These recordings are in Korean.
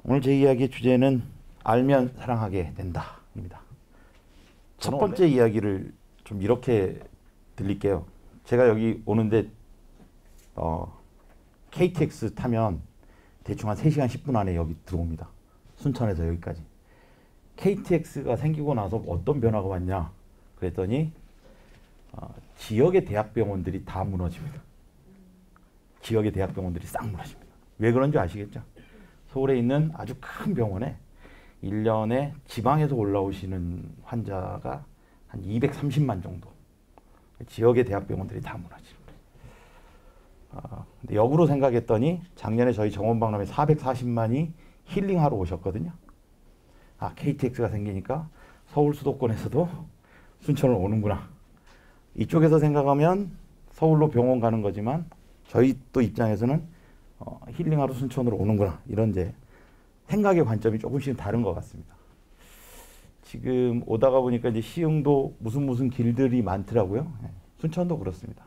오늘 제 이야기의 주제는 알면 사랑하게 된다입니다. 첫 번째 이야기를 좀 이렇게 들릴게요. 제가 여기 오는데 KTX 타면 대충 한 3시간 10분 안에 여기 들어옵니다. 순천에서 여기까지. KTX가 생기고 나서 어떤 변화가 왔냐 그랬더니 지역의 대학병원들이 다 무너집니다. 지역의 대학병원들이 싹 무너집니다. 왜 그런지 아시겠죠? 서울에 있는 아주 큰 병원에 1년에 지방에서 올라오시는 환자가 한 230만 정도. 지역의 대학병원들이 다 무너집니다. 근데 역으로 생각했더니 작년에 저희 정원박람회 440만이 힐링하러 오셨거든요. KTX가 생기니까 서울 수도권에서도 순천을 오는구나. 이쪽에서 생각하면 서울로 병원 가는 거지만 저희 또 입장에서는 힐링하러 순천으로 오는구나. 이런 이제 생각의 관점이 조금씩 다른 것 같습니다. 지금 오다가 보니까 이제 시흥도 무슨 길들이 많더라고요. 순천도 그렇습니다.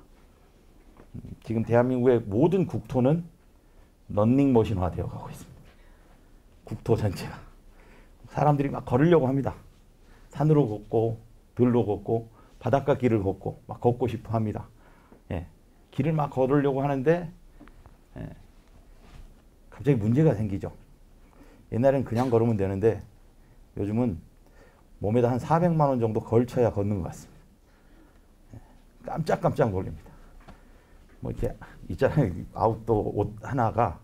지금 대한민국의 모든 국토는 런닝머신화 되어 가고 있습니다. 국토 전체가. 사람들이 막 걸으려고 합니다. 산으로 걷고 들로 걷고 바닷가 길을 걷고 막 걷고 싶어 합니다. 길을 막 걸으려고 하는데 갑자기 문제가 생기죠. 옛날엔 그냥 걸으면 되는데 요즘은 몸에다 한 400만 원 정도 걸쳐야 걷는 것 같습니다. 깜짝깜짝 놀랍니다. 뭐 이렇게 있잖아요. 아웃도어 옷 하나가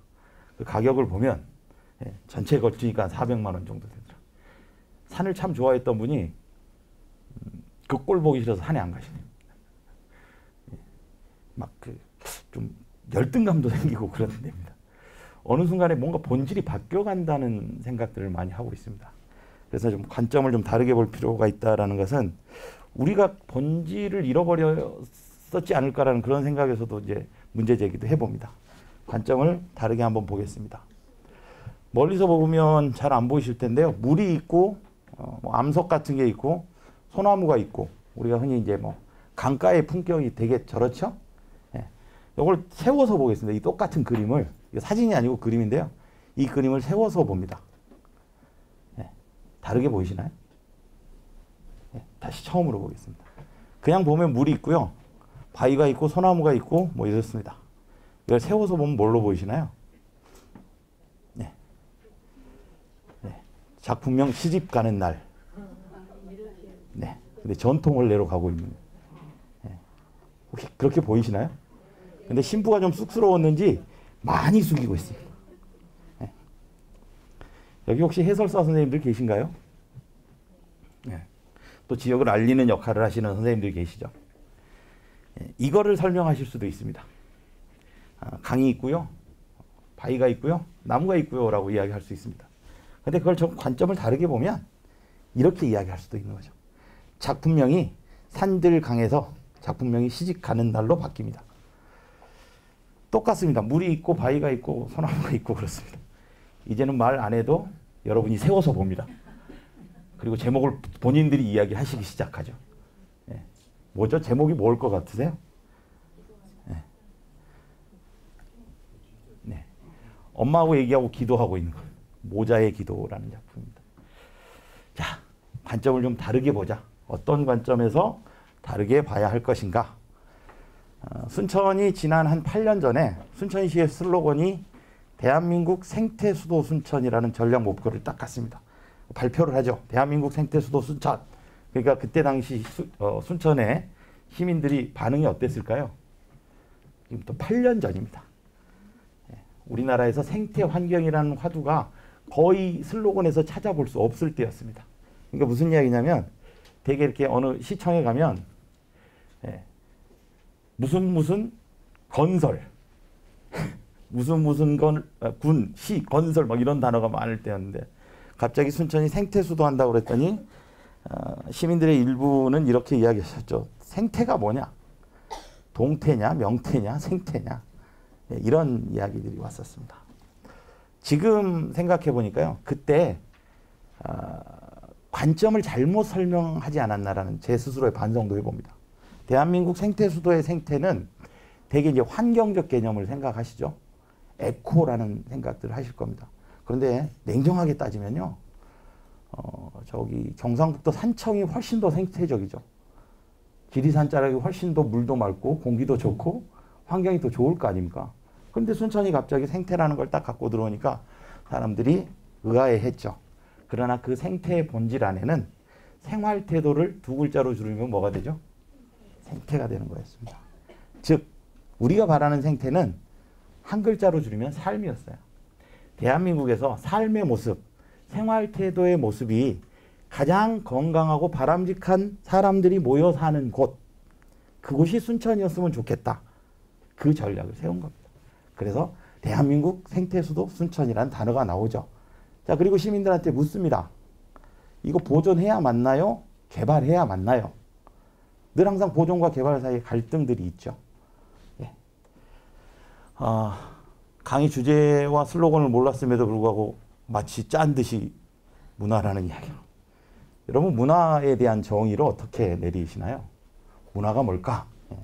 그 가격을 보면 전체 걸치니까 400만 원 정도 되더라고요. 산을 참 좋아했던 분이 그 꼴 보기 싫어서 산에 안 가시네요. 막 그 좀 열등감도 생기고 그런 데입니다. 어느 순간에 뭔가 본질이 바뀌어간다는 생각들을 많이 하고 있습니다. 그래서 좀 관점을 좀 다르게 볼 필요가 있다라는 것은 우리가 본질을 잃어버렸었지 않을까라는 그런 생각에서도 이제 문제 제기도 해봅니다. 관점을 다르게 한번 보겠습니다. 멀리서 보면 잘 안 보이실 텐데요. 물이 있고 뭐 암석 같은 게 있고 소나무가 있고 우리가 흔히 이제 뭐 강가의 풍경이 되게 저렇죠? 이걸 세워서 보겠습니다. 이 똑같은 그림을 이거 사진이 아니고 그림인데요. 이 그림을 세워서 봅니다. 다르게 보이시나요? 다시 처음으로 보겠습니다. 그냥 보면 물이 있고요. 바위가 있고 소나무가 있고 뭐 이렇습니다. 이걸 세워서 보면 뭘로 보이시나요? 작품명 시집 가는 날. 근데 전통 원래로 가고 있는. 혹시 그렇게 보이시나요? 근데 신부가 좀 쑥스러웠는지 많이 숙이고 있습니다. 여기 혹시 해설사 선생님들 계신가요? 또 지역을 알리는 역할을 하시는 선생님들이 계시죠. 이거를 설명하실 수도 있습니다. 강이 있고요. 바위가 있고요. 나무가 있고요. 라고 이야기할 수 있습니다. 근데 그걸 좀 관점을 다르게 보면 이렇게 이야기할 수도 있는 거죠. 작품명이 산들강에서 작품명이 시집 가는 날로 바뀝니다. 똑같습니다. 물이 있고 바위가 있고 소나무가 있고 그렇습니다. 이제는 말 안 해도 여러분이 세워서 봅니다. 그리고 제목을 본인들이 이야기하시기 시작하죠. 뭐죠? 제목이 뭘 것 같으세요? 엄마하고 얘기하고 기도하고 있는 거. 모자의 기도라는 작품입니다. 자, 관점을 좀 다르게 보자. 어떤 관점에서 다르게 봐야 할 것인가? 순천이 지난 한 8년 전에 순천시의 슬로건이 대한민국 생태수도 순천이라는 전략 목표를 딱 갖습니다. 발표를 하죠. 대한민국 생태수도 순천. 그러니까 그때 당시 순천의 시민들이 반응이 어땠을까요? 지금부터 8년 전입니다. 우리나라에서 생태 환경이라는 화두가 거의 슬로건에서 찾아볼 수 없을 때였습니다. 그러니까 무슨 이야기냐면 되게 이렇게 어느 시청에 가면 무슨 건설 무슨 군, 시, 건설 막 이런 단어가 많을 때였는데 갑자기 순천이 생태수도 한다고 그랬더니 시민들의 일부는 이렇게 이야기하셨죠. 생태가 뭐냐? 동태냐, 명태냐, 생태냐. 이런 이야기들이 왔었습니다. 지금 생각해 보니까요. 그때 관점을 잘못 설명하지 않았나라는 제 스스로의 반성도 해봅니다. 대한민국 생태수도의 생태는 되게 이제 환경적 개념을 생각하시죠. 에코라는 생각들을 하실 겁니다. 그런데 냉정하게 따지면요. 저기 경상북도 산청이 훨씬 더 생태적이죠. 지리산 자락이 훨씬 더 물도 맑고 공기도 좋고 환경이 더 좋을 거 아닙니까? 그런데 순천이 갑자기 생태라는 걸 딱 갖고 들어오니까 사람들이 의아해했죠. 그러나 그 생태의 본질 안에는 생활 태도를 두 글자로 줄이면 뭐가 되죠? 생태가 되는 거였습니다. 즉 우리가 바라는 생태는 한 글자로 줄이면 삶이었어요. 대한민국에서 삶의 모습, 생활 태도의 모습이 가장 건강하고 바람직한 사람들이 모여 사는 곳, 그곳이 순천이었으면 좋겠다. 그 전략을 세운 겁니다. 그래서 대한민국 생태수도 순천이라는 단어가 나오죠. 자, 그리고 시민들한테 묻습니다. 이거 보존해야 맞나요? 개발해야 맞나요? 늘 항상 보존과 개발 사이에 갈등들이 있죠. 예. 강의 주제와 슬로건을 몰랐음에도 불구하고 마치 짠 듯이 문화라는 이야기로. 여러분 문화에 대한 정의를 어떻게 내리시나요? 문화가 뭘까? 예.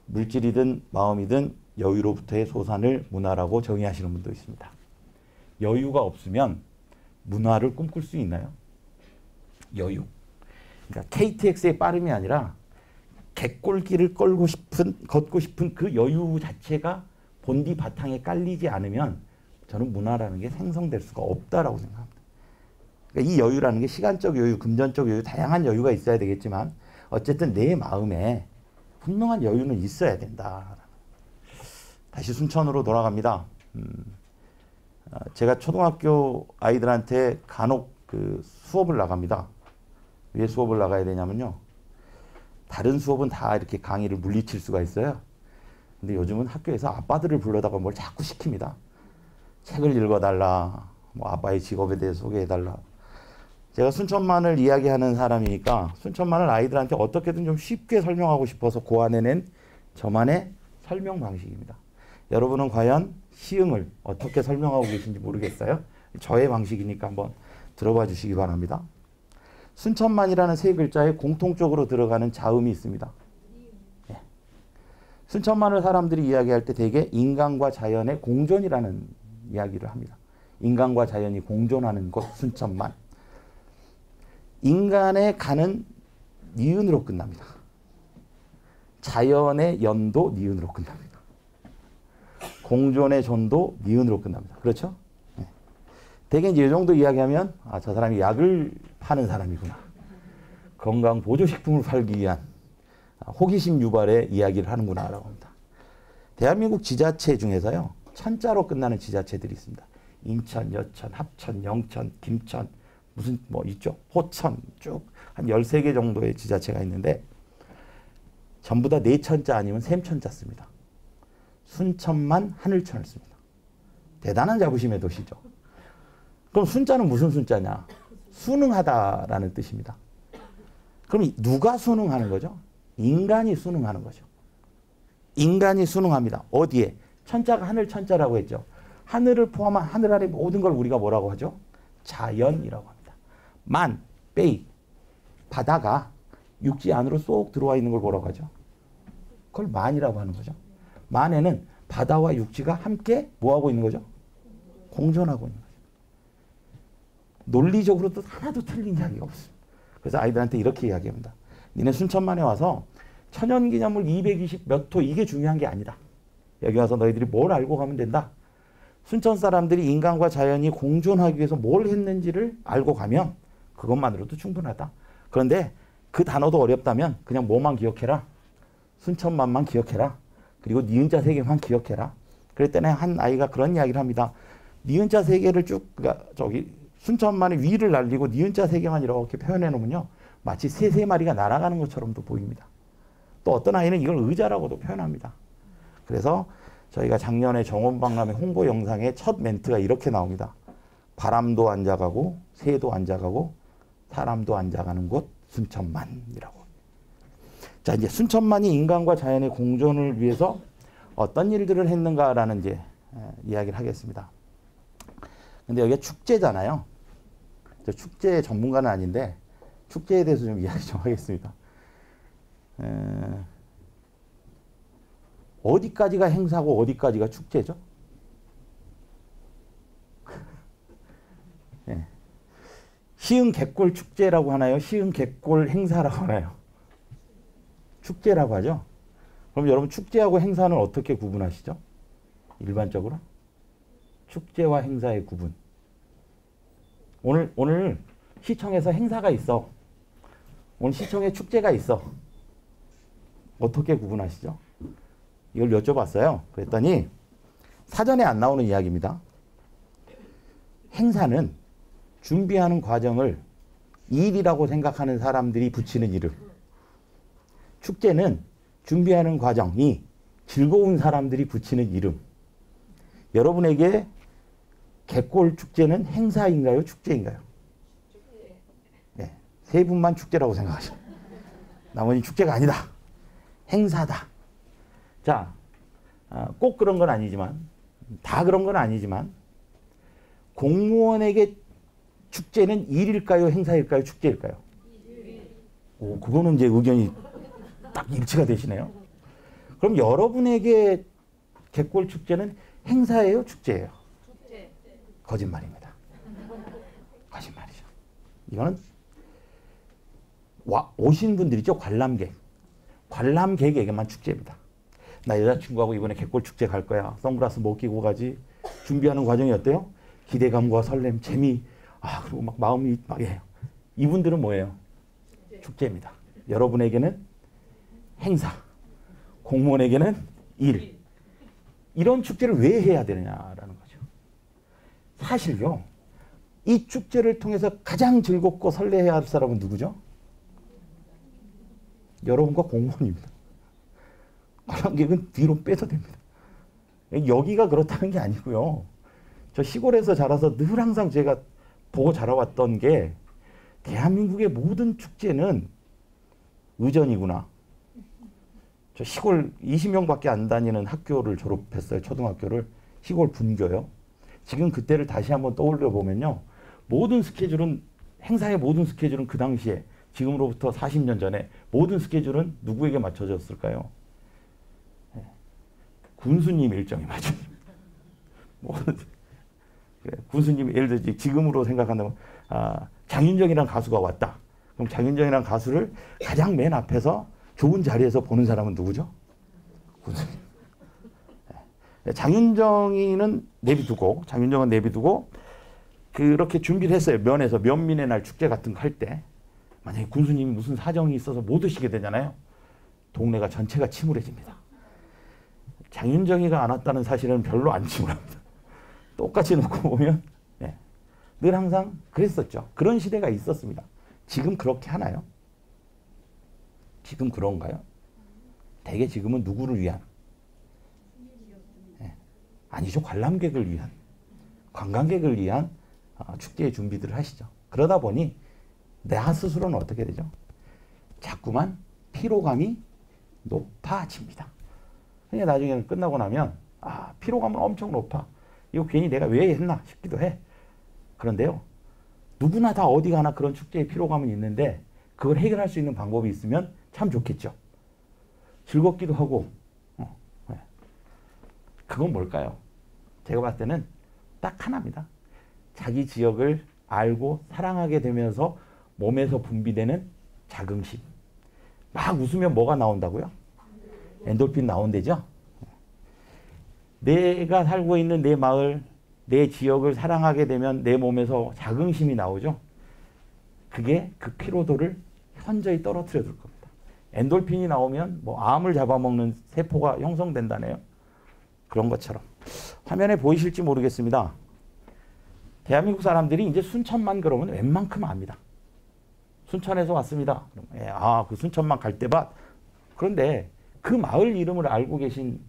물질이든 마음이든 여유로부터의 소산을 문화라고 정의하시는 분도 있습니다. 여유가 없으면 문화를 꿈꿀 수 있나요? 여유. 그러니까 KTX의 빠름이 아니라 갯골길을 걷고 싶은 그 여유 자체가 본디 바탕에 깔리지 않으면 저는 문화라는 게 생성될 수가 없다라고 생각합니다. 그러니까 이 여유라는 게 시간적 여유, 금전적 여유, 다양한 여유가 있어야 되겠지만 어쨌든 내 마음에 분명한 여유는 있어야 된다. 다시 순천으로 돌아갑니다. 제가 초등학교 아이들한테 간혹 그 수업을 나갑니다. 왜 수업을 나가야 되냐면요. 다른 수업은 다 이렇게 강의를 물리칠 수가 있어요. 근데 요즘은 학교에서 아빠들을 불러다가 뭘 자꾸 시킵니다. 책을 읽어달라. 뭐 아빠의 직업에 대해 소개해달라. 제가 순천만을 이야기하는 사람이니까 순천만을 아이들한테 어떻게든 좀 쉽게 설명하고 싶어서 고안해낸 저만의 설명 방식입니다. 여러분은 과연 시흥을 어떻게 설명하고 계신지 모르겠어요. 저의 방식이니까 한번 들어봐 주시기 바랍니다. 순천만이라는 세 글자에 공통적으로 들어가는 자음이 있습니다. 예. 순천만을 사람들이 이야기할 때 대개 인간과 자연의 공존이라는 이야기를 합니다. 인간과 자연이 공존하는 곳 순천만. 인간의 간은 니은으로 끝납니다. 자연의 연도 니은으로 끝납니다. 공존의 존도 니은으로 끝납니다. 그렇죠? 네. 대개 이제 이 정도 이야기하면 저 사람이 약을 파는 사람이구나. 건강 보조식품을 팔기 위한 호기심 유발의 이야기를 하는구나 라고 합니다. 대한민국 지자체 중에서요. 천자로 끝나는 지자체들이 있습니다. 인천, 여천, 합천, 영천, 김천, 무슨 뭐 있죠. 호천 쭉 한 13개 정도의 지자체가 있는데 전부 다 네천자 아니면 셈천자 씁니다. 순천만 하늘천을 씁니다. 대단한 자부심의 도시죠. 그럼 순자는 무슨 순자냐? 순응하다라는 뜻입니다. 그럼 누가 순응하는 거죠? 인간이 순응하는 거죠. 인간이 순응합니다. 어디에? 천자가 하늘 천자라고 했죠. 하늘을 포함한 하늘 아래 모든 걸 우리가 뭐라고 하죠? 자연이라고 합니다. 만, 빼이, 바다가 육지 안으로 쏙 들어와 있는 걸 뭐라고 하죠? 그걸 만이라고 하는 거죠. 만에는 바다와 육지가 함께 뭐하고 있는 거죠? 공존하고 있는 거죠. 논리적으로도 하나도 틀린 이야기가 없습니다. 그래서 아이들한테 이렇게 이야기합니다. 니네 순천만에 와서 천연기념물 220 몇 호 이게 중요한 게 아니다. 여기 와서 너희들이 뭘 알고 가면 된다. 순천 사람들이 인간과 자연이 공존하기 위해서 뭘 했는지를 알고 가면 그것만으로도 충분하다. 그런데 그 단어도 어렵다면 그냥 뭐만 기억해라. 순천만만 기억해라. 그리고 니은자 세 개만 기억해라. 그랬더니 한 아이가 그런 이야기를 합니다. 니은자 세 개를 쭉 저기 순천만의 위를 날리고 니은자 세 개만 이렇게 표현해 놓으면요. 마치 새 마리가 날아가는 것처럼도 보입니다. 또 어떤 아이는 이걸 의자라고도 표현합니다. 그래서 저희가 작년에 정원박람회 홍보 영상의 첫 멘트가 이렇게 나옵니다. 바람도 안 자가고 새도 안 자가고 사람도 안 자가는 곳 순천만이라고. 자, 이제 순천만이 인간과 자연의 공존을 위해서 어떤 일들을 했는가라는 이제 이야기를 하겠습니다. 근데 여기가 축제잖아요. 저 축제 전문가는 아닌데 축제에 대해서 좀 이야기 좀 하겠습니다. 어디까지가 행사고 어디까지가 축제죠? 예. 시흥 갯골 축제라고 하나요? 시흥 갯골 행사라고 하나요? 축제라고 하죠. 그럼 여러분 축제하고 행사는 어떻게 구분하시죠? 일반적으로? 축제와 행사의 구분. 오늘 시청에서 행사가 있어. 오늘 시청에 축제가 있어. 어떻게 구분하시죠? 이걸 여쭤봤어요. 그랬더니 사전에 안 나오는 이야기입니다. 행사는 준비하는 과정을 일이라고 생각하는 사람들이 붙이는 이름. 축제는 준비하는 과정이 즐거운 사람들이 붙이는 이름. 여러분에게 갯골 축제는 행사인가요? 축제인가요? 네, 세 분만 축제라고 생각하셔. 나머지 축제가 아니다. 행사다. 자, 꼭 그런 건 아니지만, 다 그런 건 아니지만, 공무원에게 축제는 일일까요? 행사일까요? 축제일까요? 오, 그거는 이제 의견이 딱 일치가 되시네요. 그럼 여러분에게 갯골 축제는 행사예요? 축제예요? 축제. 거짓말입니다. 거짓말이죠. 이거는 오신 분들 있죠? 관람객. 관람객에게만 축제입니다. 나 여자친구하고 이번에 갯골 축제 갈 거야. 선글라스 못 끼고 가지. 준비하는 과정이 어때요? 기대감과 설렘, 재미, 그리고 막 마음이 막 해요. 이분들은 뭐예요? 축제입니다. 여러분에게는 행사, 공무원에게는 일. 이런 축제를 왜 해야 되느냐라는 거죠. 사실요, 이 축제를 통해서 가장 즐겁고 설레해야 할 사람은 누구죠? 여러분과 공무원입니다. 관람객은 뒤로 빼도 됩니다. 여기가 그렇다는 게 아니고요. 저 시골에서 자라서 늘 항상 제가 보고 자라왔던 게 대한민국의 모든 축제는 의전이구나. 저 시골 20명밖에 안 다니는 학교를 졸업했어요. 초등학교를. 시골 분교요. 지금 그때를 다시 한번 떠올려 보면요. 모든 스케줄은, 행사의 모든 스케줄은 그 당시에, 지금으로부터 40년 전에 모든 스케줄은 누구에게 맞춰졌을까요? 군수님 일정이 맞춰요. 군수님, 예를 들어 지금으로 생각한다면 장윤정이라는 가수가 왔다. 그럼 장윤정이라는 가수를 가장 맨 앞에서 좋은 자리에서 보는 사람은 누구죠? 군수님. 장윤정은 내비두고 그렇게 준비를 했어요. 면민의 날 축제 같은 거 할 때 만약에 군수님이 무슨 사정이 있어서 못 오시게 되잖아요. 동네가 전체가 침울해집니다. 장윤정이가 안 왔다는 사실은 별로 안 침울합니다. 똑같이 놓고 보면 늘 항상 그랬었죠. 그런 시대가 있었습니다. 지금 그렇게 하나요? 지금 그런가요? 대개 지금은 누구를 위한? 아니죠. 관람객을 위한, 관광객을 위한 축제의 준비들을 하시죠. 그러다 보니 내 스스로는 어떻게 되죠? 자꾸만 피로감이 높아집니다. 그러니까 나중에는 끝나고 나면 피로감은 엄청 높아. 이거 괜히 내가 왜 했나 싶기도 해. 그런데요, 누구나 다 어디 가나 그런 축제의 피로감은 있는데 그걸 해결할 수 있는 방법이 있으면 참 좋겠죠. 즐겁기도 하고. 그건 뭘까요? 제가 봤을 때는 딱 하나입니다. 자기 지역을 알고 사랑하게 되면서 몸에서 분비되는 자긍심. 막 웃으면 뭐가 나온다고요? 엔돌핀 나온대죠? 내가 살고 있는 내 마을, 내 지역을 사랑하게 되면 내 몸에서 자긍심이 나오죠? 그게 그 피로도를 현저히 떨어뜨려 줄 겁니다. 엔돌핀이 나오면 뭐 암을 잡아먹는 세포가 형성된다네요. 그런 것처럼. 화면에 보이실지 모르겠습니다. 대한민국 사람들이 이제 순천만 그러면 웬만큼 압니다. 순천에서 왔습니다. 그 순천만 갈대밭. 그런데 그 마을 이름을 알고 계신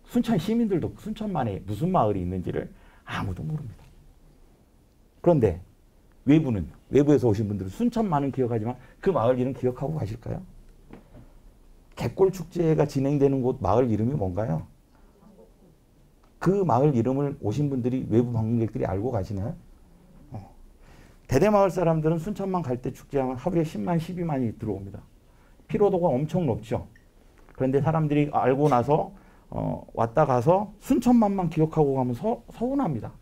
순천 시민들도 순천만에 무슨 마을이 있는지를 아무도 모릅니다. 그런데 외부에서 오신 분들은 순천만은 기억하지만 그 마을 이름 기억하고 가실까요? 갯골 축제가 진행되는 곳 마을 이름이 뭔가요? 그 마을 이름을 오신 분들이, 외부 방문객들이 알고 가시나요? 대대마을 사람들은 순천만 갈 때 축제하면 하루에 10만, 12만이 들어옵니다. 피로도가 엄청 높죠. 그런데 사람들이 알고 나서 왔다 가서 순천만만 기억하고 가면 서운합니다.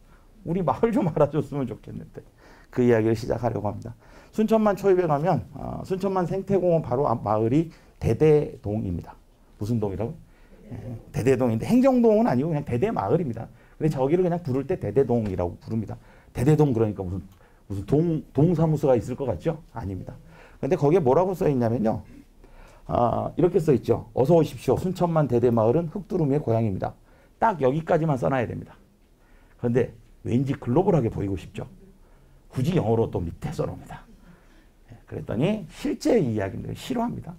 우리 마을 좀 알아줬으면 좋겠는데. 그 이야기를 시작하려고 합니다. 순천만 초입에 가면 순천만 생태공원 바로 앞 마을이 대대동입니다. 무슨 동이라고? 대대동인데 행정동은 아니고 그냥 대대마을입니다. 근데 저기를 그냥 부를 때 대대동이라고 부릅니다. 대대동 그러니까 무슨 동사무소가 있을 것 같죠? 아닙니다. 근데 거기에 뭐라고 써 있냐면요. 이렇게 써 있죠. 어서 오십시오. 순천만 대대마을은 흑두루미의 고향입니다. 딱 여기까지만 써놔야 됩니다. 그런데 왠지 글로벌하게 보이고 싶죠. 굳이 영어로 또 밑에 써놓습니다. 그랬더니 실제 이야기인데 싫어합니다.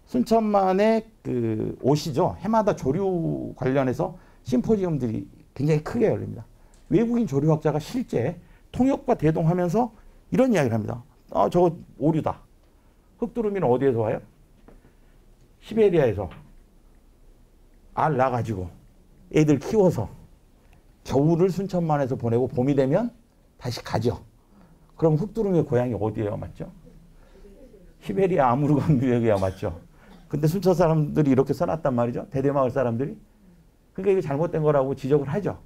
순천만의 그 옷이죠. 해마다 조류 관련해서 심포지엄들이 굉장히 크게 열립니다. 외국인 조류학자가 실제 통역과 대동하면서 이런 이야기를 합니다. 저거 오류다. 흑두루미는 어디에서 와요? 시베리아에서 알 낳아가지고 애들 키워서 겨울을 순천만에서 보내고 봄이 되면 다시 가죠. 그럼 흑두루미의 고향이 어디예요? 맞죠? 시베리아 아무르간 유역이야. 맞죠? 근데 순천 사람들이 이렇게 써놨단 말이죠. 대대마을 사람들이. 그러니까 이게 잘못된 거라고 지적을 하죠.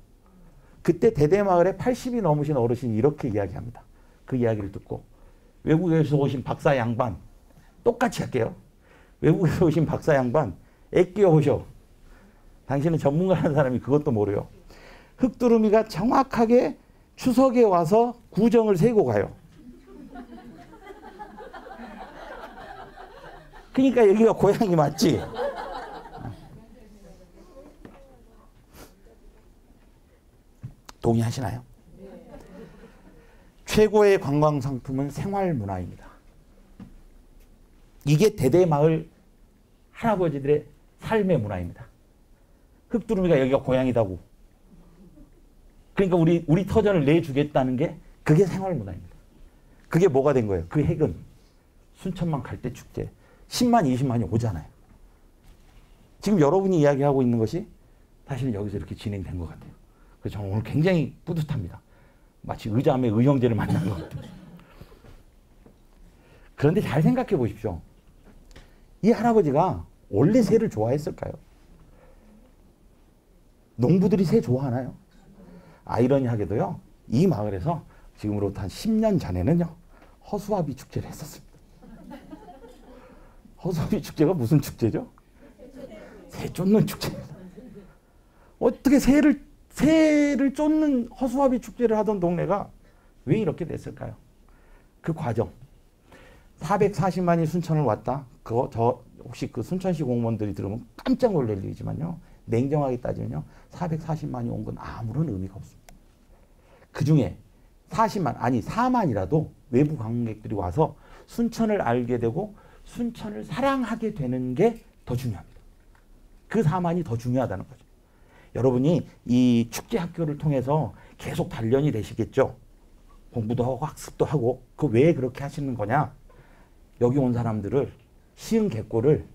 그때 대대마을에 80이 넘으신 어르신이 이렇게 이야기합니다. 그 이야기를 듣고 외국에서 오신 박사 양반 똑같이 할게요. 외국에서 오신 박사 양반 애끼어 오셔. 당신은 전문가라는 사람이 그것도 모르요. 흑두루미가 정확하게 추석에 와서 구정을 세고 가요. 그러니까 여기가 고향이 맞지. 동의하시나요? 최고의 관광 상품은 생활문화입니다. 이게 대대마을 할아버지들의 삶의 문화입니다. 흑두루미가 여기가 고향이다고. 그러니까 우리 터전을 내주겠다는 게 그게 생활문화입니다. 그게 뭐가 된 거예요? 그 핵은 순천만 갈대 축제 10만 20만이 오잖아요. 지금 여러분이 이야기하고 있는 것이 사실은 여기서 이렇게 진행된 것 같아요. 그래서 저는 오늘 굉장히 뿌듯합니다. 마치 의자매 의형제를 만난 것 같아요. 그런데 잘 생각해 보십시오. 이 할아버지가 원래 새를 좋아했을까요? 농부들이 새 좋아하나요? 아이러니하게도요. 이 마을에서 지금으로부터 한 10년 전에는요. 허수아비 축제를 했었습니다. 허수아비 축제가 무슨 축제죠? 새 쫓는 축제입니다. 어떻게 새를 쫓는 허수아비 축제를 하던 동네가 왜 이렇게 됐을까요? 그 과정. 440만이 순천을 왔다. 저 혹시 그 순천시 공무원들이 들으면 깜짝 놀랄 일이지만요. 냉정하게 따지면요. 440만이 온 건 아무런 의미가 없습니다. 그 중에 40만, 아니 4만이라도 외부 관광객들이 와서 순천을 알게 되고 순천을 사랑하게 되는 게 더 중요합니다. 그 4만이 더 중요하다는 거죠. 여러분이 이 축제학교를 통해서 계속 단련이 되시겠죠. 공부도 하고 학습도 하고. 그 왜 그렇게 하시는 거냐. 여기 온 사람들을 시흥 객고를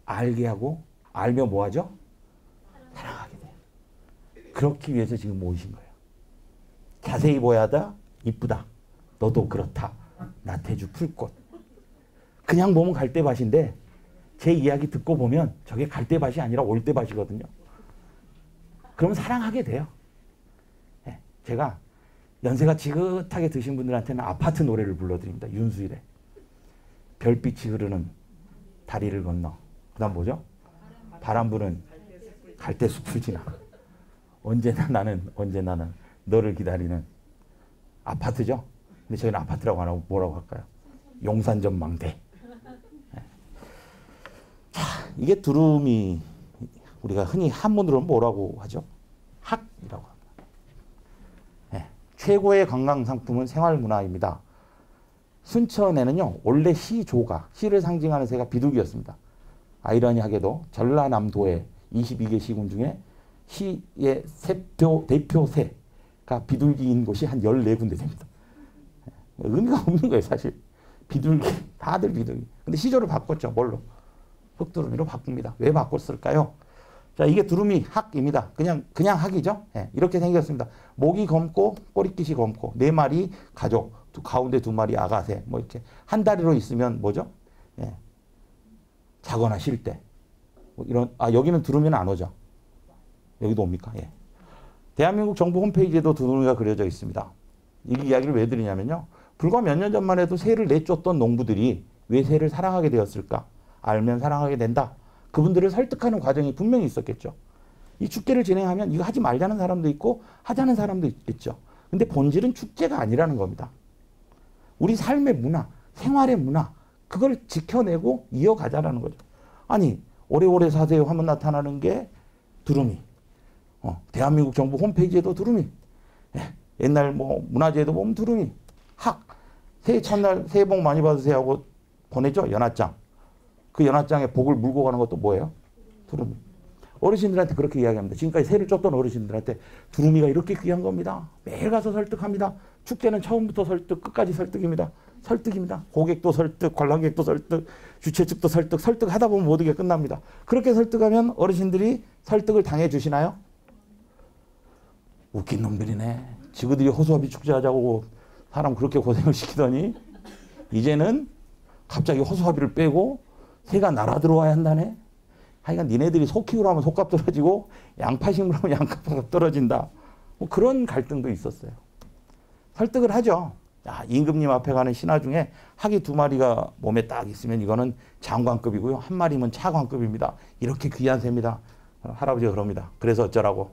알게 하고 알며 뭐 하죠? 사랑하게 돼요. 그렇기 위해서 지금 모이신 거예요. 자세히 보야 하다 이쁘다. 너도 그렇다. 나태주 풀꽃. 그냥 보면 갈대밭인데 제 이야기 듣고 보면 저게 갈대밭이 아니라 올대밭이거든요. 그러면 사랑하게 돼요. 네, 제가 연세가 지긋하게 드신 분들한테는 아파트 노래를 불러드립니다. 윤수일의 별빛이 흐르는 다리를 건너. 그 다음 뭐죠? 바람 부는 갈대숲을 지나. 언제나 나는 너를 기다리는 아파트죠. 근데 저희는 아파트라고 안 하고 뭐라고 할까요? 용산전망대. 네. 자, 이게 두루미 우리가 흔히 한문으로 뭐라고 하죠? 학이라고 합니다. 네. 최고의 관광 상품은 생활문화입니다. 순천에는요. 원래 시조가 시를 상징하는 새가 비둘기였습니다. 아이러니하게도 전라남도의 22개 시군 중에 시의 대표 새가 비둘기인 곳이 한 14군데 됩니다. 의미가 없는 거예요, 사실. 비둘기, 다들 비둘기. 근데 시조를 바꿨죠. 뭘로? 흑두루미로 바꿉니다. 왜 바꿨을까요? 자, 이게 두루미 학입니다. 그냥 학이죠. 예, 이렇게 생겼습니다. 목이 검고 꼬리깃이 검고 4마리 가족, 가운데 2마리 아가새, 뭐 이렇게 한 다리로 있으면 뭐죠? 예, 자거나 쉴 때. 뭐 이런, 여기는 두루미는 안 오죠. 여기도 옵니까? 예. 대한민국 정부 홈페이지에도 두루미가 그려져 있습니다. 이 이야기를 왜 드리냐면요. 불과 몇 년 전만 해도 새를 내쫓던 농부들이 왜 새를 사랑하게 되었을까? 알면 사랑하게 된다. 그분들을 설득하는 과정이 분명히 있었겠죠. 이 축제를 진행하면 이거 하지 말자는 사람도 있고 하자는 사람도 있겠죠. 근데 본질은 축제가 아니라는 겁니다. 우리 삶의 문화, 생활의 문화, 그걸 지켜내고 이어가자라는 거죠. 아니, 오래오래 사세요 하면 나타나는 게 두루미. 대한민국 정부 홈페이지에도 두루미. 예, 옛날 뭐 문화재에도 보면 두루미. 새해 첫날 새해 복 많이 받으세요 하고 보내죠. 연하장. 그 연하장에 복을 물고 가는 것도 뭐예요? 두루미. 어르신들한테 그렇게 이야기합니다. 지금까지 새를 쫓던 어르신들한테 두루미가 이렇게 귀한 겁니다. 매일 가서 설득합니다. 축제는 처음부터 설득, 끝까지 설득입니다. 설득입니다. 고객도 설득, 관람객도 설득, 주최 측도 설득, 설득하다 보면 모든 게 끝납니다. 그렇게 설득하면 어르신들이 설득을 당해 주시나요? 웃긴 놈들이네. 지그들이 호수아비 축제하자고 사람 그렇게 고생을 시키더니 이제는 갑자기 호수아비를 빼고 새가 날아 들어와야 한다네. 하여간 니네들이 소 키우라면 소값 떨어지고 양파 심으라면 양파값 떨어진다. 뭐 그런 갈등도 있었어요. 설득을 하죠. 야, 임금님 앞에 가는 신하 중에 학이 2마리가 몸에 딱 있으면 이거는 장관급이고요. 1마리면 차관급입니다. 이렇게 귀한 새입니다. 할아버지가 그럽니다. 그래서 어쩌라고.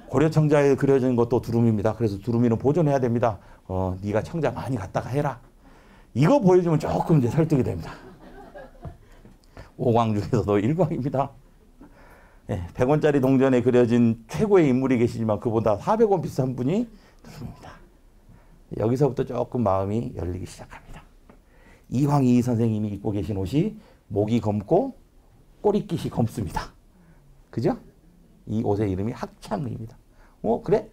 고려청자에 그려진 것도 두루미입니다. 그래서 두루미는 보존해야 됩니다. 네가 청자 많이 갔다가 해라. 이거 보여주면 조금 이제 설득이 됩니다. 5광 중에서도 1광입니다. 네, 100원짜리 동전에 그려진 최고의 인물이 계시지만 그보다 400원 비싼 분이 두루미입니다. 여기서부터 조금 마음이 열리기 시작합니다. 이황이 선생님이 입고 계신 옷이 목이 검고 꼬리깃이 검습니다. 그죠? 이 옷의 이름이 학창입니다. 그래?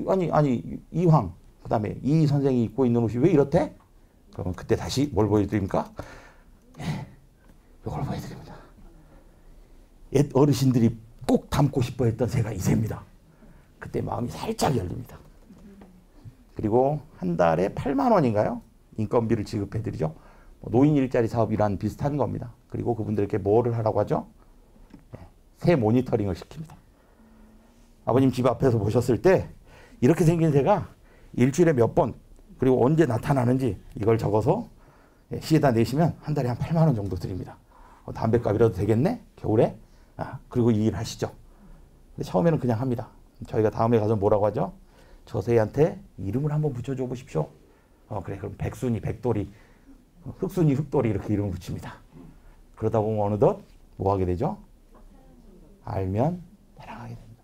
아니 이황 그다음에 이 선생이 입고 있는 옷이 왜 이렇대? 그러면 그때 다시 뭘 보여드립니까? 이걸 보여드립니다. 옛 어르신들이 꼭 담고 싶어 했던 새가 이 새입니다. 그때 마음이 살짝 열립니다. 그리고 한 달에 8만 원인가요? 인건비를 지급해드리죠. 노인 일자리 사업이랑 비슷한 겁니다. 그리고 그분들께 뭐를 하라고 하죠? 새 모니터링을 시킵니다. 아버님 집 앞에서 보셨을 때 이렇게 생긴 새가 일주일에 몇 번 그리고 언제 나타나는지 이걸 적어서 시에다 내시면 한 달에 한 8만 원 정도 드립니다. 담배값이라도 되겠네? 겨울에? 그리고 이 일 하시죠. 근데 처음에는 그냥 합니다. 저희가 다음에 가서 뭐라고 하죠? 저 새한테 이름을 한번 붙여줘 보십시오. 그래 그럼 백순이, 백돌이, 흑순이, 흑돌이 이렇게 이름을 붙입니다. 그러다 보면 어느덧 뭐 하게 되죠? 알면 사랑하게 됩니다.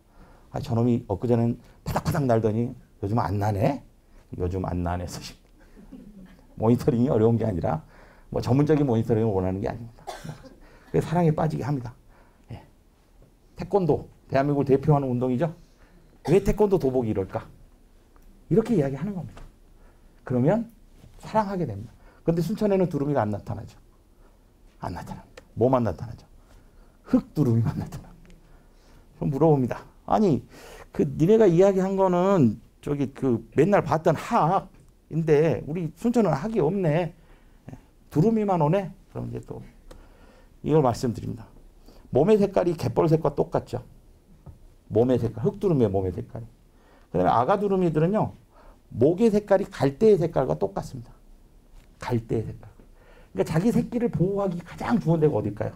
저놈이 엊그제는 파닥파닥 날더니 요즘 안 나네? 요즘 안 나네. 모니터링이 어려운 게 아니라 뭐 전문적인 모니터링을 원하는 게 아닙니다. 그래서 사랑에 빠지게 합니다. 예. 태권도, 대한민국을 대표하는 운동이죠. 왜 태권도 도복이 이럴까? 이렇게 이야기하는 겁니다. 그러면 사랑하게 됩니다. 그런데 순천에는 두루미가 안 나타나죠. 안 나타납니다. 뭐만 나타나죠? 흑두루미만 나타납니다. 그럼 물어봅니다. 아니, 니네가 이야기한 거는 맨날 봤던 학인데 우리 순천은 학이 없네. 두루미만 오네? 그럼 이제 또 이걸 말씀드립니다. 몸의 색깔이 갯벌색과 똑같죠. 몸의 색깔, 흑두루미의 몸의 색깔이. 그 다음에 아가두루미들은요, 목의 색깔이 갈대의 색깔과 똑같습니다. 갈대의 색깔. 그러니까 자기 새끼를 보호하기 가장 좋은 데가 어딜까요?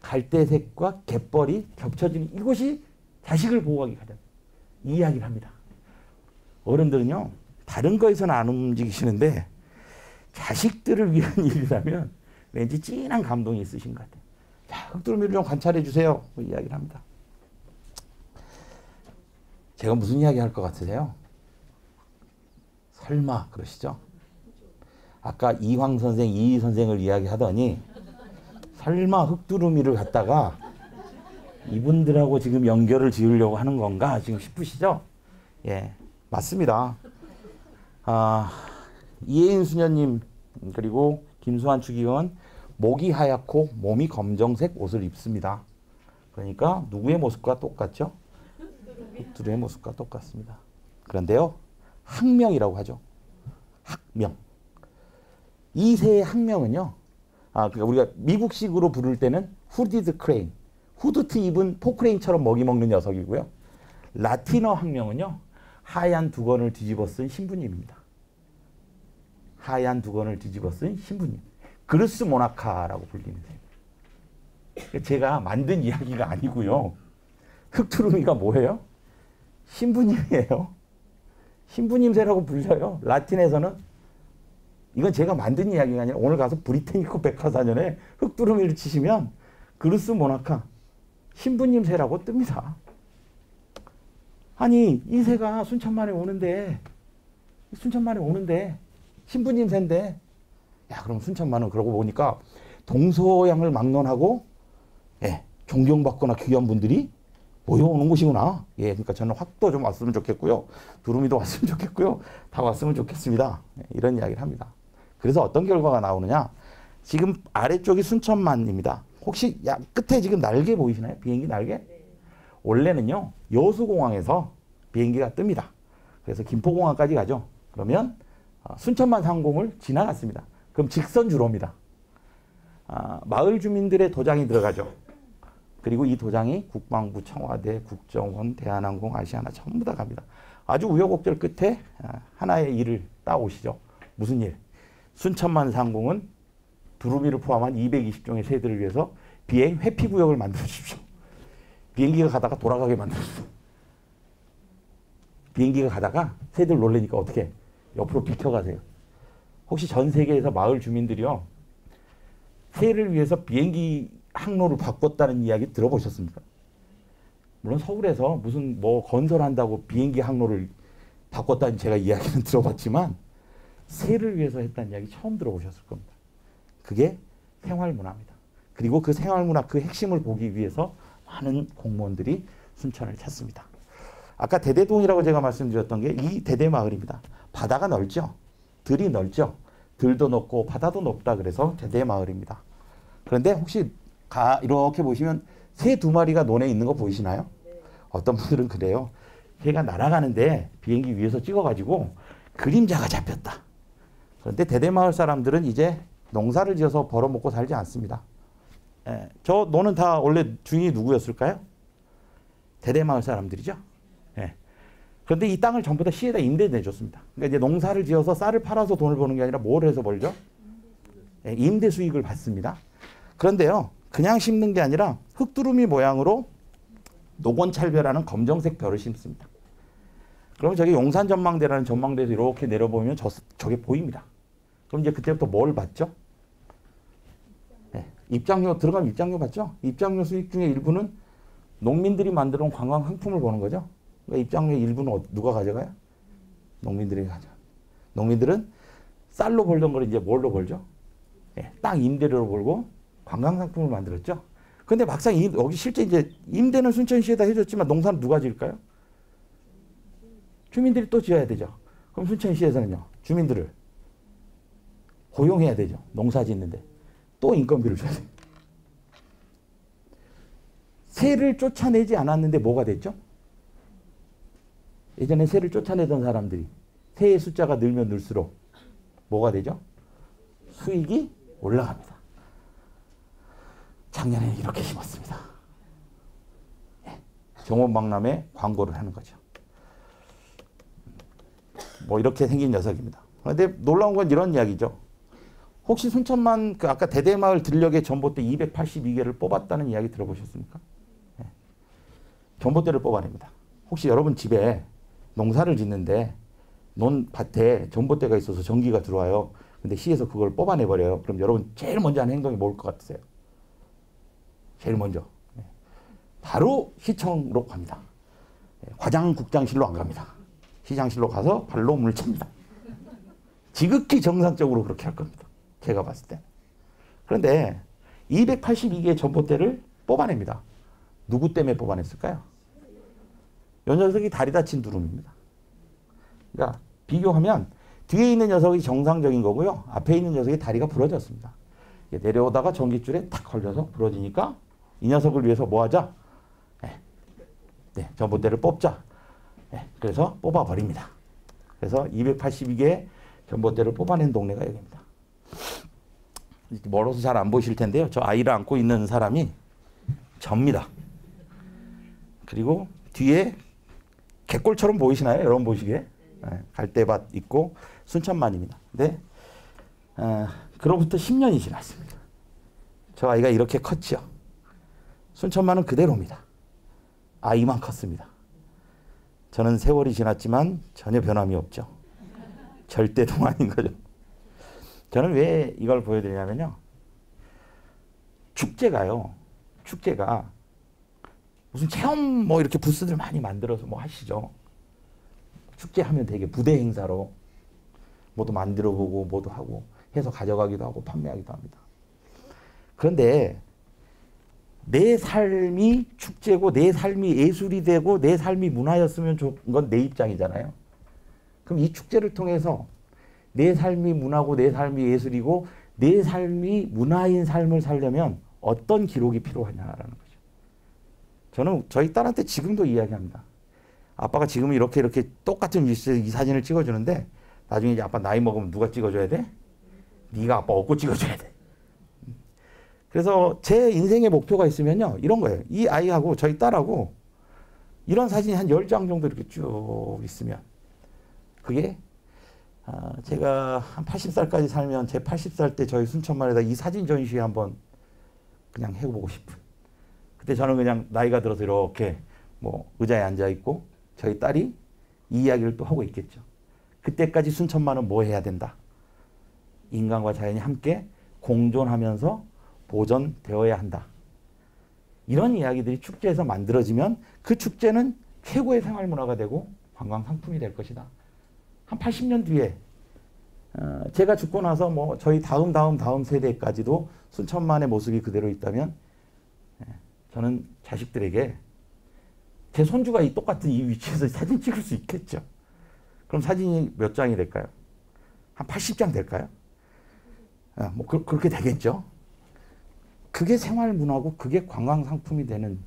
갈대색과 갯벌이 겹쳐지는 이곳이 자식을 보호하기 가장 이 이야기를 합니다. 어른들은요, 다른 거에서는 안 움직이시는데 자식들을 위한 일이라면 왠지 진한 감동이 있으신 것 같아요. 자, 흑두루미를 좀 관찰해 주세요. 뭐 이야기를 합니다. 제가 무슨 이야기 할 것 같으세요? 설마 그러시죠? 아까 이황 선생, 이희 선생을 이야기하더니 설마 흑두루미를 갖다가 이분들하고 지금 연결을 지으려고 하는 건가 지금 싶으시죠? 예, 맞습니다. 이혜인 수녀님 그리고 김수환 추기원 목이 하얗고 몸이 검정색 옷을 입습니다. 그러니까 누구의 모습과 똑같죠? 흑두루미의 모습과 똑같습니다. 그런데요, 학명이라고 하죠. 학명. 이 새의 학명은요, 그러니까 우리가 미국식으로 부를 때는 후디드 크레인, 후드티 입은 포크레인처럼 먹이 먹는 녀석이고요. 라틴어 학명은요. 하얀 두건을 뒤집어 쓴 신부님입니다. 하얀 두건을 뒤집어 쓴 신부님. 그루스 모나카라고 불리는 셈. 제가 만든 이야기가 아니고요. 흑투루미가 뭐예요? 신부님이에요. 신부님새라고 불려요. 라틴에서는. 이건 제가 만든 이야기가 아니라 오늘 가서 브리테니커 백과사전에 흑투루미를 치시면 그루스 모나카 신부님새라고 뜹니다. 아니 이 새가 순천만에 오는데 신부님새인데 야 그럼 순천만은 그러고 보니까 동서양을 막론하고 예, 존경받거나 귀한 분들이 모여오는 곳이구나. 예, 그러니까 저는 확도 좀 왔으면 좋겠고요. 두루미도 왔으면 좋겠고요. 다 왔으면 좋겠습니다. 예, 이런 이야기를 합니다. 그래서 어떤 결과가 나오느냐. 지금 아래쪽이 순천만입니다. 혹시 끝에 지금 날개 보이시나요? 비행기 날개? 원래는요. 여수공항에서 비행기가 뜹니다. 그래서 김포공항까지 가죠. 그러면 순천만 상공을 지나갔습니다. 그럼 직선 주로입니다. 마을 주민들의 도장이 들어가죠. 그리고 이 도장이 국방부, 청와대, 국정원, 대한항공, 아시아나 전부 다 갑니다. 아주 우여곡절 끝에 하나의 일을 따오시죠. 무슨 일? 순천만 상공은 두루미를 포함한 220종의 새들을 위해서 비행 회피 구역을 만들어 주십시오. 비행기가 가다가 돌아가게 만들어 주십시오. 비행기가 가다가 새들 놀래니까 어떻게? 옆으로 비켜가세요. 혹시 전 세계에서 마을 주민들이요. 새를 위해서 비행기 항로를 바꿨다는 이야기 들어보셨습니까? 물론 서울에서 무슨 뭐 건설한다고 비행기 항로를 바꿨다는 제가 이야기는 들어봤지만 새를 위해서 했다는 이야기 처음 들어보셨을 겁니다. 그게 생활문화입니다. 그리고 그 생활문화 그 핵심을 보기 위해서 많은 공무원들이 순천을 찾습니다. 아까 대대동이라고 제가 말씀드렸던 게 이 대대마을입니다. 바다가 넓죠. 들이 넓죠. 들도 넓고 바다도 넓다 그래서 대대마을입니다. 그런데 혹시 이렇게 보시면 새 두 마리가 논에 있는 거 보이시나요? 어떤 분들은 그래요. 새가 날아가는데 비행기 위에서 찍어가지고 그림자가 잡혔다. 그런데 대대마을 사람들은 이제 농사를 지어서 벌어먹고 살지 않습니다. 예, 저 논은 다 원래 주인이 누구였을까요? 대대마을 사람들이죠. 예. 그런데 이 땅을 전부 다 시에다 임대 내줬습니다. 그러니까 이제 농사를 지어서 쌀을 팔아서 돈을 버는 게 아니라 뭘 해서 벌죠? 예, 임대 수익을 받습니다. 그런데요, 그냥 심는 게 아니라 흑두루미 모양으로 노건찰별하는 검정색 벼를 심습니다. 그러면 저기 용산 전망대라는 전망대에서 이렇게 내려보면 저게 보입니다. 그럼 이제 그때부터 뭘 받죠? 네, 입장료 들어가면 입장료 받죠? 입장료 수익 중에 일부는 농민들이 만들어 온 관광 상품을 보는 거죠. 그러니까 입장료 일부는 누가 가져가요? 농민들이 가져. 농민들은 쌀로 벌던 걸 이제 뭘로 벌죠? 네, 땅 임대료로 벌고 관광 상품을 만들었죠. 근데 막상 여기 실제 이제 임대는 순천시에다 해줬지만 농사는 누가 지을까요? 주민들이 또 지어야 되죠. 그럼 순천시에서는요, 주민들을 고용해야 되죠. 농사 짓는데. 또 인건비를 줘야 돼요. 새를 쫓아내지 않았는데 뭐가 됐죠? 예전에 새를 쫓아내던 사람들이 새의 숫자가 늘면 늘수록 뭐가 되죠? 수익이 올라갑니다. 작년에 이렇게 심었습니다. 네. 정원박람회 광고를 하는 거죠. 뭐 이렇게 생긴 녀석입니다. 그런데 놀라운 건 이런 이야기죠. 혹시 순천만 아까 대대마을 들녘에 전봇대 282개를 뽑았다는 이야기 들어보셨습니까? 네. 전봇대를 뽑아냅니다. 혹시 여러분 집에 농사를 짓는데 논밭에 전봇대가 있어서 전기가 들어와요. 근데 시에서 그걸 뽑아내버려요. 그럼 여러분 제일 먼저 하는 행동이 뭘 것 같으세요? 제일 먼저. 네. 바로 시청으로 갑니다. 네. 과장국장실로 안 갑니다. 시장실로 가서 발로 문을 찹니다. 지극히 정상적으로 그렇게 할 겁니다. 제가 봤을 때. 그런데 282개의 전봇대를 뽑아냅니다. 누구 때문에 뽑아냈을까요? 이 녀석이 다리 다친 두루미입니다. 그러니까 비교하면 뒤에 있는 녀석이 정상적인 거고요. 앞에 있는 녀석이 다리가 부러졌습니다. 내려오다가 전깃줄에 탁 걸려서 부러지니까 이 녀석을 위해서 뭐 하자? 네, 전봇대를 뽑자. 네, 그래서 뽑아버립니다. 그래서 282개의 전봇대를 뽑아낸 동네가 여기입니다. 멀어서 잘 안 보이실 텐데요. 저 아이를 안고 있는 사람이 접니다. 그리고 뒤에 갯골처럼 보이시나요? 여러분 보시기에? 네, 갈대밭 있고 순천만입니다. 근데 그로부터 10년이 지났습니다. 저 아이가 이렇게 컸죠. 순천만은 그대로입니다. 아이만 컸습니다. 저는 세월이 지났지만 전혀 변함이 없죠. 절대 동안인 거죠. 저는 왜 이걸 보여드리냐면요. 축제가 무슨 체험 뭐 이렇게 부스들 많이 만들어서 뭐 하시죠. 축제하면 되게 부대 행사로 뭐도 만들어 보고 뭐도 하고 해서 가져가기도 하고 판매하기도 합니다. 그런데 내 삶이 축제고 내 삶이 예술이 되고 내 삶이 문화였으면 좋은 건 내 입장이잖아요. 그럼 이 축제를 통해서 내 삶이 문화고 내 삶이 예술이고 내 삶이 문화인 삶을 살려면 어떤 기록이 필요하냐라는 거죠. 저는 저희 딸한테 지금도 이야기합니다. 아빠가 지금 이렇게 똑같은 이 사진을 찍어주는데 나중에 이제 아빠 나이 먹으면 누가 찍어줘야 돼? 네가 아빠 업고 찍어줘야 돼. 그래서 제 인생의 목표가 있으면요. 이런 거예요. 이 아이하고 저희 딸하고 이런 사진이 한 10장 정도 이렇게 쭉 있으면 그게 제가 한 80살까지 살면 제 80살 때 저희 순천만에다 이 사진 전시회 한번 그냥 해보고 싶은. 그때 저는 그냥 나이가 들어서 이렇게 뭐 의자에 앉아 있고 저희 딸이 이 이야기를 또 하고 있겠죠. 그때까지 순천만은 뭐 해야 된다. 인간과 자연이 함께 공존하면서 보존되어야 한다. 이런 이야기들이 축제에서 만들어지면 그 축제는 최고의 생활문화가 되고 관광상품이 될 것이다. 한 80년 뒤에 제가 죽고 나서 뭐 저희 다음 세대까지도 순천만의 모습이 그대로 있다면 저는 자식들에게 제 손주가 이 똑같은 이 위치에서 사진 찍을 수 있겠죠. 그럼 사진이 몇 장이 될까요? 한 80장 될까요? 뭐 그렇게 되겠죠. 그게 생활문화고 그게 관광상품이 되는,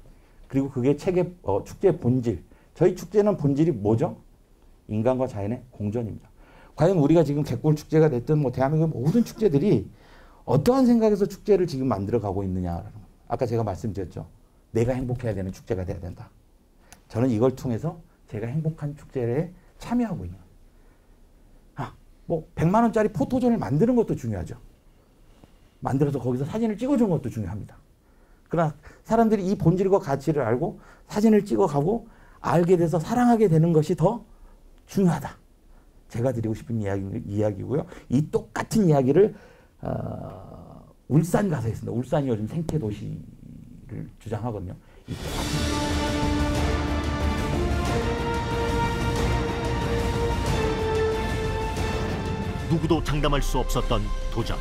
그리고 그게 축제의 본질. 저희 축제는 본질이 뭐죠? 인간과 자연의 공존입니다. 과연 우리가 지금 갯골축제가 됐든 뭐 대한민국 모든 축제들이 어떠한 생각에서 축제를 지금 만들어가고 있느냐라는 거. 아까 제가 말씀드렸죠. 내가 행복해야 되는 축제가 돼야 된다. 저는 이걸 통해서 제가 행복한 축제에 참여하고 있는. 뭐 100만 원짜리 포토존을 만드는 것도 중요하죠. 만들어서 거기서 사진을 찍어주는 것도 중요합니다. 그러나 사람들이 이 본질과 가치를 알고 사진을 찍어가고 알게 돼서 사랑하게 되는 것이 더 중요하다. 제가 드리고 싶은 이야기고요. 이 똑같은 이야기를 울산 가서 했습니다. 울산이 요즘 생태도시를 주장하거든요. 이 누구도 장담할 수 없었던 도전.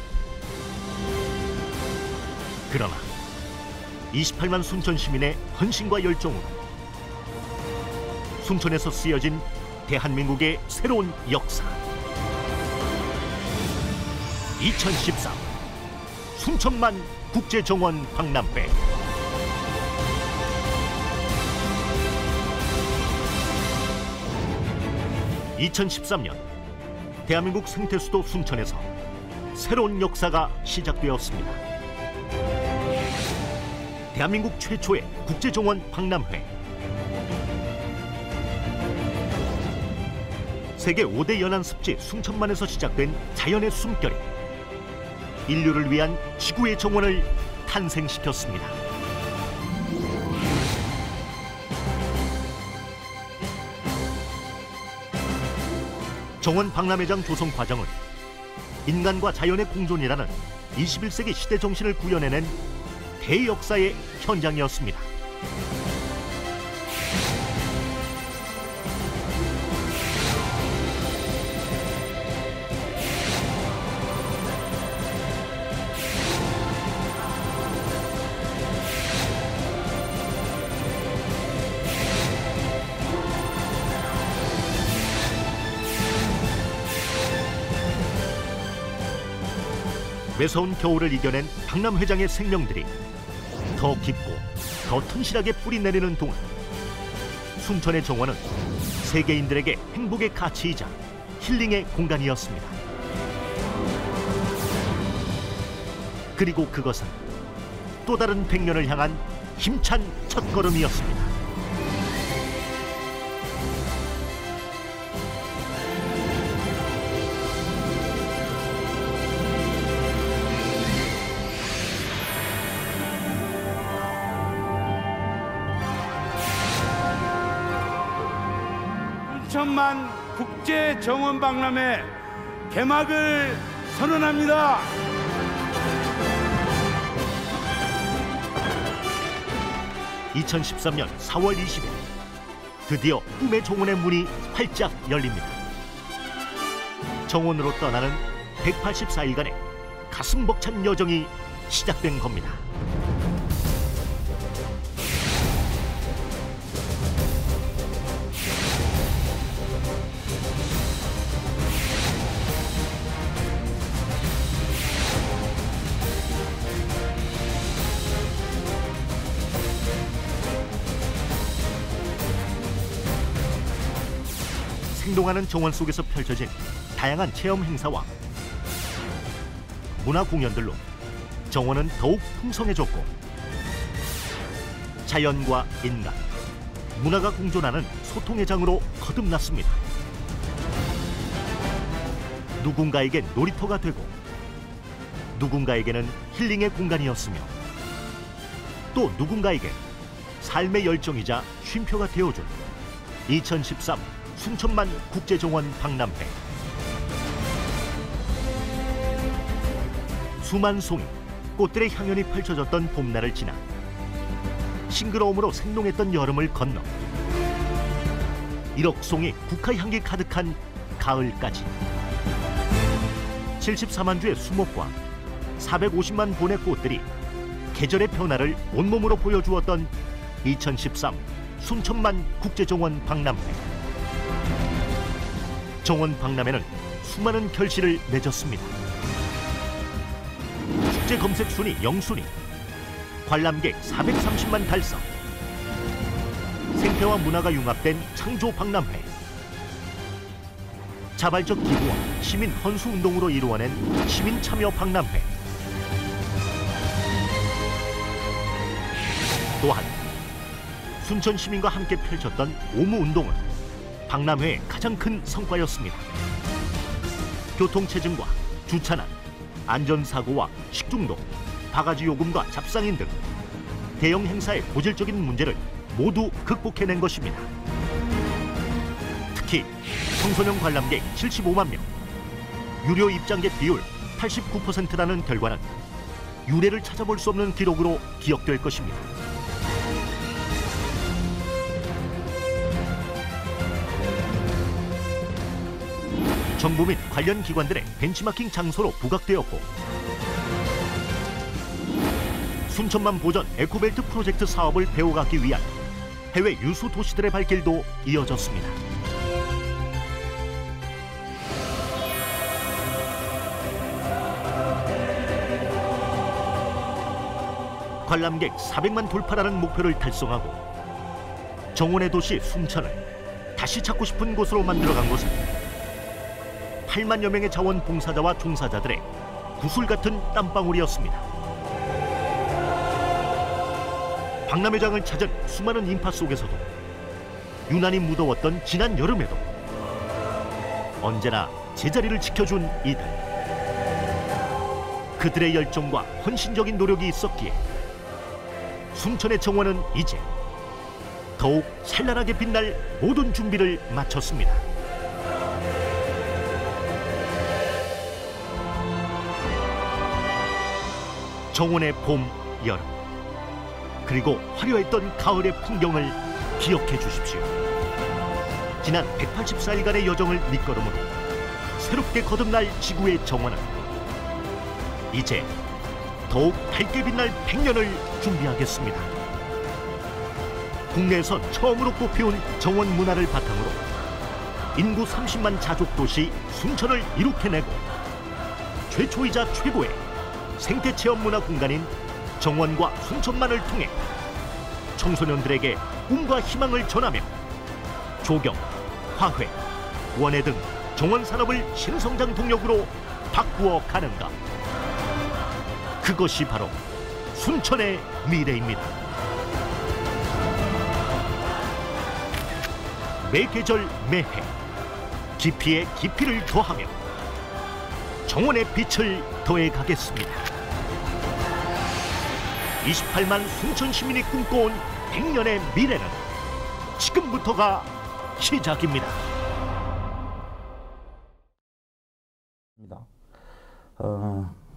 그러나 28만 순천 시민의 헌신과 열정으로 순천에서 쓰여진 대한민국의 새로운 역사. 2014 순천만 국제정원 박람회. (2013년) 대한민국 생태수도 순천에서 새로운 역사가 시작되었습니다. 대한민국 최초의 국제정원 박람회. 세계 5대 연안습지 순천만에서 시작된 자연의 숨결이 인류를 위한 지구의 정원을 탄생시켰습니다. 정원 박람회장 조성 과정은 인간과 자연의 공존이라는 21세기 시대 정신을 구현해낸 대역사의 현장이었습니다. 매서운 겨울을 이겨낸 박람회장의 생명들이 더 깊고 더 튼실하게 뿌리 내리는 동안 순천의 정원은 세계인들에게 행복의 가치이자 힐링의 공간이었습니다. 그리고 그것은 또 다른 100년을 향한 힘찬 첫걸음이었습니다. 순천만 국제 정원 박람회 개막을 선언합니다. (2013년 4월 20일) 드디어 꿈의 정원의 문이 활짝 열립니다. 정원으로 떠나는 184일간의 가슴 벅찬 여정이 시작된 겁니다. 생동하는 정원 속에서 펼쳐진 다양한 체험 행사와 문화 공연들로 정원은 더욱 풍성해졌고, 자연과 인간, 문화가 공존하는 소통의 장으로 거듭났습니다. 누군가에겐 놀이터가 되고, 누군가에게는 힐링의 공간이었으며, 또 누군가에겐 삶의 열정이자 쉼표가 되어준 2013 순천만 국제정원 박람회. 수만 송이, 꽃들의 향연이 펼쳐졌던 봄날을 지나 싱그러움으로 생동했던 여름을 건너 1억 송이 국화향기 가득한 가을까지 74만 주의 수목과 450만 본의 꽃들이 계절의 변화를 온몸으로 보여주었던 2013 순천만 국제정원 박람회. 정원 박람회는 수많은 결실을 맺었습니다. 축제 검색 순위 0순위, 관람객 430만 달성, 생태와 문화가 융합된 창조 박람회, 자발적 기부와 시민 헌수 운동으로 이루어낸 시민 참여 박람회, 또한 순천 시민과 함께 펼쳤던 오무 운동은 박람회의 가장 큰 성과였습니다. 교통체증과 주차난, 안전사고와 식중독, 바가지 요금과 잡상인 등 대형 행사의 고질적인 문제를 모두 극복해낸 것입니다. 특히 청소년 관람객 75만 명, 유료 입장객 비율 89%라는 결과는 유례를 찾아볼 수 없는 기록으로 기억될 것입니다. 정부 및 관련 기관들의 벤치마킹 장소로 부각되었고, 순천만 보전 에코벨트 프로젝트 사업을 배워가기 위한 해외 유수 도시들의 발길도 이어졌습니다. 관람객 400만 돌파라는 목표를 달성하고 정원의 도시 순천을 다시 찾고 싶은 곳으로 만들어간 것은 8만여 명의 자원봉사자와 종사자들의 구슬 같은 땀방울이었습니다. 박람회장을 찾은 수많은 인파 속에서도 유난히 무더웠던 지난 여름에도 언제나 제자리를 지켜준 이들. 그들의 열정과 헌신적인 노력이 있었기에 순천의 정원은 이제 더욱 찬란하게 빛날 모든 준비를 마쳤습니다. 정원의 봄, 여름, 그리고 화려했던 가을의 풍경을 기억해 주십시오. 지난 184일간의 여정을 밑거름으로 새롭게 거듭날 지구의 정원은 이제 더욱 밝게 빛날 100년을 준비하겠습니다. 국내에선 처음으로 꽃피운 정원 문화를 바탕으로 인구 30만 자족 도시 순천을 이룩해내고 최초이자 최고의 생태체험 문화 공간인 정원과 순천만을 통해 청소년들에게 꿈과 희망을 전하며 조경, 화훼, 원예 등 정원 산업을 신성장 동력으로 바꾸어 가는가. 그것이 바로 순천의 미래입니다. 매 계절 매해 깊이에 깊이를 더하며 정원의 빛을 더해가겠습니다. 28만 순천 시민이 꿈꿔온 100년의 미래는 지금부터가 시작입니다.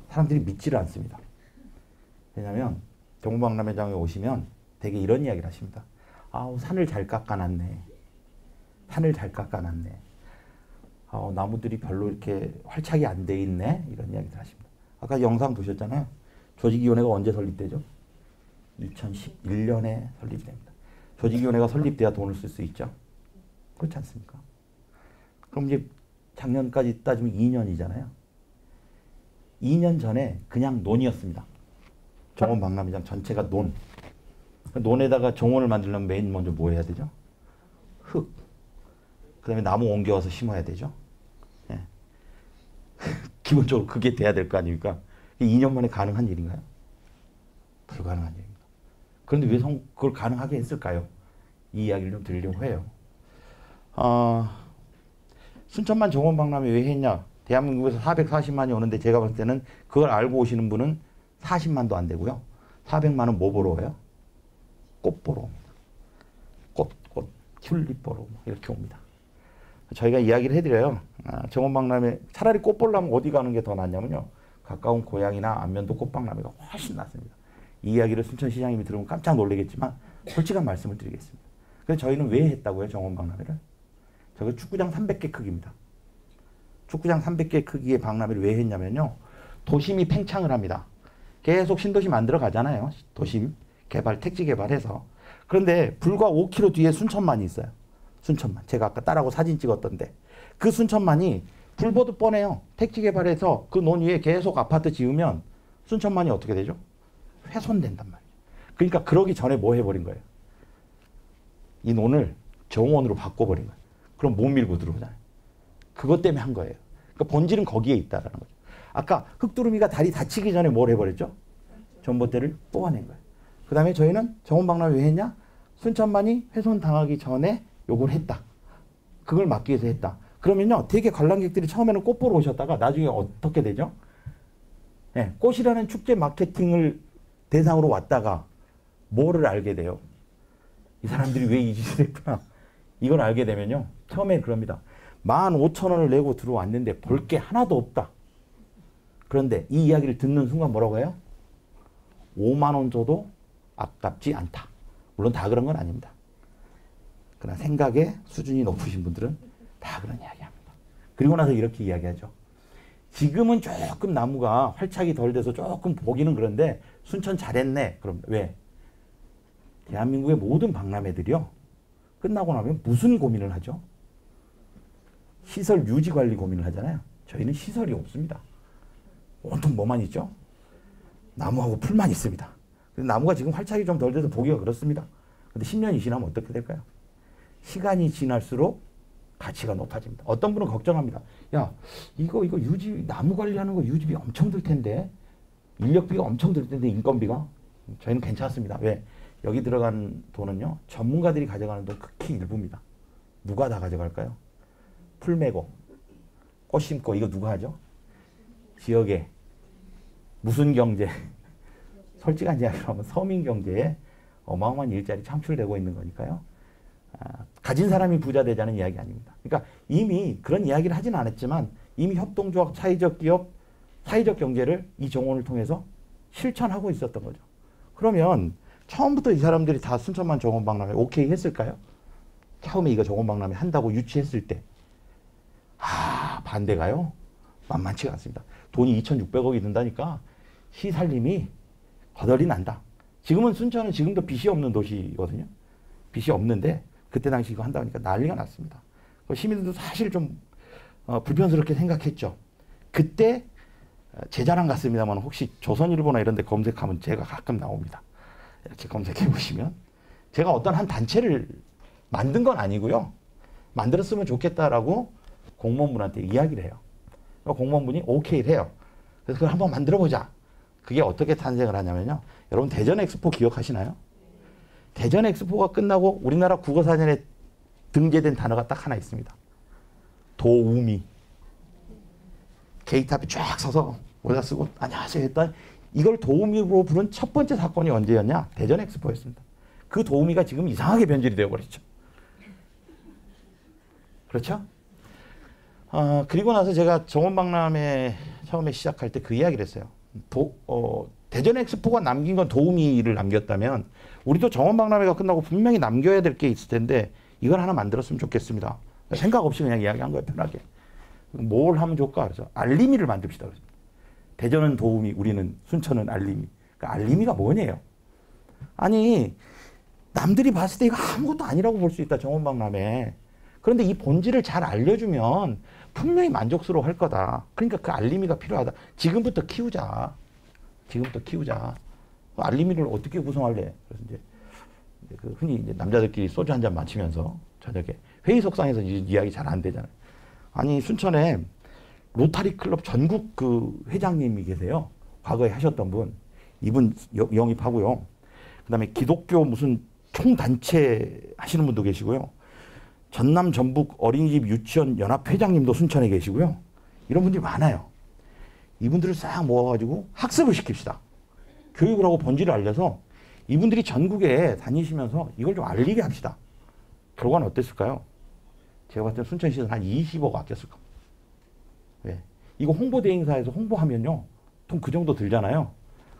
사람들이 믿지를 않습니다. 왜냐하면 정원박람회장에 오시면 되게 이런 이야기를 하십니다. 아우, 산을 잘 깎아놨네. 산을 잘 깎아놨네. 나무들이 별로 이렇게 활착이 안 돼 있네. 이런 이야기를 하십니다. 아까 영상 보셨잖아요. 조직위원회가 언제 설립되죠? 2011년에 설립이 됩니다. 조직위원회가 설립돼야 돈을 쓸 수 있죠. 그렇지 않습니까? 그럼 이제 작년까지 따지면 2년이잖아요. 2년 전에 그냥 논이었습니다. 정원박람회장 전체가 논. 논에다가 정원을 만들려면 맨 먼저 뭐 해야 되죠? 흙. 그 다음에 나무 옮겨와서 심어야 되죠. 예. 기본적으로 그게 돼야 될 거 아닙니까? 2년 만에 가능한 일인가요? 불가능한 일입니다. 그런데 왜 그걸 가능하게 했을까요? 이 이야기를 좀 드리려고 해요. 순천만 정원박람회 왜 했냐? 대한민국에서 440만이 오는데 제가 봤을 때는 그걸 알고 오시는 분은 40만도 안 되고요. 400만은 뭐 보러 와요? 꽃 보러 옵니다. 꽃, 튤립 보러 이렇게 옵니다. 저희가 이야기를 해드려요. 정원박람회 차라리 꽃 보려면 어디 가는 게 더 낫냐면요. 가까운 고향이나 안면도 꽃박람회가 훨씬 낫습니다. 이 이야기를 순천시장님이 들으면 깜짝 놀라겠지만 솔직한 말씀을 드리겠습니다. 그래서 저희는 왜 했다고요? 정원박람회를? 저거 축구장 300개 크기입니다. 축구장 300개 크기의 박람회를 왜 했냐면요. 도심이 팽창을 합니다. 계속 신도시 만들어 가잖아요. 도심 개발, 택지 개발해서. 그런데 불과 5km 뒤에 순천만이 있어요. 순천만. 제가 아까 딸하고 사진 찍었던데. 그 순천만이 불보듯 뻔해요. 택지 개발해서 그 논 위에 계속 아파트 지으면 순천만이 어떻게 되죠? 훼손된단 말이에요. 그러니까 그러기 전에 뭐 해버린 거예요? 이 논을 정원으로 바꿔버린 거예요. 그럼 못 밀고 들어오잖아요. 그것 때문에 한 거예요. 그러니까 본질은 거기에 있다라는 거죠. 아까 흙두루미가 다리 다치기 전에 뭘 해버렸죠? 전봇대를 뽑아낸 거예요. 그 다음에 저희는 정원박람회 왜 했냐? 순천만이 훼손당하기 전에 요걸 했다. 그걸 막기 위해서 했다. 그러면요, 되게 관람객들이 처음에는 꽃 보러 오셨다가 나중에 어떻게 되죠? 네, 꽃이라는 축제 마케팅을 대상으로 왔다가 뭐를 알게 돼요? 이 사람들이 왜 이 짓을 했구나. 이걸 알게 되면요, 처음에 그럽니다. 15,000원을 내고 들어왔는데 볼 게 하나도 없다. 그런데 이 이야기를 듣는 순간 뭐라고 해요? 5만 원 줘도 아깝지 않다. 물론 다 그런 건 아닙니다. 그러나 생각의 수준이 높으신 분들은 다 그런 이야기합니다. 그리고 나서 이렇게 이야기하죠. 지금은 조금 나무가 활착이 덜 돼서 조금 보기는 그런데 순천 잘했네. 그럼 왜? 대한민국의 모든 박람회들이요. 끝나고 나면 무슨 고민을 하죠? 시설 유지 관리 고민을 하잖아요. 저희는 시설이 없습니다. 온통 뭐만 있죠? 나무하고 풀만 있습니다. 나무가 지금 활착이 좀 덜 돼서 보기가 그렇습니다. 근데 10년이 지나면 어떻게 될까요? 시간이 지날수록 가치가 높아집니다. 어떤 분은 걱정합니다. 야, 이거 유지, 나무 관리하는 거 유지비 엄청 들 텐데, 인력비가 엄청 들 텐데, 인건비가. 저희는 괜찮습니다. 왜? 여기 들어간 돈은요, 전문가들이 가져가는 돈 극히 일부입니다. 누가 다 가져갈까요? 풀 메고, 꽃 심고, 이거 누가 하죠? 지역에 무슨 경제, 솔직한 이야기로 하면 서민 경제에 어마어마한 일자리 창출되고 있는 거니까요. 가진 사람이 부자 되자는 이야기 아닙니다. 그러니까 이미 그런 이야기를 하진 않았지만 이미 협동조합, 사회적 기업, 사회적 경제를 이 정원을 통해서 실천하고 있었던 거죠. 그러면 처음부터 이 사람들이 다 순천만 정원박람회 오케이 했을까요? 처음에 이거 정원박람회 한다고 유치했을 때 반대가요? 만만치가 않습니다. 돈이 2,600억이 든다니까 시 살림이 거덜이 난다. 지금은 순천은 지금도 빚이 없는 도시거든요. 빚이 없는데 그때 당시 이거 한다고 하니까 난리가 났습니다. 시민들도 사실 좀 불편스럽게 생각했죠. 그때 제 자랑 같습니다만 혹시 조선일보나 이런 데 검색하면 제가 가끔 나옵니다. 이렇게 검색해 보시면 제가 어떤 한 단체를 만든 건 아니고요. 만들었으면 좋겠다라고 공무원분한테 이야기를 해요. 공무원분이 오케이를 해요. 그래서 그걸 한번 만들어 보자. 그게 어떻게 탄생을 하냐면요. 여러분 대전 엑스포 기억하시나요? 대전 엑스포가 끝나고 우리나라 국어사전에 등재된 단어가 딱 하나 있습니다. 도우미. 게이트 앞에 쫙 서서 모자 쓰고 안녕하세요 했더니 이걸 도우미로 부른 첫 번째 사건이 언제였냐? 대전 엑스포였습니다. 그 도우미가 지금 이상하게 변질이 되어버렸죠. 그렇죠? 그리고 나서 제가 정원박람회 처음에 시작할 때 그 이야기를 했어요. 대전 엑스포가 남긴 건 도우미를 남겼다면 우리도 정원박람회가 끝나고 분명히 남겨야 될 게 있을 텐데 이걸 하나 만들었으면 좋겠습니다. 생각 없이 그냥 이야기한 거예요. 편하게. 뭘 하면 좋을까? 그래서 알림이를 만듭시다. 그래서 대전은 도우미, 우리는 순천은 알림이. 그러니까 알림이가 뭐냐요? 아니 남들이 봤을 때 이거 아무것도 아니라고 볼 수 있다. 정원박람회. 그런데 이 본질을 잘 알려주면 분명히 만족스러워 할 거다. 그러니까 그 알림이가 필요하다. 지금부터 키우자. 지금부터 키우자. 알림이를 어떻게 구성할래? 그래서 이제 그 흔히 이제 남자들끼리 소주 한 잔 마시면서 저녁에 회의석상에서 이야기 잘 안 되잖아요. 아니 순천에 로타리 클럽 전국 그 회장님이 계세요. 과거에 하셨던 분. 이분 영입하고요. 그다음에 기독교 무슨 총단체 하시는 분도 계시고요. 전남 전북 어린이집 유치원 연합 회장님도 순천에 계시고요. 이런 분들이 많아요. 이분들을 싹 모아가지고 학습을 시킵시다. 교육을 하고 본질을 알려서 이분들이 전국에 다니시면서 이걸 좀 알리게 합시다. 결과는 어땠을까요? 제가 봤을 때 순천시에서 한 20억 아꼈을 겁니다. 왜? 이거 홍보대행사에서 홍보하면요. 돈 그 정도 들잖아요.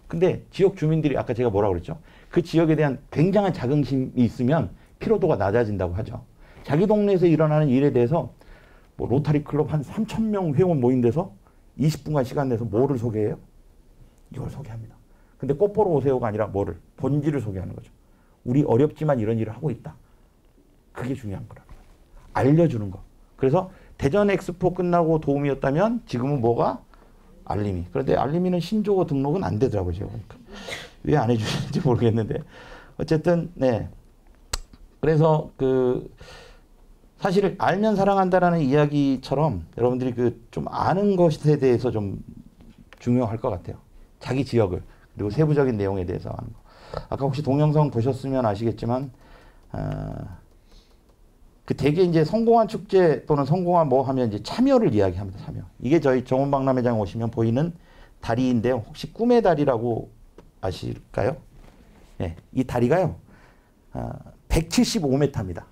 근데 지역 주민들이 아까 제가 뭐라고 그랬죠? 그 지역에 대한 굉장한 자긍심이 있으면 피로도가 낮아진다고 하죠. 자기 동네에서 일어나는 일에 대해서 뭐 로타리 클럽 한 3,000명 회원 모인 데서 20분간 시간 내서 뭐를 소개해요? 이걸 소개합니다. 근데 꽃 보러 오세요가 아니라 뭐를? 본질을 소개하는 거죠. 우리 어렵지만 이런 일을 하고 있다. 그게 중요한 거라고. 알려주는 거. 그래서 대전 엑스포 끝나고 도움이었다면 지금은 뭐가? 알림이. 그런데 알림이는 신조어 등록은 안 되더라고요. 제가 보니까. 왜 안 해주시는지 모르겠는데. 어쨌든 네. 그래서 그 사실 알면 사랑한다라는 이야기처럼 여러분들이 그 좀 아는 것에 대해서 좀 중요할 것 같아요. 자기 지역을 그리고 세부적인 내용에 대해서 아는 거. 아까 혹시 동영상 보셨으면 아시겠지만 그 대개 이제 성공한 축제 또는 성공한 뭐 하면 이제 참여를 이야기합니다. 참여. 이게 저희 정원박람회장 오시면 보이는 다리인데요. 혹시 꿈의 다리라고 아실까요? 네, 이 다리가요. 175m입니다.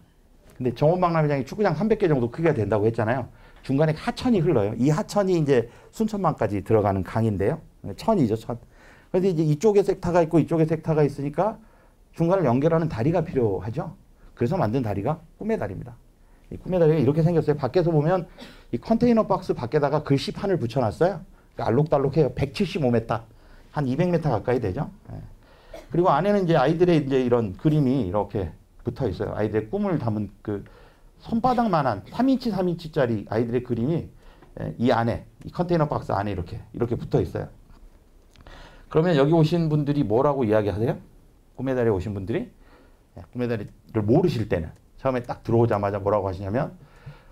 근데 정원박람회장이 축구장 300개 정도 크기가 된다고 했잖아요. 중간에 하천이 흘러요. 이 하천이 이제 순천만까지 들어가는 강인데요. 천이죠, 천. 그런데 이제 이쪽에 섹터가 있고 이쪽에 섹터가 있으니까 중간을 연결하는 다리가 필요하죠. 그래서 만든 다리가 꿈의 다리입니다. 이 꿈의 다리가 이렇게 생겼어요. 밖에서 보면 이 컨테이너 박스 밖에다가 글씨판을 붙여놨어요. 그러니까 알록달록해요. 175m, 한 200m 가까이 되죠. 예. 그리고 안에는 이제 아이들의 이제 이런 그림이 이렇게 붙어 있어요. 아이들의 꿈을 담은 그 손바닥만한 3인치, 3인치짜리 아이들의 그림이 이 안에, 이 컨테이너 박스 안에 이렇게 붙어 있어요. 그러면 여기 오신 분들이 뭐라고 이야기하세요? 꿈의 다리에 오신 분들이? 꿈의 다리를 모르실 때는 처음에 딱 들어오자마자 뭐라고 하시냐면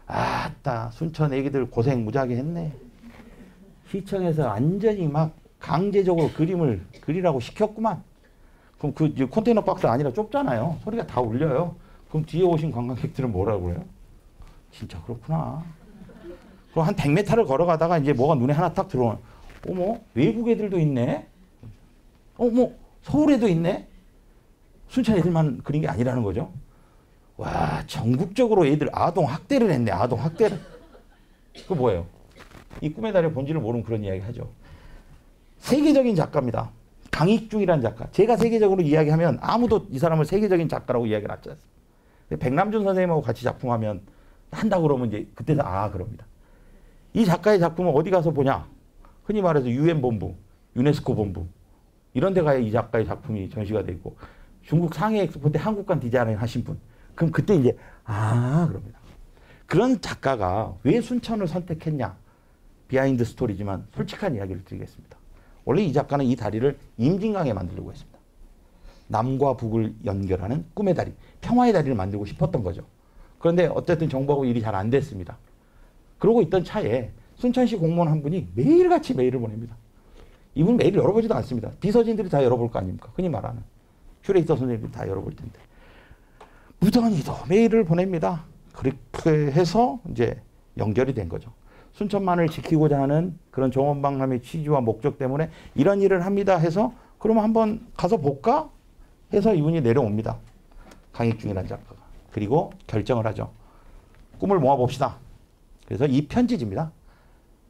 아따 순천 애기들 고생 무지하게 했네. 시청에서 완전히 막 강제적으로 그림을 그리라고 시켰구만. 그럼 그 컨테이너 박스 아니라 좁잖아요. 소리가 다 울려요. 그럼 뒤에 오신 관광객들은 뭐라고 그래요? 진짜 그렇구나. 그럼 한 100m를 걸어가다가 이제 뭐가 눈에 하나 딱 들어오면 어머 외국 애들도 있네. 어머 서울에도 있네. 순천 애들만 그린 게 아니라는 거죠. 와 전국적으로 애들 아동 학대를 했네. 아동 학대를. 그거 뭐예요? 이 꿈의 달의 본질을 모르는 그런 이야기 하죠. 세계적인 작가입니다. 강익중이라는 작가. 제가 세계적으로 이야기하면 아무도 이 사람을 세계적인 작가라고 이야기를 하지 않습니다. 백남준 선생님하고 같이 작품하면 한다고 그러면 이제 그때도 그럽니다. 이 작가의 작품은 어디 가서 보냐? 흔히 말해서 UN 본부, 유네스코 본부 이런 데 가야 이 작가의 작품이 전시가 돼 있고 중국 상해 엑스포 때 한국관 디자인 하신 분. 그럼 그때 이제 그럽니다. 그런 작가가 왜 순천을 선택했냐? 비하인드 스토리지만 솔직한 이야기를 드리겠습니다. 원래 이 작가는 이 다리를 임진강에 만들려고 했습니다. 남과 북을 연결하는 꿈의 다리, 평화의 다리를 만들고 싶었던 거죠. 그런데 어쨌든 정부하고 일이 잘 안 됐습니다. 그러고 있던 차에 순천시 공무원 한 분이 매일같이 메일을 보냅니다. 이분 메일을 열어보지도 않습니다. 비서진들이 다 열어볼 거 아닙니까? 흔히 말하는. 큐레이터 선생님들이 다 열어볼 텐데. 무던히도 메일을 보냅니다. 그렇게 해서 이제 연결이 된 거죠. 순천만을 지키고자 하는 그런 정원박람회 취지와 목적 때문에 이런 일을 합니다 해서 그러면 한번 가서 볼까? 해서 이분이 내려옵니다. 강익중이라는 작가가. 그리고 결정을 하죠. 꿈을 모아봅시다. 그래서 이 편지지입니다.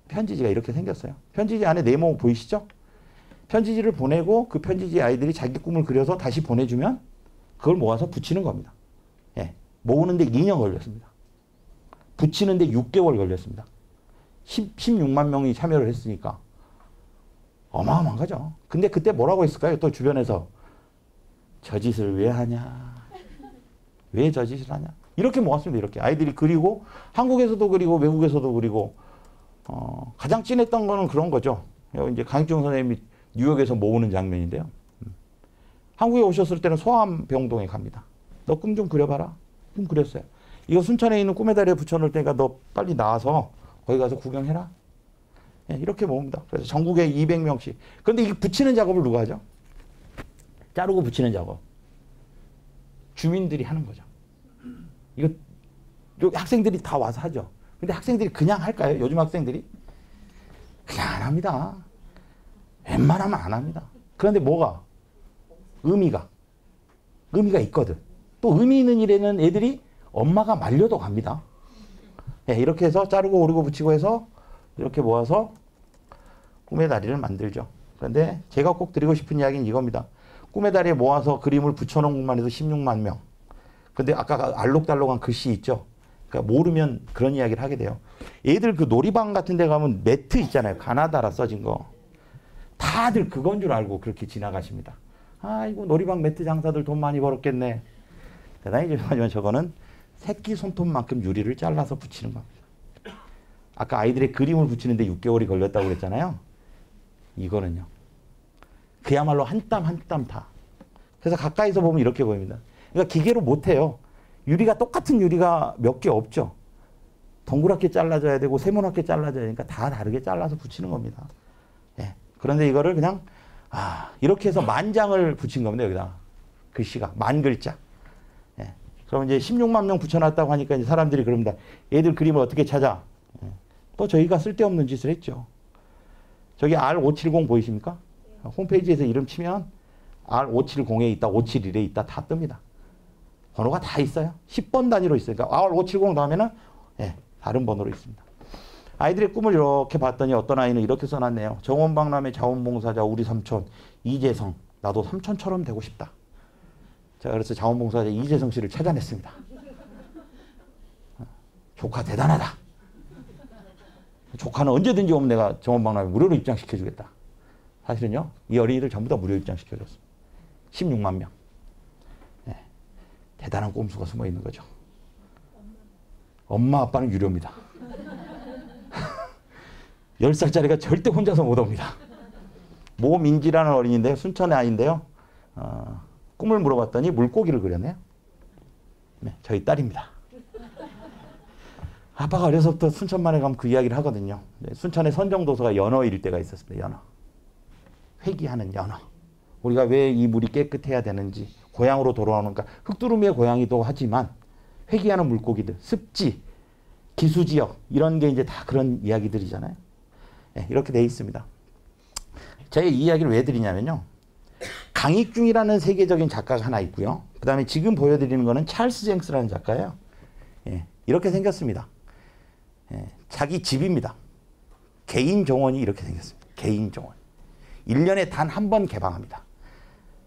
편지지가 이렇게 생겼어요. 편지지 안에 네모 보이시죠? 편지지를 보내고 그 편지지 아이들이 자기 꿈을 그려서 다시 보내주면 그걸 모아서 붙이는 겁니다. 예. 모으는데 2년 걸렸습니다. 붙이는데 6개월 걸렸습니다. 16만 명이 참여를 했으니까 어마어마한 거죠. 근데 그때 뭐라고 했을까요? 또 주변에서 저 짓을 왜 하냐? 왜 저 짓을 하냐? 이렇게 모았습니다. 이렇게 아이들이 그리고 한국에서도 그리고 외국에서도 그리고 가장 진했던 거는 그런 거죠. 이제 강익중 선생님이 뉴욕에서 모으는 장면인데요. 한국에 오셨을 때는 소암병동에 갑니다. 너 꿈 좀 그려봐라. 꿈 그렸어요. 이거 순천에 있는 꿈의 다리에 붙여놓을 테니까 너 빨리 나와서 거기 가서 구경해라. 예, 이렇게 모읍니다. 그래서 전국에 200명씩. 그런데 이 붙이는 작업을 누가 하죠? 자르고 붙이는 작업. 주민들이 하는 거죠. 이거 학생들이 다 와서 하죠. 근데 학생들이 그냥 할까요? 요즘 학생들이? 그냥 안 합니다. 웬만하면 안 합니다. 그런데 뭐가? 의미가 있거든. 또 의미 있는 일에는 애들이 엄마가 말려도 갑니다. 네, 이렇게 해서 자르고 오르고 붙이고 해서 이렇게 모아서 꿈의 다리를 만들죠. 그런데 제가 꼭 드리고 싶은 이야기는 이겁니다. 꿈의 다리에 모아서 그림을 붙여놓은 것만 해도 16만 명. 근데 아까 알록달록한 글씨 있죠. 그러니까 모르면 그런 이야기를 하게 돼요. 애들 그 놀이방 같은 데 가면 매트 있잖아요. 가나다라 써진 거. 다들 그건 줄 알고 그렇게 지나가십니다. 아이고 놀이방 매트 장사들 돈 많이 벌었겠네. 대단히 죄송하지만 저거는 새끼 손톱만큼 유리를 잘라서 붙이는 겁니다. 아까 아이들의 그림을 붙이는데 6개월이 걸렸다고 그랬잖아요. 이거는요. 그야말로 한 땀 한 땀 다. 그래서 가까이서 보면 이렇게 보입니다. 그러니까 기계로 못해요. 유리가 똑같은 유리가 몇 개 없죠. 동그랗게 잘라져야 되고 세모나게 잘라져야 되니까 다 다르게 잘라서 붙이는 겁니다. 예. 그런데 이거를 그냥 이렇게 해서 10,000장을 붙인 겁니다. 여기다 글씨가 10,000글자. 예. 그럼 이제 16만 명 붙여놨다고 하니까 이제 사람들이 그럽니다. 얘들 그림을 어떻게 찾아? 예. 또 저희가 쓸데없는 짓을 했죠. 저기 R570 보이십니까? 홈페이지에서 이름 치면 R570에 있다, 571에 있다 다 뜹니다. 번호가 다 있어요. 10번 단위로 있으니까 R570 다음에는 다른 번호로 있습니다. 아이들의 꿈을 이렇게 봤더니 어떤 아이는 이렇게 써놨네요. 정원박람회 자원봉사자 우리 삼촌 이재성. 나도 삼촌처럼 되고 싶다. 제가 그래서 자원봉사자 이재성 씨를 찾아냈습니다. 조카 대단하다. 조카는 언제든지 오면 내가 정원박람회 무료로 입장시켜주겠다. 사실은요. 이 어린이들 전부 다 무료 입장시켜줬습니다. 16만 명. 네. 대단한 꼼수가 숨어 있는 거죠. 엄마 아빠는 유료입니다. 10살짜리가 절대 혼자서 못 옵니다. 모민지라는 어린이인데요. 순천의 아이인데요. 꿈을 물어봤더니 물고기를 그렸네요. 네, 저희 딸입니다. 아빠가 어려서부터 순천만에 가면 그 이야기를 하거든요. 네, 순천에 선정도서가 연어일 때가 있었습니다. 연어. 회귀하는 연어. 우리가 왜 이 물이 깨끗해야 되는지, 고향으로 돌아오는가. 흑두루미의 고향이기도 하지만 회귀하는 물고기들, 습지, 기수지역 이런 게 이제 다 그런 이야기들이잖아요. 네, 이렇게 돼 있습니다. 제가 이 이야기를 왜 드리냐면요. 강익중이라는 세계적인 작가가 하나 있고요. 그 다음에 지금 보여드리는 거는 찰스 쟁스라는 작가예요. 예, 이렇게 생겼습니다. 예, 자기 집입니다. 개인 정원이 이렇게 생겼습니다. 개인 정원. 1년에 단 한 번 개방합니다.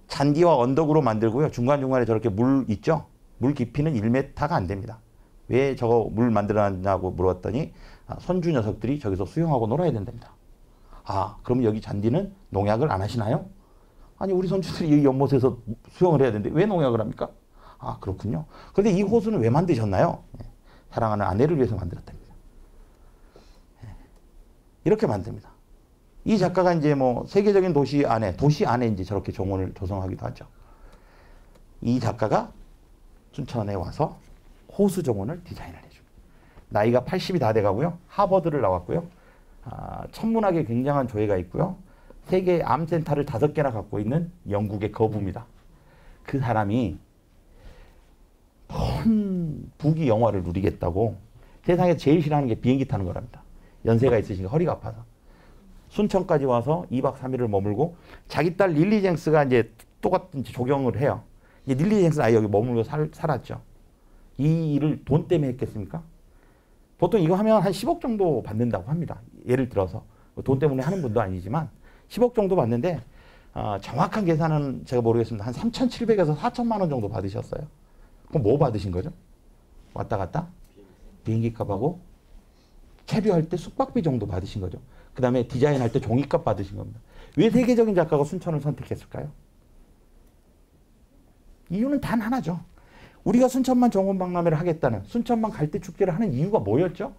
잔디와 언덕으로 만들고요. 중간중간에 저렇게 물 있죠? 물 깊이는 1m가 안 됩니다. 왜 저거 물 만들어놨냐고 물었더니 손주 녀석들이 저기서 수영하고 놀아야 된답니다. 그럼 여기 잔디는 농약을 안 하시나요? 아니 우리 손주들이 이 연못에서 수영을 해야 되는데 왜 농약을 합니까? 그렇군요. 그런데 이 호수는 왜 만드셨나요? 사랑하는 아내를 위해서 만들었답니다. 이렇게 만듭니다. 이 작가가 이제 뭐 세계적인 도시 안에 이제 저렇게 정원을 조성하기도 하죠. 이 작가가 순천에 와서 호수 정원을 디자인을 해줍니다. 나이가 80이 다 돼가고요. 하버드를 나왔고요. 천문학에 굉장한 조예가 있고요. 세계 암센터를 5개나 갖고 있는 영국의 거부입니다. 그 사람이 큰 부귀 영화를 누리겠다고 세상에서 제일 싫어하는 게 비행기 타는 거랍니다. 연세가 있으시니까 허리가 아파서. 순천까지 와서 2박 3일을 머물고 자기 딸 릴리 쟁스가 이제 똑같은 조경을 해요. 이제 릴리 쟁스는 아예 여기 머물고 살았죠. 이 일을 돈 때문에 했겠습니까? 보통 이거 하면 한 10억 정도 받는다고 합니다. 예를 들어서 돈 때문에 하는 분도 아니지만 10억 정도 받는데 정확한 계산은 제가 모르겠습니다. 한 3,700에서 4천만 원 정도 받으셨어요. 그럼 뭐 받으신 거죠? 왔다 갔다? 비행기 값하고 체류할 때 숙박비 정도 받으신 거죠. 그 다음에 디자인할 때 종이값 받으신 겁니다. 왜 세계적인 작가가 순천을 선택했을까요? 이유는 단 하나죠. 우리가 순천만 정원박람회를 하겠다는, 순천만 갈대축제를 하는 이유가 뭐였죠?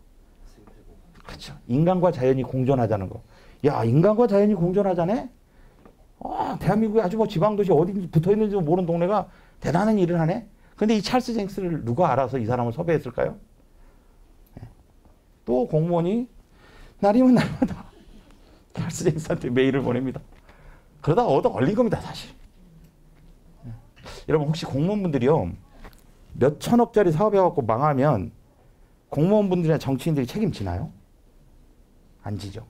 그렇죠. 인간과 자연이 공존하자는 거. 야, 인간과 자연이 공존하자네? 대한민국에 아주 뭐 지방도시 어디 붙어 있는지 모르는 동네가 대단한 일을 하네? 근데 이 찰스 쟁스를 누가 알아서 이 사람을 섭외했을까요? 또 공무원이 날이면 날마다 찰스 쟁스한테 메일을 보냅니다. 그러다가 얻어 걸린 겁니다, 사실. 여러분, 혹시 공무원분들이요, 몇 천억짜리 사업해갖고 망하면 공무원분들이나 정치인들이 책임지나요? 안 지죠.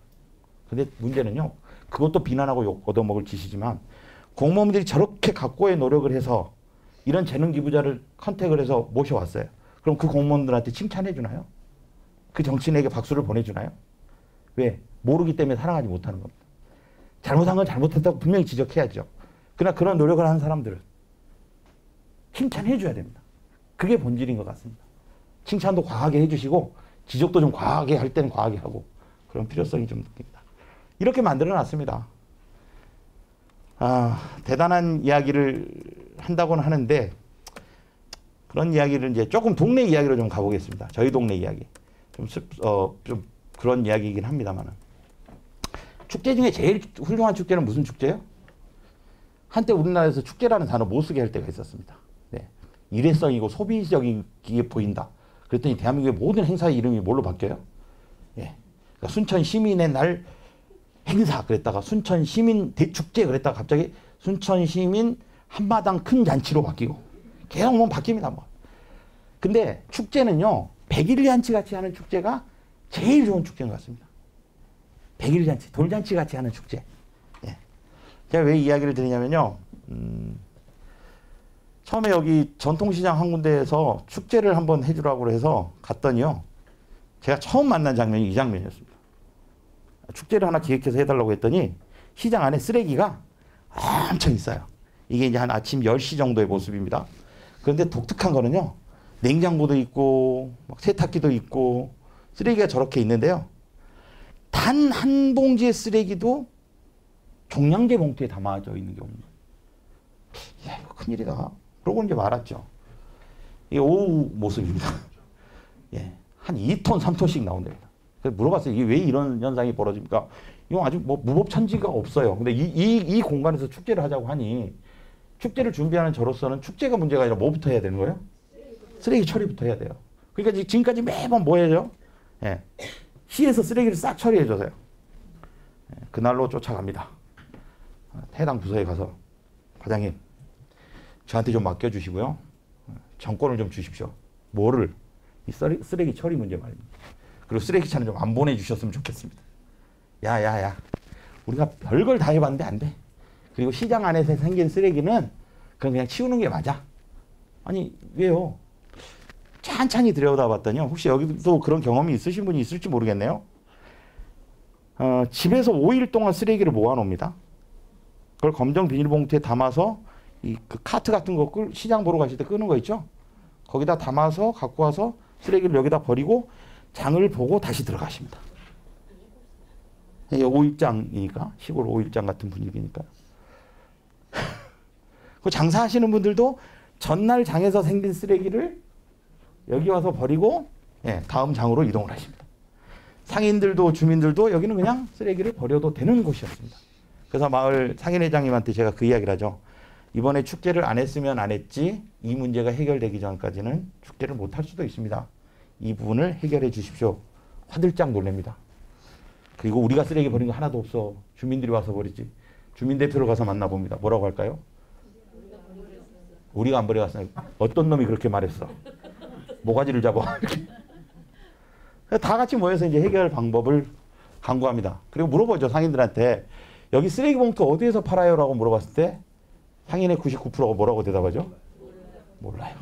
근데 문제는요, 그것도 비난하고 욕 얻어먹을 짓이지만 공무원들이 저렇게 각고의 노력을 해서 이런 재능 기부자를 컨택을 해서 모셔왔어요. 그럼 그 공무원들한테 칭찬해 주나요? 그 정치인에게 박수를 보내주나요? 왜? 모르기 때문에 사랑하지 못하는 겁니다. 잘못한 건 잘못했다고 분명히 지적해야죠. 그러나 그런 노력을 하는 사람들은 칭찬해 줘야 됩니다. 그게 본질인 것 같습니다. 칭찬도 과하게 해주시고 지적도 좀 과하게 할 때는 과하게 하고 그런 필요성이 좀 느낍니다. 이렇게 만들어 놨습니다. 대단한 이야기를 한다고는 하는데 그런 이야기를 이제 조금 동네 이야기로 좀 가보겠습니다. 저희 동네 이야기. 좀 그런 이야기이긴 합니다만은. 축제 중에 제일 훌륭한 축제는 무슨 축제예요? 한때 우리나라에서 축제라는 단어 못 쓰게 할 때가 있었습니다. 네. 일회성이고 소비적이게 보인다. 그랬더니 대한민국의 모든 행사의 이름이 뭘로 바뀌어요? 예. 그러니까 순천 시민의 날 행사 그랬다가 순천 시민 대축제 그랬다가 갑자기 순천 시민 한마당 큰 잔치로 바뀌고 계속 뭐 바뀝니다. 뭐. 근데 축제는요, 백일잔치 같이 하는 축제가 제일 좋은 축제인 것 같습니다. 백일잔치, 돌잔치 같이 하는 축제. 예. 제가 왜 이야기를 드리냐면요, 처음에 여기 전통시장 한 군데에서 축제를 한번 해주라고 해서 갔더니요, 제가 처음 만난 장면이 이 장면이었습니다. 축제를 하나 기획해서 해달라고 했더니 시장 안에 쓰레기가 엄청 있어요. 이게 이제 한 아침 10시 정도의 모습입니다. 그런데 독특한 거는요, 냉장고도 있고 막 세탁기도 있고 쓰레기가 저렇게 있는데요, 단 한 봉지의 쓰레기도 종량제 봉투에 담아져 있는 경우입니다. 야, 이거 큰일이다. 그러고 이제 말았죠. 이게 오후 모습입니다. 예, 한 2톤, 3톤씩 나온답니다. 그래서 물어봤어요. 이게 왜 이런 현상이 벌어집니까? 이거 아주 뭐 무법천지가 없어요. 근데 이 공간에서 축제를 하자고 하니 축제를 준비하는 저로서는 축제가 문제가 아니라 뭐부터 해야 되는 거예요? 쓰레기 처리부터 해야 돼요. 그러니까 지금까지 매번 뭐 해야죠? 예, 시에서 쓰레기를 싹 처리해 줘서요. 예, 그날로 쫓아갑니다. 해당 부서에 가서 과장님, 저한테 좀 맡겨주시고요. 정권을 좀 주십시오. 뭐를? 이 쓰레기 처리 문제 말입니다. 그리고 쓰레기차는 좀 안 보내주셨으면 좋겠습니다. 야. 우리가 별걸 다 해봤는데 안 돼. 그리고 시장 안에서 생긴 쓰레기는 그냥 치우는 게 맞아. 아니, 왜요? 찬찬히 들여다봤더니요, 혹시 여기도 그런 경험이 있으신 분이 있을지 모르겠네요. 집에서 5일 동안 쓰레기를 모아놓습니다. 그걸 검정 비닐봉투에 담아서 그 카트 같은 거 시장 보러 가실 때 끄는 거 있죠? 거기다 담아서 갖고 와서 쓰레기를 여기다 버리고 장을 보고 다시 들어가십니다. 이게 5일장이니까, 시골 5일장 같은 분위기니까. 그 장사하시는 분들도 전날 장에서 생긴 쓰레기를 여기 와서 버리고, 예, 다음 장으로 이동을 하십니다. 상인들도 주민들도 여기는 그냥 쓰레기를 버려도 되는 곳이었습니다. 그래서 마을 상인회장님한테 제가 그 이야기를 하죠. 이번에 축제를 안 했으면 안 했지 이 문제가 해결되기 전까지는 축제를 못 할 수도 있습니다. 이 부분을 해결해 주십시오. 화들짝 놀랍니다. 그리고 우리가 쓰레기 버린 거 하나도 없어. 주민들이 와서 버리지. 주민대표를 가서 만나봅니다. 뭐라고 할까요? 우리가 안 버려갔어요. 어떤 놈이 그렇게 말했어. 모가지를 잡아. 이렇게. 다 같이 모여서 이제 해결 방법을 강구합니다. 그리고 물어보죠, 상인들한테. 여기 쓰레기 봉투 어디에서 팔아요? 라고 물어봤을 때 상인의 99%가 뭐라고 대답하죠? 몰라요.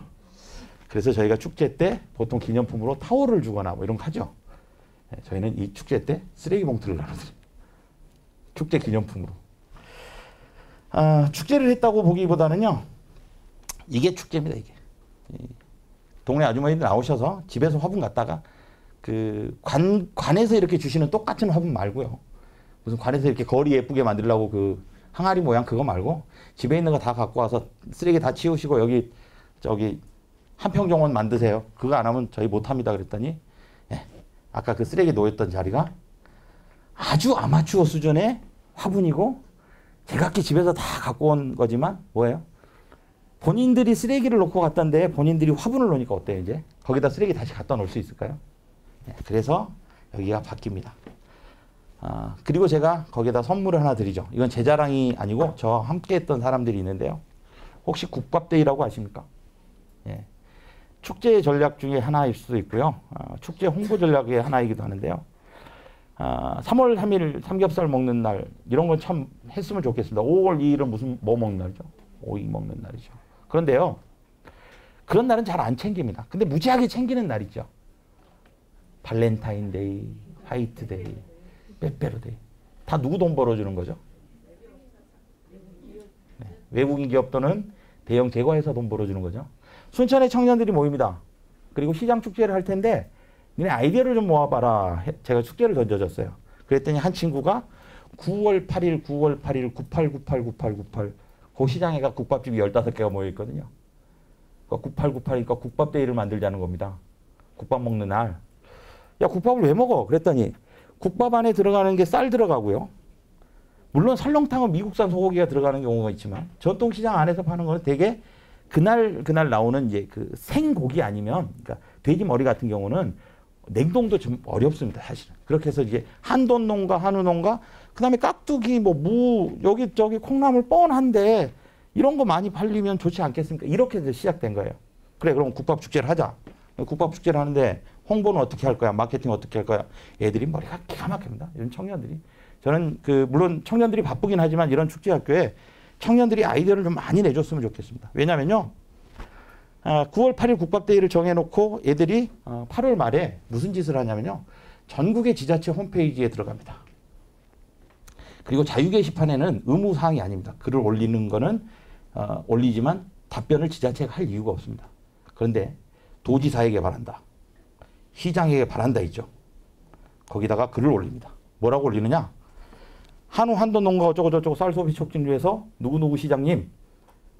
그래서 저희가 축제 때 보통 기념품으로 타월을 주거나 뭐 이런 거 하죠. 네, 저희는 이 축제 때 쓰레기 봉투를 나눠드려요. 축제 기념품으로. 축제를 했다고 보기보다는요. 이게 축제입니다. 이게. 동네 아주머니들 나오셔서 집에서 화분 갖다가 그 관에서 이렇게 주시는 똑같은 화분 말고요. 무슨 관에서 이렇게 거리 예쁘게 만들려고 그 항아리 모양 그거 말고 집에 있는 거 다 갖고 와서 쓰레기 다 치우시고 여기 저기 한평정원 만드세요. 그거 안 하면 저희 못 합니다. 그랬더니 예, 아까 그 쓰레기 놓였던 자리가 아주 아마추어 수준의 화분이고 제각기 집에서 다 갖고 온 거지만 뭐예요? 본인들이 쓰레기를 놓고 갔던데 본인들이 화분을 놓으니까 어때요 이제? 거기다 쓰레기 다시 갖다 놓을 수 있을까요? 예, 그래서 여기가 바뀝니다. 그리고 제가 거기다 선물을 하나 드리죠. 이건 제 자랑이 아니고 저와 함께 했던 사람들이 있는데요. 혹시 국밥데이라고 아십니까? 예. 축제 전략 중에 하나일 수도 있고요. 축제 홍보 전략의 하나이기도 하는데요. 3월 3일 삼겹살 먹는 날 이런 건 참 했으면 좋겠습니다. 5월 2일은 뭐 먹는 날이죠? 오이 먹는 날이죠. 그런데요. 그런 날은 잘 안 챙깁니다. 근데 무지하게 챙기는 날 있죠. 발렌타인데이, 화이트데이, 빼빼로데이. 다 누구 돈 벌어주는 거죠? 네. 외국인 기업 또는 대형 제과회사 돈 벌어주는 거죠. 순천의 청년들이 모입니다. 그리고 시장 축제를 할 텐데 니네 아이디어를 좀 모아봐라. 제가 축제를 던져줬어요. 그랬더니 한 친구가 9월 8일, 9월 8일, 9898, 9898 그 시장에가 국밥집이 15개가 모여있거든요. 그러니까 9898이니까 국밥데이를 만들자는 겁니다. 국밥 먹는 날. 야, 국밥을 왜 먹어? 그랬더니 국밥 안에 들어가는 게 쌀 들어가고요. 물론 설렁탕은 미국산 소고기가 들어가는 경우가 있지만 전통시장 안에서 파는 거는 되게 그날 나오는 이제 그 생고기 아니면 그러니까 돼지 머리 같은 경우는 냉동도 좀 어렵습니다, 사실은. 그렇게 해서 이제 한돈 농가, 한우 농가, 그다음에 깍두기, 뭐 무, 여기 저기 콩나물 뻔한데 이런 거 많이 팔리면 좋지 않겠습니까? 이렇게 해서 시작된 거예요. 그래, 그럼 국밥 축제를 하자. 국밥 축제를 하는데 홍보는 어떻게 할 거야? 마케팅 어떻게 할 거야? 애들이 머리가 기가 막힙니다. 이런 청년들이. 저는 물론 청년들이 바쁘긴 하지만 이런 축제 학교에 청년들이 아이디어를 좀 많이 내줬으면 좋겠습니다. 왜냐면요. 9월 8일 국밥데이를 정해놓고 애들이 8월 말에 무슨 짓을 하냐면요. 전국의 지자체 홈페이지에 들어갑니다. 그리고 자유 게시판에는 의무사항이 아닙니다. 글을 올리는 거는 올리지만 답변을 지자체가 할 이유가 없습니다. 그런데 도지사에게 바란다. 시장에게 바란다 있죠. 거기다가 글을 올립니다. 뭐라고 올리느냐? 한우 한돈 농가 어쩌고저쩌고 쌀 소비 촉진을 위해서 누구누구 시장님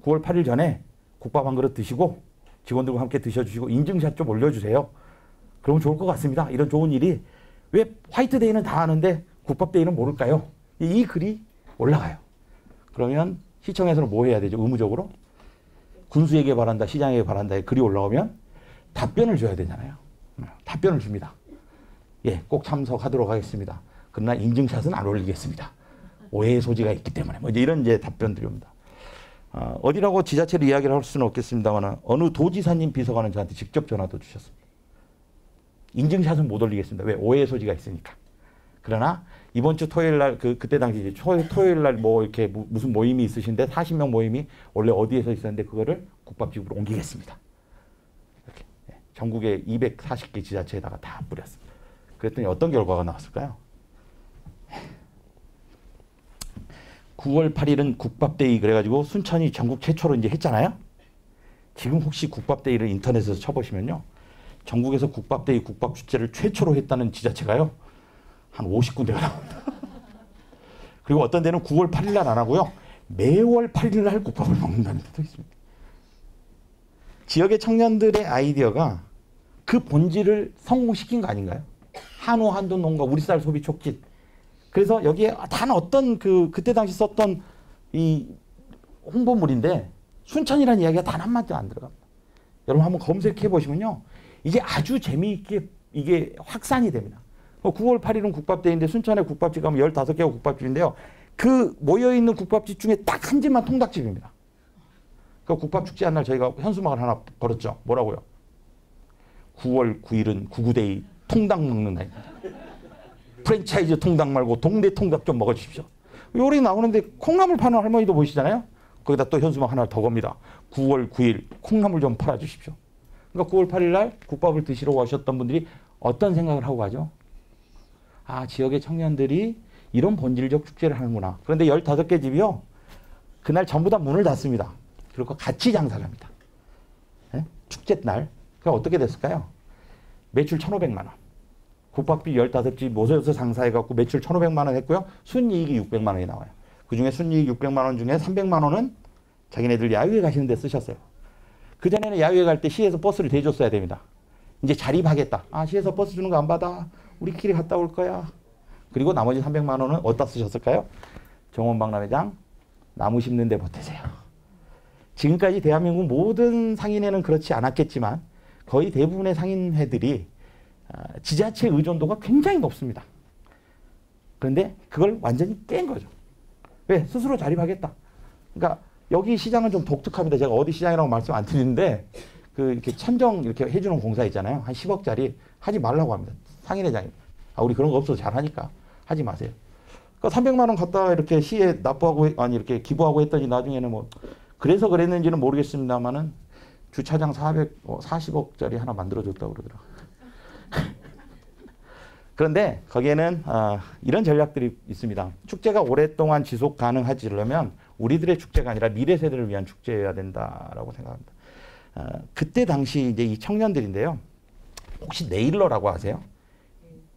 9월 8일 전에 국밥 한 그릇 드시고 직원들과 함께 드셔주시고 인증샷 좀 올려주세요. 그러면 좋을 것 같습니다. 이런 좋은 일이 왜 화이트데이는 다 아는데 국밥데이는 모를까요? 이 글이 올라가요. 그러면 시청에서는 뭐 해야 되죠? 의무적으로 군수에게 바란다, 시장에게 바란다에 글이 올라오면 답변을 줘야 되잖아요. 답변을 줍니다. 예, 꼭 참석하도록 하겠습니다. 그러나 인증샷은 안 올리겠습니다. 오해의 소지가 있기 때문에 뭐 이런 이제 답변들이 옵니다. 어디라고 지자체를 이야기를 할 수는 없겠습니다만 어느 도지사님 비서관은 저한테 직접 전화도 주셨습니다. 인증샷은 못 올리겠습니다. 왜? 오해의 소지가 있으니까. 그러나 이번 주 토요일 날 그때 당시 이제 토요일 날 뭐 이렇게 무슨 모임이 있으신데 40명 모임이 원래 어디에서 있었는데 그거를 국밥집으로 옮기겠습니다. 이렇게 전국의 240개 지자체에다가 다 뿌렸습니다. 그랬더니 어떤 결과가 나왔을까요? 9월 8일은 국밥데이 그래가지고 순천이 전국 최초로 이제 했잖아요. 지금 혹시 국밥데이를 인터넷에서 쳐보시면요. 전국에서 국밥데이 국밥축제를 최초로 했다는 지자체가요. 한 50군데가 나옵니다. 그리고 어떤 데는 9월 8일 날 안 하고요. 매월 8일 날 국밥을 먹는다는 데도 있습니다. 지역의 청년들의 아이디어가 그 본질을 성공시킨 거 아닌가요? 한우 한돈 농가 우리 쌀 소비 촉진. 그래서 여기에 단 어떤 그때 당시 썼던 이 홍보물인데 순천이라는 이야기가 단 한마디도 안 들어갑니다. 여러분 한번 검색해 보시면요. 이게 아주 재미있게 이게 확산이 됩니다. 9월 8일은 국밥데이인데 순천에 국밥집 가면 15개가 국밥집인데요. 그 모여있는 국밥집 중에 딱 한 집만 통닭집입니다. 그 국밥축제 한 날 저희가 현수막을 하나 걸었죠. 뭐라고요? 9월 9일은 구구데이 통닭 먹는 날입니다. 프랜차이즈 통닭 말고 동네 통닭 좀 먹어주십시오. 요리 나오는데 콩나물 파는 할머니도 보이시잖아요. 거기다 또 현수막 하나 더 겁니다. 9월 9일 콩나물 좀 팔아주십시오. 그러니까 9월 8일 날 국밥을 드시러 오셨던 분들이 어떤 생각을 하고 가죠? 아, 지역의 청년들이 이런 본질적 축제를 하는구나. 그런데 15개 집이요. 그날 전부 다 문을 닫습니다. 그리고 같이 장사를 합니다. 네? 축제 날. 그럼 어떻게 됐을까요? 매출 1,500만 원. 국밥집 15집 모여서 장사해갖고 매출 1,500만 원 했고요. 순이익이 600만 원이 나와요. 그 중에 순이익 600만 원 중에 300만 원은 자기네들 야유회 가시는 데 쓰셨어요. 그전에는 야유회 갈 때 시에서 버스를 대줬어야 됩니다. 이제 자립하겠다. 아, 시에서 버스 주는 거 안 받아. 우리끼리 갔다 올 거야. 그리고 나머지 300만 원은 어디다 쓰셨을까요? 정원박람회장 나무 심는 데 보태세요. 지금까지 대한민국 모든 상인회는 그렇지 않았겠지만 거의 대부분의 상인회들이 지자체 의존도가 굉장히 높습니다. 그런데 그걸 완전히 깬 거죠. 왜? 스스로 자립하겠다. 그러니까 여기 시장은 좀 독특합니다. 제가 어디 시장이라고 말씀 안 드리는데 그 이렇게 천정 이렇게 해주는 공사 있잖아요. 한 10억짜리 하지 말라고 합니다. 상인회장이. 아, 우리 그런 거 없어서 잘하니까 하지 마세요. 그러니까 300만 원 갖다가 이렇게 시에 납부하고 아니 이렇게 기부하고 했더니 나중에는 뭐 그래서 그랬는지는 모르겠습니다만은 주차장 440억짜리 하나 만들어줬다고 그러더라고요. 그런데 거기에는 이런 전략들이 있습니다. 축제가 오랫동안 지속 가능하려면 우리들의 축제가 아니라 미래 세대를 위한 축제여야 된다라고 생각합니다. 그때 당시 이제 이 청년들인데요. 혹시 네일러라고 아세요?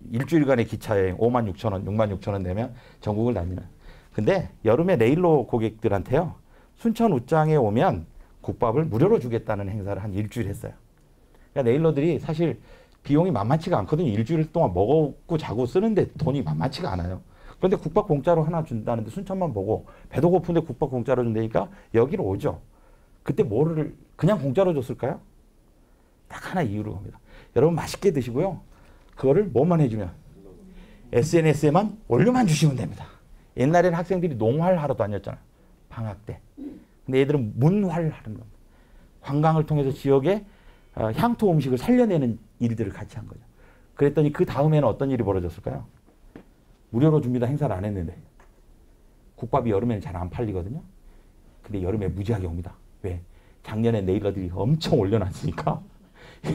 일주일간의 기차여행 56,000원, 66,000원 내면 전국을 다니는. 근데 여름에 네일러 고객들한테요. 순천 웃장에 오면 국밥을 무료로 주겠다는 행사를 한 일주일 했어요. 그러니까 네일러들이 사실 비용이 만만치가 않거든요. 일주일 동안 먹고 자고 쓰는데 돈이 만만치가 않아요. 그런데 국밥 공짜로 하나 준다는데 순천만 보고 배도 고픈데 국밥 공짜로 준다니까 여기로 오죠. 그때 뭐를 그냥 공짜로 줬을까요? 딱 하나 이유로 합니다. 여러분 맛있게 드시고요. 그거를 뭐만 해주면 SNS에만 올려만 주시면 됩니다. 옛날에는 학생들이 농활하러 다녔잖아요. 방학 때. 근데 얘들은 문활하는 겁니다. 관광을 통해서 지역의 향토 음식을 살려내는 일들을 같이 한 거죠. 그랬더니 그 다음에는 어떤 일이 벌어졌을까요? 무료로 줍니다. 행사를 안 했는데. 국밥이 여름에는 잘 안 팔리거든요. 근데 여름에 무지하게 옵니다. 왜? 작년에 네일러들이 엄청 올려놨으니까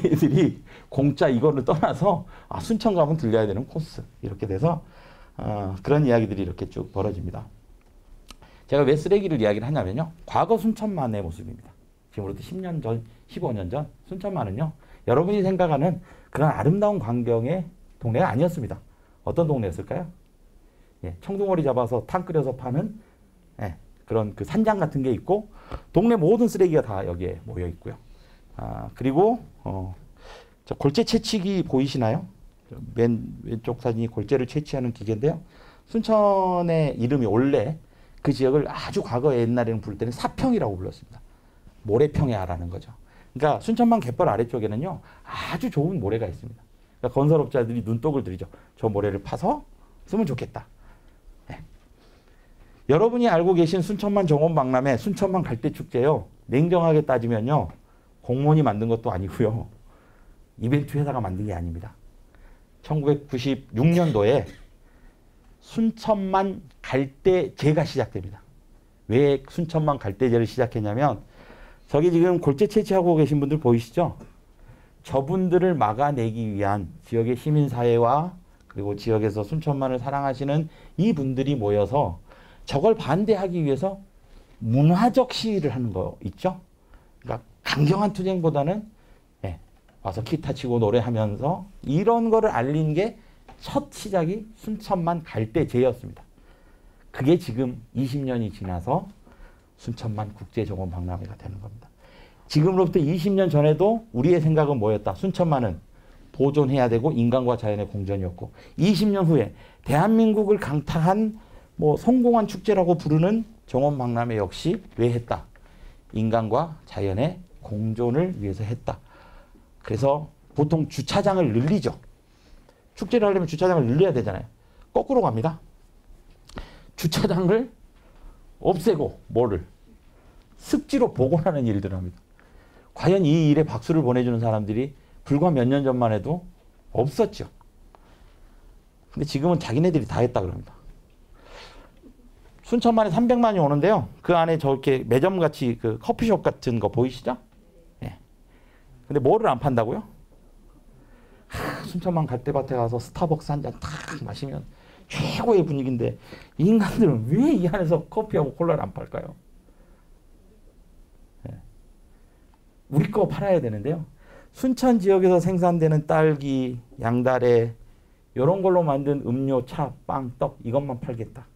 애들이 공짜 이거를 떠나서 순천 가면 들려야 되는 코스. 이렇게 돼서 그런 이야기들이 이렇게 쭉 벌어집니다. 제가 왜 쓰레기를 이야기를 하냐면요. 과거 순천만의 모습입니다. 지금으로부터 10년 전, 15년 전 순천만은요. 여러분이 생각하는 그런 아름다운 광경의 동네가 아니었습니다. 어떤 동네였을까요? 예, 청둥오리 잡아서 탕 끓여서 파는 그런 그 산장 같은 게 있고 동네 모든 쓰레기가 다 여기에 모여 있고요. 그리고 저 골재 채취기 보이시나요? 맨 왼쪽 사진이 골재를 채취하는 기계인데요. 순천의 이름이 원래 그 지역을 아주 과거 옛날에는 부를 때는 사평이라고 불렀습니다. 모래평야라는 거죠. 그러니까 순천만 갯벌 아래쪽에는요. 아주 좋은 모래가 있습니다. 그러니까 건설업자들이 눈독을 들이죠. 저 모래를 파서 쓰면 좋겠다. 네. 여러분이 알고 계신 순천만 정원박람회, 순천만 갈대축제요. 냉정하게 따지면요. 공무원이 만든 것도 아니고요. 이벤트 회사가 만든 게 아닙니다. 1996년도에 순천만 갈대제가 시작됩니다. 왜 순천만 갈대제를 시작했냐면 저기 지금 골재 채취하고 계신 분들 보이시죠? 저분들을 막아내기 위한 지역의 시민사회와 그리고 지역에서 순천만을 사랑하시는 이 분들이 모여서 저걸 반대하기 위해서 문화적 시위를 하는 거 있죠? 그러니까 강경한 투쟁보다는 와서 기타 치고 노래하면서 이런 거를 알린 게 첫 시작이 순천만 갈대제였습니다. 그게 지금 20년이 지나서 순천만 국제정원박람회가 되는 겁니다. 지금으로부터 20년 전에도 우리의 생각은 뭐였다? 순천만은 보존해야 되고 인간과 자연의 공존이었고 20년 후에 대한민국을 강타한 성공한 축제라고 부르는 정원박람회 역시 왜 했다? 인간과 자연의 공존을 위해서 했다. 그래서 보통 주차장을 늘리죠. 축제를 하려면 주차장을 늘려야 되잖아요. 거꾸로 갑니다. 주차장을 없애고 습지로 복원하는 일들을 합니다. 과연 이 일에 박수를 보내주는 사람들이 불과 몇 년 전만 해도 없었죠. 근데 지금은 자기네들이 다 했다 그럽니다. 순천만에 300만이 오는데요. 그 안에 저렇게 매점같이 그 커피숍 같은 거 보이시죠? 예. 근데 뭐를 안 판다고요? 순천만 갈대밭에 가서 스타벅스 한 잔 탁 마시면 최고의 분위기인데 인간들은 왜 이 안에서 커피하고 콜라를 안 팔까요? 네. 우리 거 팔아야 되는데요. 순천 지역에서 생산되는 딸기, 양다래 이런 걸로 만든 음료, 차, 빵, 떡 이것만 팔겠다.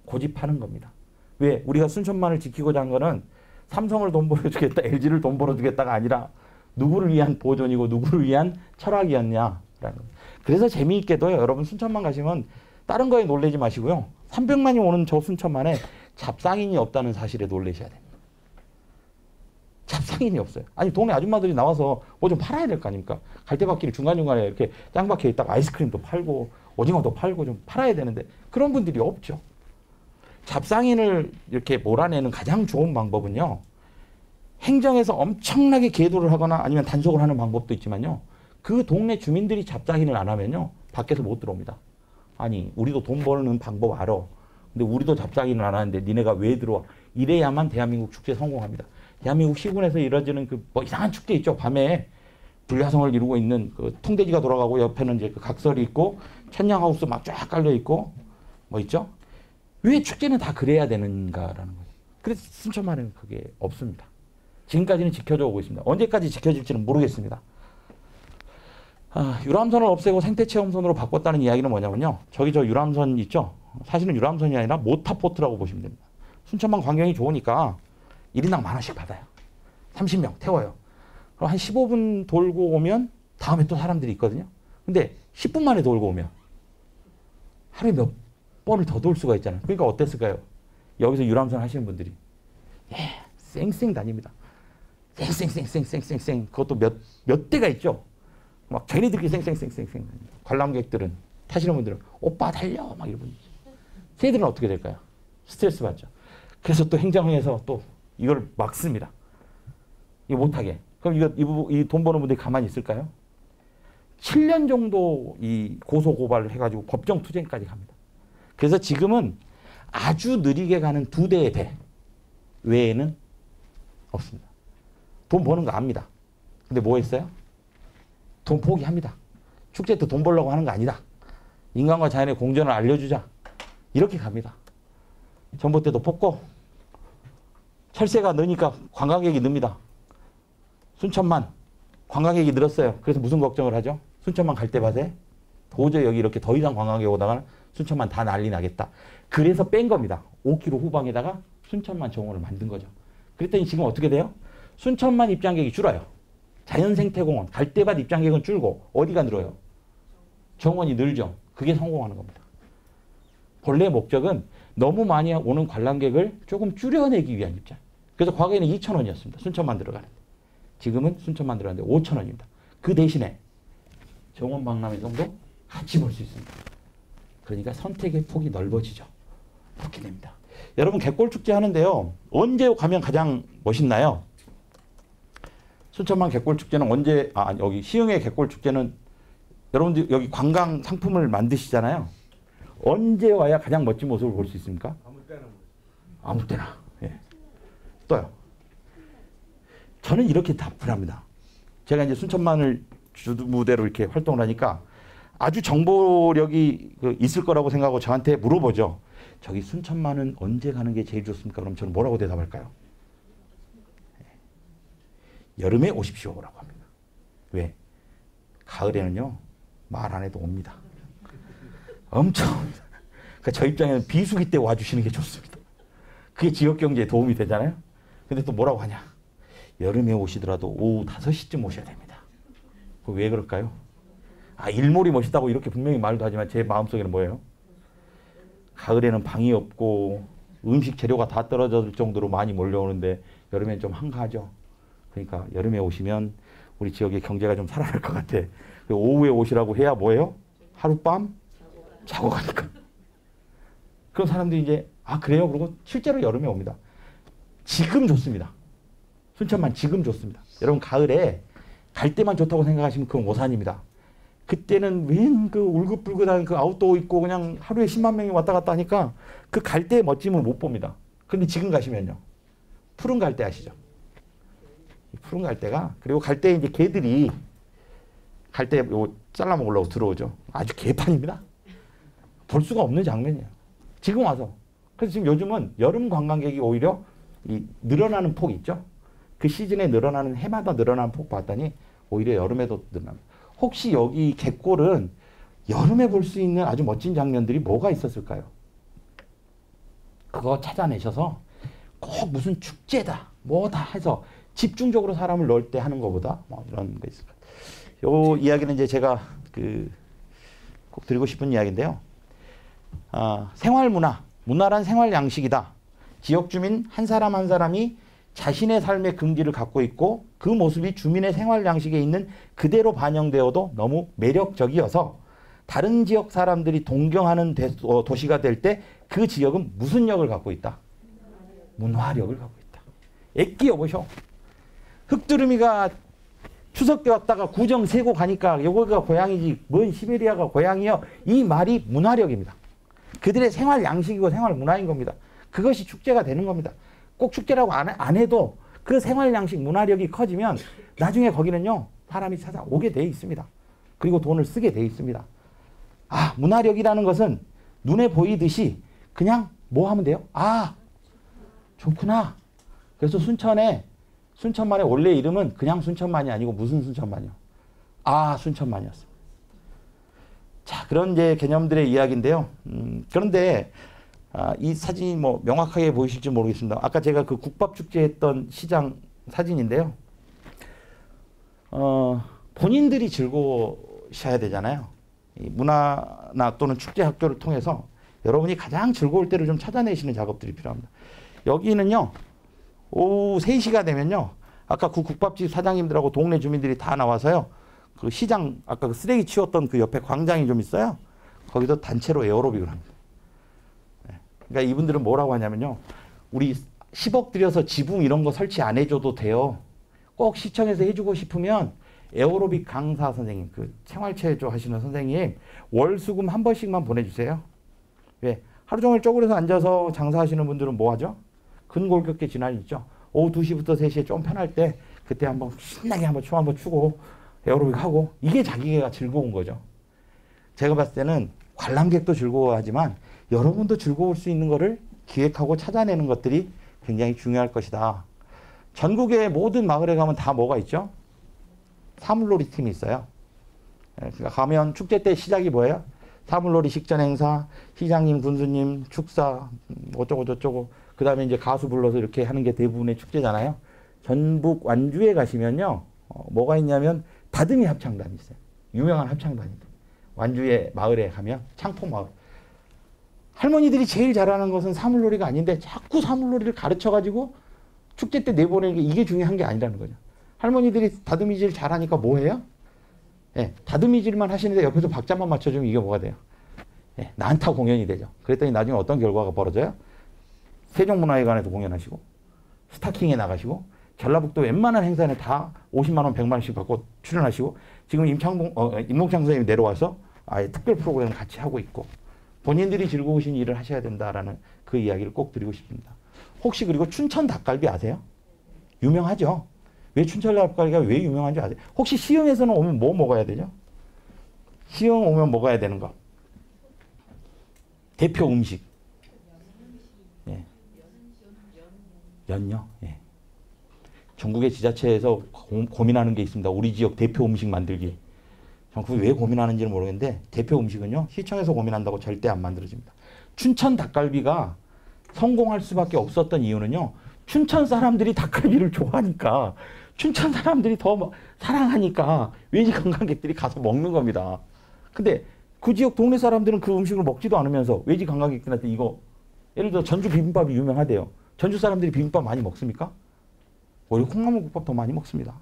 고집하는 겁니다. 왜? 우리가 순천만을 지키고자 한 거는 삼성을 돈 벌어주겠다, LG를 돈 벌어주겠다가 아니라 누구를 위한 보존이고 누구를 위한 철학이었냐라는 거예요. 그래서 재미있게도요. 여러분 순천만 가시면 다른 거에 놀라지 마시고요. 300만이 오는 저 순천만에 잡상인이 없다는 사실에 놀라셔야 됩니다. 잡상인이 없어요. 아니 동네 아줌마들이 나와서 뭐 좀 팔아야 될 거 아닙니까? 갈대밭길 중간중간에 이렇게 짱 박혀 있다가 아이스크림도 팔고 오징어도 팔고 좀 팔아야 되는데 그런 분들이 없죠. 잡상인을 이렇게 몰아내는 가장 좋은 방법은요. 행정에서 엄청나게 계도를 하거나 아니면 단속을 하는 방법도 있지만요. 그 동네 주민들이 잡상인을 안 하면요. 밖에서 못 들어옵니다. 아니 우리도 돈 버는 방법 알아. 근데 우리도 잡상인을 안 하는데 니네가 왜 들어와. 이래야만 대한민국 축제 성공합니다. 대한민국 시군에서 이루어지는 그 뭐 이상한 축제 있죠. 밤에 불야성을 이루고 있는 그 통돼지가 돌아가고 옆에는 이제 그 각설이 있고 천냥하우스 막 쫙 깔려 있고 뭐 있죠. 왜 축제는 다 그래야 되는가라는 거예요. 그래서 순천만에는 그게 없습니다. 지금까지는 지켜져 오고 있습니다. 언제까지 지켜질지는 모르겠습니다. 유람선을 없애고 생태체험선으로 바꿨다는 이야기는 뭐냐면요. 저기 저 유람선 있죠. 사실은 유람선이 아니라 모타포트라고 보시면 됩니다. 순천만 광경이 좋으니까 1인당 10,000원씩 받아요. 30명 태워요. 그럼 한 15분 돌고 오면 다음에 또 사람들이 있거든요. 근데 10분 만에 돌고 오면 하루에 몇 번을 더 돌 수가 있잖아요. 그러니까 어땠을까요? 여기서 유람선 하시는 분들이 쌩쌩 다닙니다. 쌩쌩쌩쌩쌩쌩 그것도 몇 대가 있죠. 막 쟤네들끼리 쌩쌩쌩쌩쌩 관람객들은 타시는 분들은 오빠 달려 막 이러고 걔들은 어떻게 될까요? 스트레스 받죠. 그래서 또 행정에서 또 이걸 막습니다. 이거 못하게. 그럼 이 돈 버는 분들이 가만히 있을까요? 7년 정도 이 고소 고발을 해가지고 법정 투쟁까지 갑니다. 그래서 지금은 아주 느리게 가는 2대의 배 외에는 없습니다. 돈 버는 거 압니다. 근데 뭐 했어요? 돈 포기합니다. 축제 때 돈 벌려고 하는 거 아니다. 인간과 자연의 공존을 알려주자. 이렇게 갑니다. 전봇대도 뽑고 철새가 느니까 관광객이 늡니다. 순천만 관광객이 늘었어요. 그래서 무슨 걱정을 하죠? 순천만 갈대밭에 도저히 여기 이렇게 더 이상 관광객 오다가 순천만 다 난리 나겠다. 그래서 뺀 겁니다. 5km 후방에다가 순천만 정원을 만든 거죠. 그랬더니 지금 어떻게 돼요? 순천만 입장객이 줄어요. 자연생태공원, 갈대밭 입장객은 줄고 어디가 늘어요? 정원이 늘죠. 그게 성공하는 겁니다. 본래 목적은 너무 많이 오는 관람객을 조금 줄여내기 위한 입장. 그래서 과거에는 2,000원이었습니다. 순천만 들어가는데. 지금은 순천만 들어가는데 5,000원입니다. 그 대신에 정원 박람회 정도 같이 볼 수 있습니다. 그러니까 선택의 폭이 넓어지죠. 그렇게 됩니다. 여러분 갯골축제 하는데요. 언제 가면 가장 멋있나요? 순천만 갯골축제는 언제 여기 시흥의 갯골축제는 여러분들 여기 관광 상품을 만드시잖아요. 언제 와야 가장 멋진 모습을 볼 수 있습니까? 아무 때나. 예. 또요. 저는 이렇게 답을 합니다. 제가 이제 순천만을 주무대로 이렇게 활동을 하니까 아주 정보력이 있을 거라고 생각하고 저한테 물어보죠. 저기 순천만은 언제 가는 게 제일 좋습니까? 그럼 저는 뭐라고 대답할까요? 여름에 오십시오라고 합니다. 왜? 가을에는요. 말 안 해도 옵니다. 엄청 그러니까 저 입장에는 비수기 때 와주시는 게 좋습니다. 그게 지역경제에 도움이 되잖아요. 근데 또 뭐라고 하냐. 여름에 오시더라도 오후 5시쯤 오셔야 됩니다. 왜 그럴까요? 일몰이 멋있다고 이렇게 분명히 말도 하지만 제 마음속에는 뭐예요? 가을에는 방이 없고 음식 재료가 다 떨어질 정도로 많이 몰려오는데 여름엔 좀 한가하죠. 그러니까 여름에 오시면 우리 지역의 경제가 좀 살아날 것 같아. 오후에 오시라고 해야 뭐예요? 하룻밤 자고 가니까. 그런 사람들이 이제 그래요? 그러고 실제로 여름에 옵니다. 지금 좋습니다. 순천만 지금 좋습니다. 여러분 가을에 갈 때만 좋다고 생각하시면 그건 오산입니다. 그때는 웬 그 울긋불긋한 그 아웃도어 입고 그냥 하루에 10만 명이 왔다 갔다 하니까 그 갈 때의 멋짐을 못 봅니다. 근데 지금 가시면요. 푸른 갈대 아시죠? 푸른 갈대가. 그리고 갈대 이제 개들이 갈대 요 잘라 먹으려고 들어오죠. 아주 개판입니다. 볼 수가 없는 장면이에요. 지금 와서. 그래서 지금 요즘은 여름 관광객이 오히려 이 늘어나는 폭 있죠. 그 시즌에 늘어나는 해마다 늘어나는 폭 봤더니 오히려 여름에도 늘어납니다. 혹시 여기 갯골은 여름에 볼 수 있는 아주 멋진 장면들이 뭐가 있었을까요? 그거 찾아내셔서 꼭 무슨 축제다 뭐다 해서 집중적으로 사람을 넣을 때 하는 것보다 뭐 이런 거 있을 거예요. 요 이야기는 이제 제가 꼭 드리고 싶은 이야기인데요. 생활문화, 문화란 생활 양식이다. 지역 주민 한 사람 한 사람이 자신의 삶의 긍지를 갖고 있고 그 모습이 주민의 생활 양식에 있는 그대로 반영되어도 너무 매력적이어서 다른 지역 사람들이 동경하는 도시가 될 때 그 지역은 무슨 역을 갖고 있다? 문화력을 갖고 있다. 애끼 여보셔. 흑두루미가 추석 때 왔다가 구정 세고 가니까 여기가 고향이지 뭔 시베리아가 고향이요. 이 말이 문화력입니다. 그들의 생활 양식이고 생활 문화인 겁니다. 그것이 축제가 되는 겁니다. 꼭 축제라고 안 해도 그 생활 양식 문화력이 커지면 나중에 거기는요 사람이 찾아오게 돼 있습니다. 그리고 돈을 쓰게 돼 있습니다. 문화력이라는 것은 눈에 보이듯이 그냥 뭐 하면 돼요? 좋구나. 그래서 순천만의 원래 이름은 그냥 순천만이 아니고 무슨 순천만이요? 순천만이었어요. 자, 그런 이제 개념들의 이야기인데요. 그런데 이 사진이 뭐 명확하게 보이실지 모르겠습니다. 아까 제가 그 국밥축제 했던 시장 사진인데요. 본인들이 즐거우셔야 되잖아요. 이 문화나 또는 축제 학교를 통해서 여러분이 가장 즐거울 때를 좀 찾아내시는 작업들이 필요합니다. 여기는요, 오후 3시가 되면요, 아까 그 국밥집 사장님들하고 동네 주민들이 다 나와서요, 그 시장, 아까 그 쓰레기 치웠던 그 옆에 광장이 좀 있어요. 거기서 단체로 에어로빅을 합니다. 그러니까 이분들은 뭐라고 하냐면요, 우리 10억 들여서 지붕 이런 거 설치 안 해줘도 돼요. 꼭 시청에서 해주고 싶으면 에어로빅 강사 선생님, 그 생활체조 하시는 선생님, 월수금 한 번씩만 보내주세요. 왜? 하루 종일 쪼그려서 앉아서 장사하시는 분들은 뭐 하죠? 근골격계 질환이 있죠. 오후 2시부터 3시에 좀 편할 때 그때 한번 신나게 한번 춤 한번 추고 에어로빅 하고 이게 자기가 즐거운 거죠. 제가 봤을 때는 관람객도 즐거워하지만 여러분도 즐거울 수 있는 거를 기획하고 찾아내는 것들이 굉장히 중요할 것이다. 전국의 모든 마을에 가면 다 뭐가 있죠? 사물놀이 팀이 있어요. 그러니까 가면 축제 때 시작이 뭐예요? 사물놀이 식전 행사, 시장님, 군수님, 축사, 어쩌고 저쩌고, 그 다음에 이제 가수 불러서 이렇게 하는 게 대부분의 축제잖아요. 전북 완주에 가시면요, 뭐가 있냐면 다듬이 합창단이 있어요. 유명한 합창단인데. 완주의 마을에 가면, 창포 마을. 할머니들이 제일 잘하는 것은 사물놀이가 아닌데 자꾸 사물놀이를 가르쳐가지고 축제 때 내보내는 게 이게 중요한 게 아니라는 거죠. 할머니들이 다듬이질 잘하니까 뭐 해요? 다듬이질만 하시는데 옆에서 박자만 맞춰주면 이게 뭐가 돼요? 난타 공연이 되죠. 그랬더니 나중에 어떤 결과가 벌어져요? 세종문화회관에서 공연하시고 스타킹에 나가시고 전라북도 웬만한 행사에 다 50만 원, 100만 원씩 받고 출연하시고 지금 임동창 선생님이 내려와서 아예 특별 프로그램 같이 하고 있고 본인들이 즐거우신 일을 하셔야 된다라는 그 이야기를 꼭 드리고 싶습니다. 혹시 그리고 춘천 닭갈비 아세요? 유명하죠. 왜 춘천 닭갈비가 왜 유명한지 아세요? 혹시 시흥에서는 오면 뭐 먹어야 되죠? 시흥 오면 먹어야 되는 거. 대표 음식. 연요? 전국의 지자체에서 고민하는 게 있습니다. 우리 지역 대표 음식 만들기. 그게 왜 고민하는지는 모르겠는데 대표 음식은요. 시청에서 고민한다고 절대 안 만들어집니다. 춘천 닭갈비가 성공할 수밖에 없었던 이유는요. 춘천 사람들이 닭갈비를 좋아하니까 춘천 사람들이 더 사랑하니까 외지 관광객들이 가서 먹는 겁니다. 근데 그 지역 동네 사람들은 그 음식을 먹지도 않으면서 외지 관광객들한테 이거 예를 들어 전주 비빔밥이 유명하대요. 전주 사람들이 비빔밥 많이 먹습니까? 오히려 콩나물국밥 더 많이 먹습니다.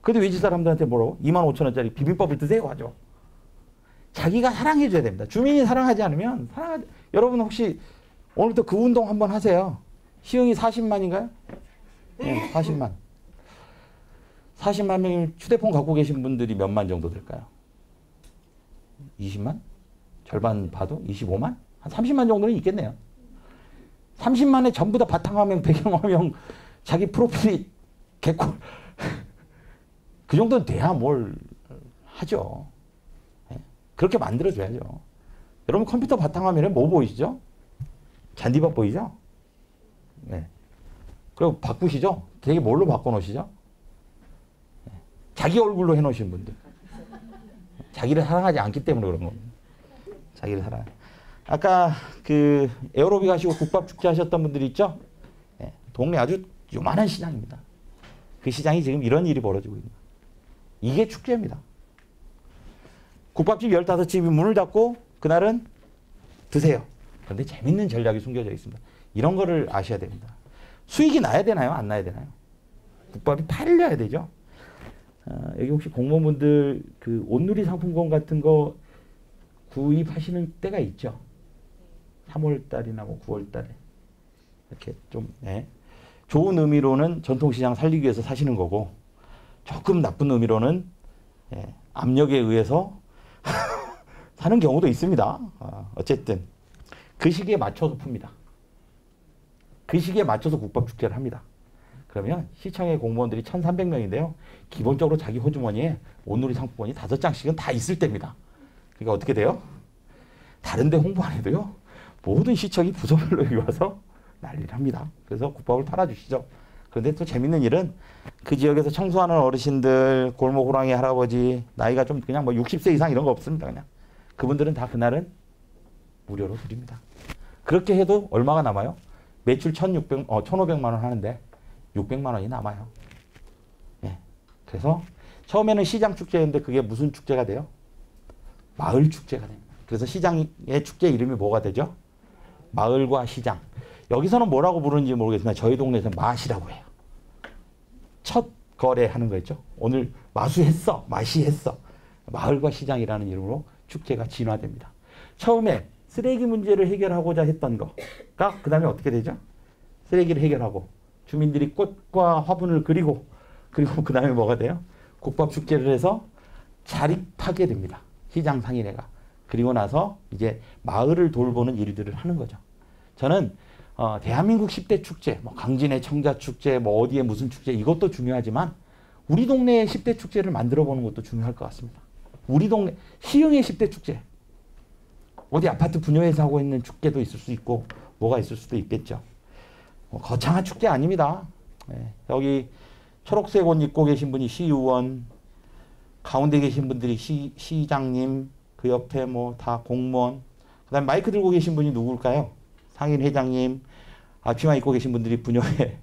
근데 외지 사람들한테 뭐라고? 25,000원짜리 비빔밥을 드세요 하죠. 자기가 사랑해줘야 됩니다. 주민이 사랑하지 않으면 여러분 혹시 오늘부터 그 운동 한번 하세요. 시흥이 40만인가요? 네, 40만. 40만 명이 휴대폰 갖고 계신 분들이 몇만 정도 될까요? 20만? 절반 봐도 25만? 한 30만 정도는 있겠네요. 30만에 전부 다 바탕화면, 배경화면, 자기 프로필이 개꿀. 그 정도는 돼야 뭘 하죠. 예. 그렇게 만들어줘야죠. 여러분 컴퓨터 바탕화면에 뭐 보이시죠? 잔디밭 보이죠? 네. 그리고 바꾸시죠? 되게 뭘로 바꿔놓으시죠? 네. 자기 얼굴로 해놓으신 분들. 자기를 사랑하지 않기 때문에 그런 겁니다. 자기를 사랑. 아까 그 에어로빅 하시고 국밥축제 하셨던 분들이 있죠? 네. 동네 아주 요만한 시장입니다. 그 시장이 지금 이런 일이 벌어지고 있는 거예요. 이게 축제입니다. 국밥집 15집이 문을 닫고 그날은 드세요. 그런데 재밌는 전략이 숨겨져 있습니다. 이런 거를 아셔야 됩니다. 수익이 나야 되나요? 안 나야 되나요? 국밥이 팔려야 되죠. 여기 혹시 공무원분들 그 온누리 상품권 같은 거 구입하시는 때가 있죠? 3월 달이나 뭐 9월 달에. 이렇게 좀, 네. 좋은 의미로는 전통시장 살리기 위해서 사시는 거고, 조금 나쁜 의미로는 예, 압력에 의해서 사는 경우도 있습니다. 어쨌든 그 시기에 맞춰서 풉니다. 그 시기에 맞춰서 국밥축제를 합니다. 그러면 시청의 공무원들이 1,300명인데요. 기본적으로 자기 호주머니에 온누리 상품권이 5장씩은 다 있을 때입니다. 그러니까 어떻게 돼요? 다른 데 홍보 안 해도요. 모든 시청이 부서별로 여기 와서 난리를 합니다. 그래서 국밥을 팔아주시죠. 그런데 또 재밌는 일은 그 지역에서 청소하는 어르신들, 골목 호랑이 할아버지, 나이가 좀 그냥 뭐 60세 이상 이런 거 없습니다. 그냥. 그분들은 다 그날은 무료로 드립니다. 그렇게 해도 얼마가 남아요? 매출 1,500만 원 하는데 600만 원이 남아요. 예. 그래서 처음에는 시장 축제였는데 그게 무슨 축제가 돼요? 마을 축제가 됩니다. 그래서 시장의 축제 이름이 뭐가 되죠? 마을과 시장. 여기서는 뭐라고 부르는지 모르겠지만 저희 동네에서는 맛이라고 해요. 첫 거래하는 거 있죠. 오늘 마수했어. 맛이 했어. 마을과 시장이라는 이름으로 축제가 진화됩니다. 처음에 쓰레기 문제를 해결하고자 했던 거가 그 다음에 어떻게 되죠? 쓰레기를 해결하고 주민들이 꽃과 화분을 그리고 그 다음에 뭐가 돼요? 국밥 축제를 해서 자립하게 됩니다. 시장 상인회가. 그리고 나서 이제 마을을 돌보는 일들을 하는 거죠. 저는 대한민국 10대 축제, 뭐 강진의 청자 축제, 뭐 어디에 무슨 축제 이것도 중요하지만 우리 동네의 10대 축제를 만들어 보는 것도 중요할 것 같습니다. 우리 동네 시흥의 10대 축제. 어디 아파트 분여해서 하고 있는 축제도 있을 수 있고 뭐가 있을 수도 있겠죠. 거창한 축제 아닙니다. 네. 여기 초록색 옷 입고 계신 분이 시의원, 가운데 계신 분들이 시장님, 그 옆에 뭐 다 공무원, 그 다음에 마이크 들고 계신 분이 누굴까요? 상인 회장님, 앞치마 입고 계신 분들이 분녀회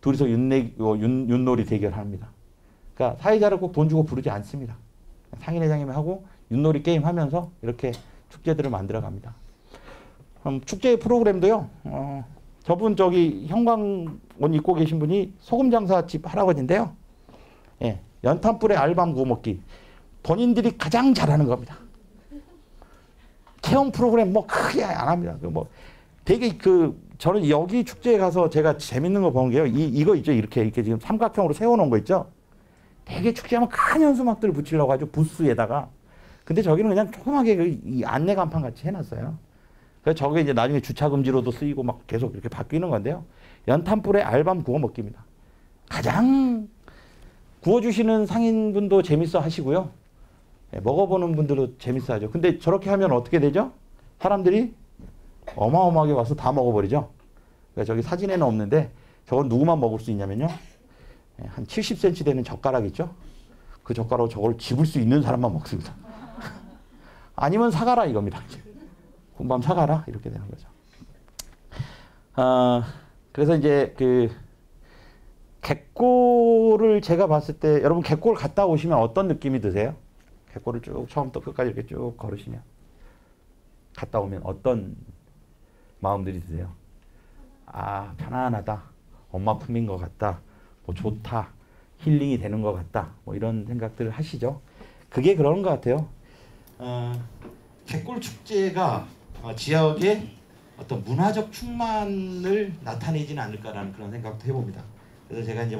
둘이서 윷놀이 대결합니다. 그러니까 사회자를 꼭 돈 주고 부르지 않습니다. 상인 회장님이 하고 윷놀이 게임 하면서 이렇게 축제들을 만들어 갑니다. 축제 프로그램도요. 저분 저기 형광 옷 입고 계신 분이 소금 장사집 할아버지인데요. 예, 연탄불에 알밤 구워 먹기. 본인들이 가장 잘하는 겁니다. 체험 프로그램 뭐 크게 안 합니다. 되게 저는 여기 축제에 가서 제가 재밌는 거 본 게요. 이거 있죠. 이렇게 지금 삼각형으로 세워놓은 거 있죠. 되게 축제하면 큰 현수막들을 붙이려고 하죠. 부스에다가. 근데 저기는 그냥 조그맣게 이 안내 간판 같이 해놨어요. 그래서 저게 이제 나중에 주차 금지로도 쓰이고 막 계속 이렇게 바뀌는 건데요. 연탄불에 알밤 구워 먹기입니다. 가장 구워주시는 상인분도 재밌어 하시고요. 네, 먹어보는 분들도 재밌어 하죠. 근데 저렇게 하면 어떻게 되죠? 사람들이 어마어마하게 와서 다 먹어버리죠. 그러니까 저기 사진에는 없는데 저건 누구만 먹을 수 있냐면요. 한 70cm 되는 젓가락 있죠? 그 젓가락으로 저걸 집을 수 있는 사람만 먹습니다. 아니면 사가라 이겁니다. 군밤 사가라 이렇게 되는 거죠. 그래서 이제 갯골을 제가 봤을 때 여러분 갯골 갔다 오시면 어떤 느낌이 드세요? 갯골을 쭉 처음부터 끝까지 이렇게 쭉 걸으시면 갔다 오면 어떤 마음들이 드세요? 아 편안하다. 엄마 품인 것 같다. 뭐 좋다. 힐링이 되는 것 같다. 뭐 이런 생각들을 하시죠. 그게 그런 것 같아요. 갯골 축제가 지역의 어떤 문화적 충만을 나타내지는 않을까라는 그런 생각도 해봅니다. 그래서 제가 이제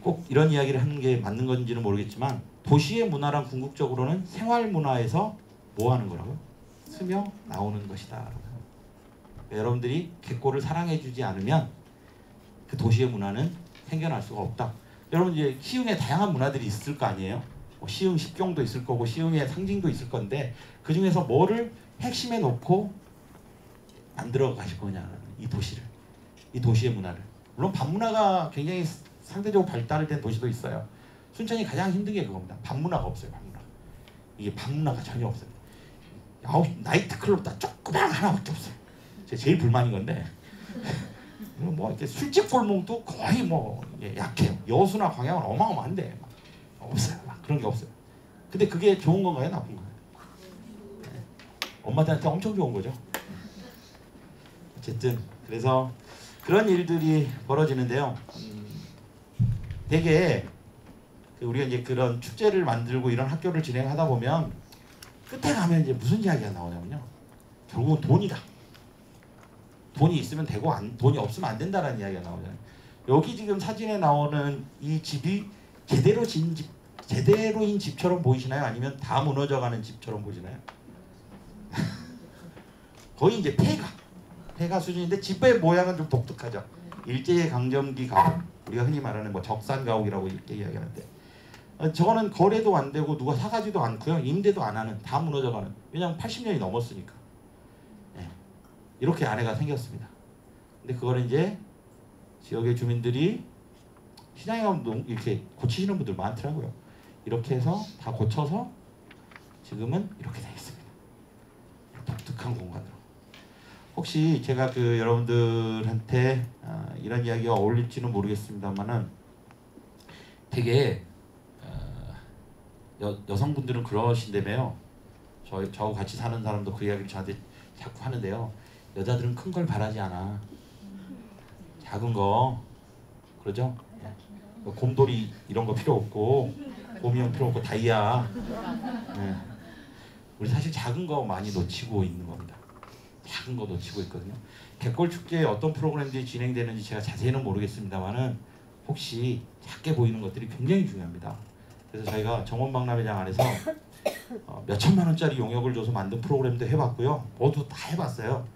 꼭 이런 이야기를 하는 게 맞는 건지는 모르겠지만 도시의 문화란 궁극적으로는 생활 문화에서 뭐 하는 거라고요? 스며 나오는 것이다. 여러분들이 갯골을 사랑해주지 않으면 그 도시의 문화는 생겨날 수가 없다. 여러분 이제 시흥에 다양한 문화들이 있을 거 아니에요? 뭐 시흥 십경도 있을 거고 시흥의 상징도 있을 건데 그 중에서 뭐를 핵심에 놓고 만들어 가실 거냐 이 도시를, 이 도시의 문화를. 물론 밤문화가 굉장히 상대적으로 발달된 도시도 있어요. 순천이 가장 힘든 게 그겁니다. 밤문화가 없어요. 밤문화. 이게 밤문화가 전혀 없어요. 나이트클럽 다 조그만 하나밖에 없어요. 제일 불만인 건데 뭐 이렇게 술집 골목도 거의 뭐 약해요. 여수나 광양은 어마어마한데 막 없어요. 막 그런 게 없어요. 근데 그게 좋은 건가요? 나쁜 건가요? 네. 엄마들한테 엄청 좋은 거죠. 어쨌든 그래서 그런 일들이 벌어지는데요. 되게 우리가 이제 그런 축제를 만들고 이런 학교를 진행하다 보면 끝에 가면 이제 무슨 이야기가 나오냐면요. 결국은 돈이다. 돈이 있으면 되고 돈이 없으면 안 된다라는 이야기가 나오잖아요. 여기 지금 사진에 나오는 이 집이 제대로인 집처럼 보이시나요? 아니면 다 무너져가는 집처럼 보이시나요? 거의 이제 폐가 수준인데 집의 모양은 좀 독특하죠. 일제강점기 가옥, 우리가 흔히 말하는 뭐 적산 가옥이라고 이렇게 이야기하는데 저거는 거래도 안 되고 누가 사가지도 않고요. 임대도 안 하는, 다 무너져가는. 왜냐하면 80년이 넘었으니까. 네. 이렇게 안에가 생겼습니다. 근데 그거를 이제 지역의 주민들이 시장에 가면 이렇게 고치시는 분들 많더라고요. 이렇게 해서 다 고쳐서 지금은 이렇게 되어 있습니다. 독특한 공간으로. 혹시 제가 그 여러분들한테 이런 이야기가 어울릴지는 모르겠습니다만은 되게 여성분들은 그러신다며요. 저하고 같이 사는 사람도 그 이야기를 저한테 자꾸 하는데요. 여자들은 큰 걸 바라지 않아. 작은 거, 그러죠? 곰돌이 이런 거 필요 없고 곰이형 필요 없고 다이아. 네. 우리 사실 작은 거 많이 놓치고 있는 겁니다. 작은 거 놓치고 있거든요. 갯골축제에 어떤 프로그램들이 진행되는지 제가 자세히는 모르겠습니다만은 혹시 작게 보이는 것들이 굉장히 중요합니다. 그래서 저희가 정원박람회장 안에서 몇 천만 원짜리 용역을 줘서 만든 프로그램도 해봤고요. 모두 다 해봤어요.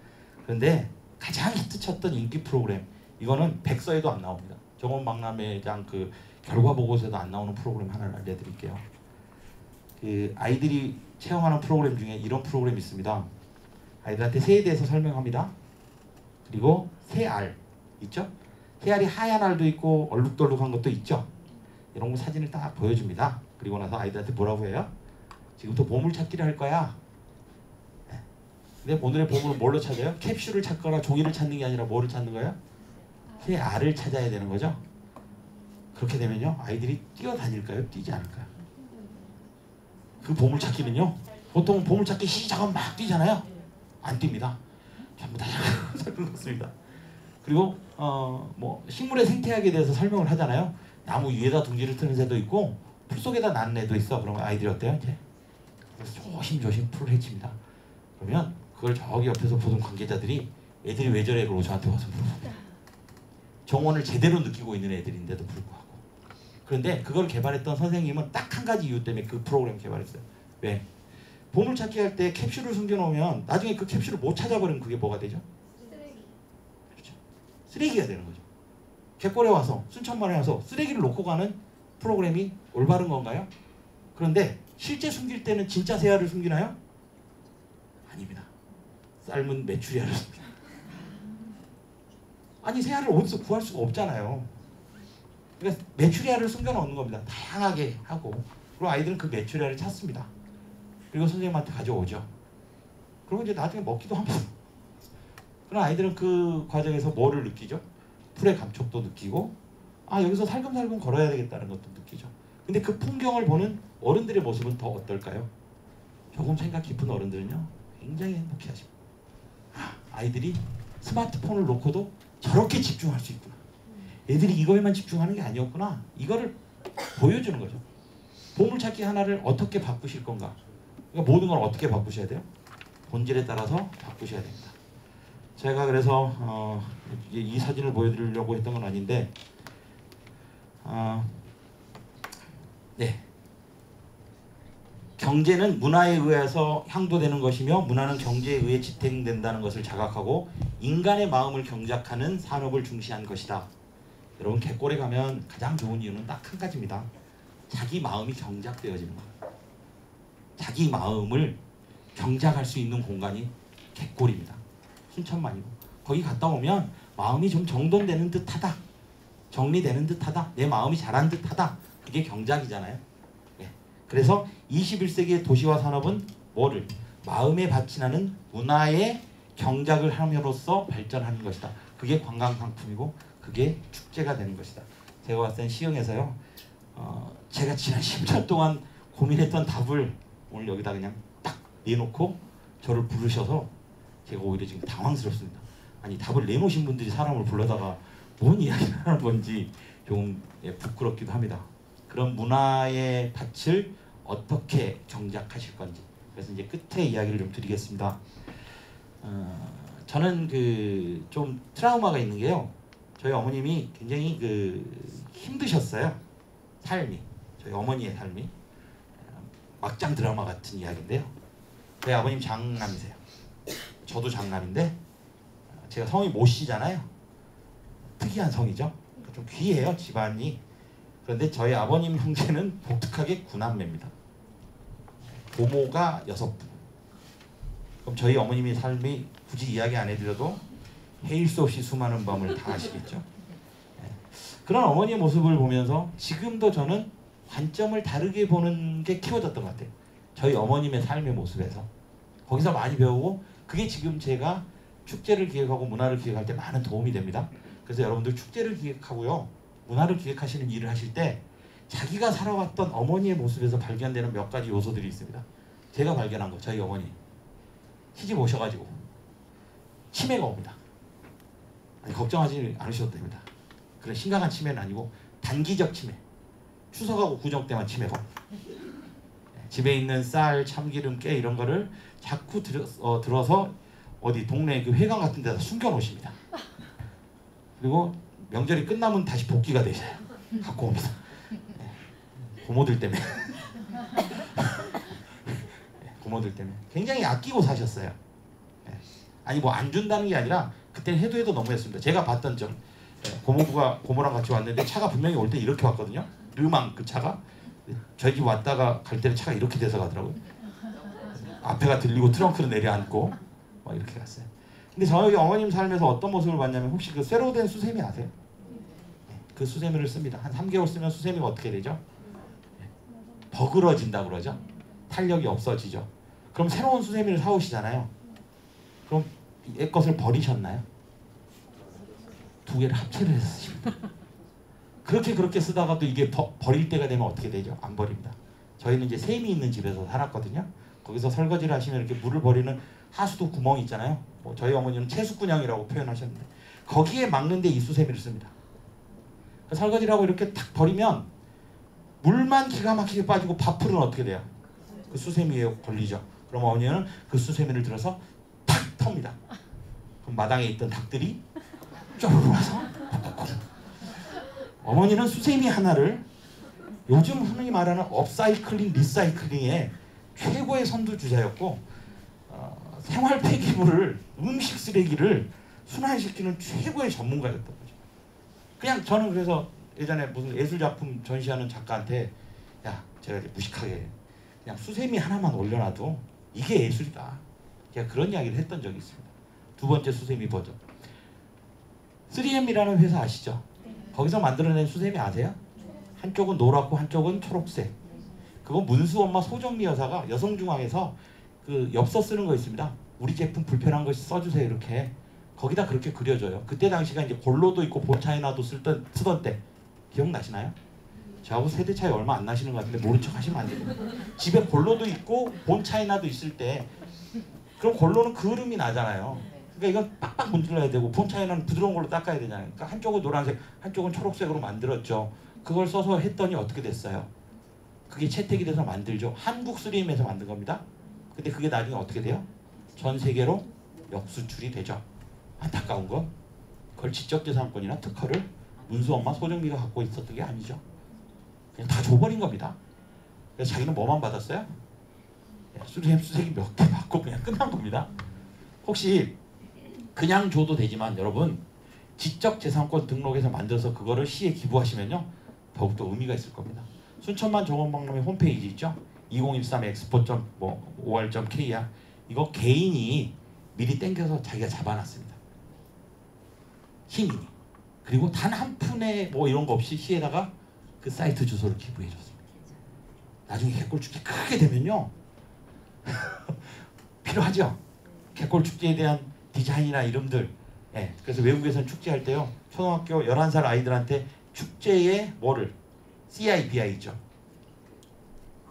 그런데 가장 히트쳤던 인기 프로그램, 이거는 백서에도 안 나옵니다. 정원박람회장 그 결과 보고서에도 안 나오는 프로그램 하나를 알려드릴게요. 그 아이들이 체험하는 프로그램 중에 이런 프로그램이 있습니다. 아이들한테 새에 대해서 설명합니다. 그리고 새알 있죠? 새알이 하얀 알도 있고 얼룩덜룩한 것도 있죠? 이런 거 사진을 딱 보여줍니다. 그리고 나서 아이들한테 뭐라고 해요? 지금부터 보물찾기를 할 거야. 근데 오늘의 보물은 뭘로 찾아요? 캡슐을 찾거나 종이를 찾는 게 아니라 뭐를 찾는 거예요? 새알을 찾아야 되는 거죠. 그렇게 되면요, 아이들이 뛰어다닐까요? 뛰지 않을까요? 그 보물찾기는요, 보통 보물찾기 시작하면 막 뛰잖아요. 안 뜁니다. 전부 다 그렇습니다. 그리고 뭐 식물의 생태학에 대해서 설명을 하잖아요. 나무 위에다 둥지를 트는 새도 있고 풀 속에다 나는 애도 있어. 그러면 아이들이 어때요? 이제 그래서 조심조심 풀을 헤칩니다. 그러면 그걸 저기 옆에서 보던 관계자들이 애들이 왜 저래? 그러고 저한테 와서 물어봅니다. 정원을 제대로 느끼고 있는 애들인데도 불구하고. 그런데 그걸 개발했던 선생님은 딱 한 가지 이유 때문에 그 프로그램 개발했어요. 왜? 보물찾기 할 때 캡슐을 숨겨놓으면 나중에 그 캡슐을 못 찾아버리면 그게 뭐가 되죠? 쓰레기. 그렇죠. 쓰레기가 되는 거죠. 갯골에 와서, 순천만에 와서 쓰레기를 놓고 가는 프로그램이 올바른 건가요? 그런데 실제 숨길 때는 진짜 새알을 숨기나요? 아닙니다. 삶은 메추리알을 숨깁니다. 아니 새알을 어디서 구할 수가 없잖아요. 그러니까 메추리알을 숨겨놓는 겁니다. 다양하게 하고. 그리고 아이들은 그 메추리알을 찾습니다. 그리고 선생님한테 가져오죠. 그리고 이제 나중에 먹기도 합니다. 그럼 아이들은 그 과정에서 뭐를 느끼죠? 풀의 감촉도 느끼고, 아 여기서 살금살금 걸어야 되겠다는 것도 느끼죠. 근데 그 풍경을 보는 어른들의 모습은 더 어떨까요? 조금 생각 깊은 어른들은요, 굉장히 행복해하십니다. 아이들이 스마트폰을 놓고도 저렇게 집중할 수 있구나. 애들이 이거에만 집중하는 게 아니었구나. 이거를 보여주는 거죠. 보물찾기 하나를 어떻게 바꾸실 건가? 그러니까 모든 걸 어떻게 바꾸셔야 돼요? 본질에 따라서 바꾸셔야 됩니다. 제가 그래서 이 사진을 보여드리려고 했던 건 아닌데, 네. 경제는 문화에 의해서 향도되는 것이며 문화는 경제에 의해 지탱된다는 것을 자각하고 인간의 마음을 경작하는 산업을 중시한 것이다. 여러분 갯골에 가면 가장 좋은 이유는 딱 한 가지입니다. 자기 마음이 경작되어지는 거예요. 자기 마음을 경작할 수 있는 공간이 갯골입니다. 순천만이고 거기 갔다 오면 마음이 좀 정돈되는 듯하다. 정리되는 듯하다. 내 마음이 자란 듯하다. 그게 경작이잖아요. 네. 그래서 21세기의 도시와 산업은 뭐를? 마음에 받치 않은 문화의 경작을 함으로써 발전하는 것이다. 그게 관광 상품이고 그게 축제가 되는 것이다. 제가 봤을 땐 시흥에서요. 제가 지난 10년 동안 고민했던 답을 오늘 여기다 그냥 딱 내놓고 저를 부르셔서 제가 오히려 지금 당황스럽습니다. 아니 답을 내놓으신 분들이 사람을 불러다가 뭔 이야기를 하는 건지 좀 부끄럽기도 합니다. 그런 문화의 밭을 어떻게 경작하실 건지. 그래서 이제 끝에 이야기를 좀 드리겠습니다. 저는 그 좀 트라우마가 있는 게요. 저희 어머님이 굉장히 그 힘드셨어요. 삶이. 저희 어머니의 삶이. 막장 드라마 같은 이야기인데요. 저희 아버님 장남이세요. 저도 장남인데 제가 성이 모씨잖아요. 특이한 성이죠. 좀 귀해요 집안이. 그런데 저희 아버님 형제는 독특하게 9남매입니다. 고모가 6분. 그럼 저희 어머님의 삶이 굳이 이야기 안 해드려도 헤일 수 없이 수많은 밤을 다 아시겠죠. 그런 어머니의 모습을 보면서 지금도 저는 관점을 다르게 보는 게 키워졌던 것 같아요. 저희 어머님의 삶의 모습에서. 거기서 많이 배우고 그게 지금 제가 축제를 기획하고 문화를 기획할 때 많은 도움이 됩니다. 그래서 여러분들 축제를 기획하고요. 문화를 기획하시는 일을 하실 때 자기가 살아왔던 어머니의 모습에서 발견되는 몇 가지 요소들이 있습니다. 제가 발견한 거 저희 어머니 시집 오셔가지고 치매가 옵니다. 아니, 걱정하지 않으셔도 됩니다. 그런 심각한 치매는 아니고 단기적 치매. 추석하고 구정 때만 치매가 집에 있는 쌀, 참기름, 깨 이런 거를 자꾸 들어서 어디 동네 그 회관 같은 데다 숨겨 놓으십니다. 그리고 명절이 끝나면 다시 복귀가 되셔요. 갖고 옵니다. 고모들 때문에. 고모들 때문에. 굉장히 아끼고 사셨어요. 아니 뭐 안 준다는 게 아니라 그때는 해도 너무했습니다. 제가 봤던 점 고모랑 같이 왔는데 차가 분명히 올 때 이렇게 왔거든요. 르망 그 차가 저희 집 왔다가 갈 때는 차가 이렇게 돼서 가더라고요. 앞에가 들리고 트렁크를 내려앉고 막 이렇게 갔어요. 근데 저희 어머님 삶에서 어떤 모습을 봤냐면 혹시 그 쇠로 된 수세미 아세요? 그 수세미를 씁니다. 한 3개월 쓰면 수세미가 어떻게 되죠? 버그러진다고 그러죠. 탄력이 없어지죠. 그럼 새로운 수세미를 사오시잖아요. 그럼 옛 것을 버리셨나요? 2개를 합체를 해서 쓰십니다. 그렇게 쓰다가도 이게 버릴 때가 되면 어떻게 되죠? 안 버립니다. 저희는 이제 샘이 있는 집에서 살았거든요. 거기서 설거지를 하시면 이렇게 물을 버리는 하수도 구멍이 있잖아요. 뭐 저희 어머니는 채수꾼형이라고 표현하셨는데 거기에 막는데 이 수세미를 씁니다. 설거지를 하고 이렇게 탁 버리면 물만 기가 막히게 빠지고 밥풀은 어떻게 돼요? 그 수세미에 걸리죠. 그럼 어머니는 그 수세미를 들어서 탁 텁니다. 그럼 마당에 있던 닭들이 쪼르르 와서 어머니는 수세미 하나를 요즘 흔히 말하는 업사이클링, 리사이클링의 최고의 선두주자였고 생활 폐기물을 음식 쓰레기를 순환시키는 최고의 전문가였던 거죠. 그냥 저는 그래서 예전에 무슨 예술작품 전시하는 작가한테 야 제가 이제 무식하게 그냥 수세미 하나만 올려놔도 이게 예술이다. 제가 그런 이야기를 했던 적이 있습니다. 2번째 수세미 버전. 3M이라는 회사 아시죠? 거기서 만들어낸 수세미 아세요? 한쪽은 노랗고 한쪽은 초록색. 그건 문수 엄마 소정미 여사가 여성중앙에서 그 엽서 쓰는 거 있습니다. 우리 제품 불편한 거 써주세요 이렇게. 거기다 그렇게 그려줘요. 그때 당시가 이제 골로도 있고 본차이나도 쓰던 때 기억나시나요? 저하고 세대 차이 얼마 안 나시는 것 같은데 모른 척 하시면 안 됩니다. 집에 골로도 있고 본차이나도 있을 때 그럼 골로는 그을음이 나잖아요. 그러니까 이건 빡빡 문질러야 되고 본차이나는 부드러운 걸로 닦아야 되잖아요. 그러니까 한쪽은 노란색, 한쪽은 초록색으로 만들었죠. 그걸 써서 했더니 어떻게 됐어요? 그게 채택이 돼서 만들죠. 한국 3M에서 만든 겁니다. 근데 그게 나중에 어떻게 돼요? 전 세계로 역수출이 되죠. 안타까운 건 그걸 지적재산권이나 특허를 문수 엄마 소정미가 갖고 있었던 게 아니죠. 그냥 다 줘버린 겁니다. 그래서 자기는 뭐만 받았어요? 수세미 수세기 몇 개 받고 그냥 끝난 겁니다. 혹시 그냥 줘도 되지만 여러분 지적재산권 등록해서 만들어서 그거를 시에 기부하시면요 더욱더 의미가 있을 겁니다. 순천만 정원박람회 홈페이지 있죠? 2013expo.or.kr 이거 개인이 미리 땡겨서 자기가 잡아놨습니다. 시민이. 그리고 단 한 푼의 뭐 이런 거 없이 시에다가 그 사이트 주소를 기부해줬습니다. 나중에 갯골축제 크게 되면요 필요하죠. 갯골축제에 대한 디자인이나 이름들. 예, 그래서 외국에서는 축제할 때요 초등학교 11살 아이들한테 축제의 뭐를 CIBI 있죠.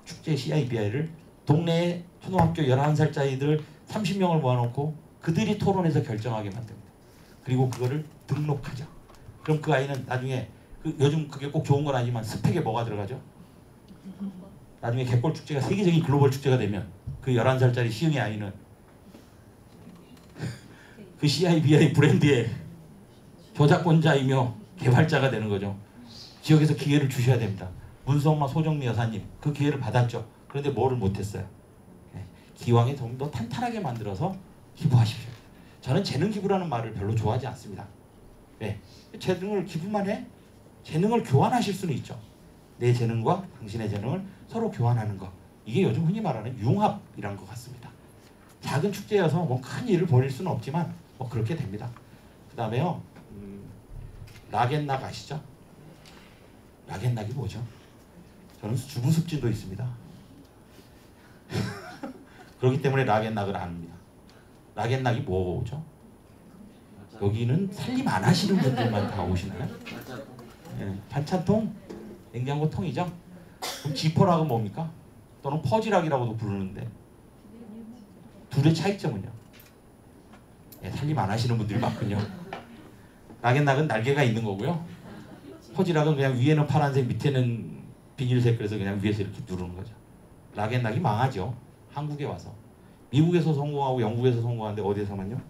축제 CIBI를 동네에 초등학교 11살짜리들 30명을 모아놓고 그들이 토론해서 결정하게 만듭니다. 그리고 그거를 등록하죠. 그럼 그 아이는 나중에 요즘 그게 꼭 좋은 건 아니지만 스펙에 뭐가 들어가죠? 나중에 갯골 축제가 세계적인 글로벌 축제가 되면 그 11살짜리 시흥의 아이는 그 CIBI 브랜드의 저작권자이며 개발자가 되는 거죠. 지역에서 기회를 주셔야 됩니다. 문성마 소정미 여사님 그 기회를 받았죠. 그런데 뭐를 못했어요. 네. 기왕에 좀 더 탄탄하게 만들어서 기부하십시오. 저는 재능 기부라는 말을 별로 좋아하지 않습니다. 네. 재능을 기부만 해? 재능을 교환하실 수는 있죠. 내 재능과 당신의 재능을 서로 교환하는 거. 이게 요즘 흔히 말하는 융합이란 것 같습니다. 작은 축제여서 뭐 큰 일을 벌일 수는 없지만 뭐 그렇게 됩니다. 그 다음에요. 락앤락 아시죠? 락앤락이 뭐죠? 저는 주부습진도 있습니다. 그렇기 때문에 락앤락을 압니다. 락앤락이 뭐죠? 여기는 살림 안 하시는 분들만 다 오시나요? 네, 반찬통? 냉장고 통이죠? 그럼 지퍼락은 뭡니까? 또는 퍼지락이라고도 부르는데 둘의 차이점은요? 네, 살림 안 하시는 분들이 많군요. 락앤락은 날개가 있는 거고요. 퍼지락은 그냥 위에는 파란색 밑에는 비닐색 그래서 그냥 위에서 이렇게 누르는 거죠. 락앤락이 망하죠. 한국에 와서. 미국에서 성공하고 영국에서 성공하는데 어디에서만요?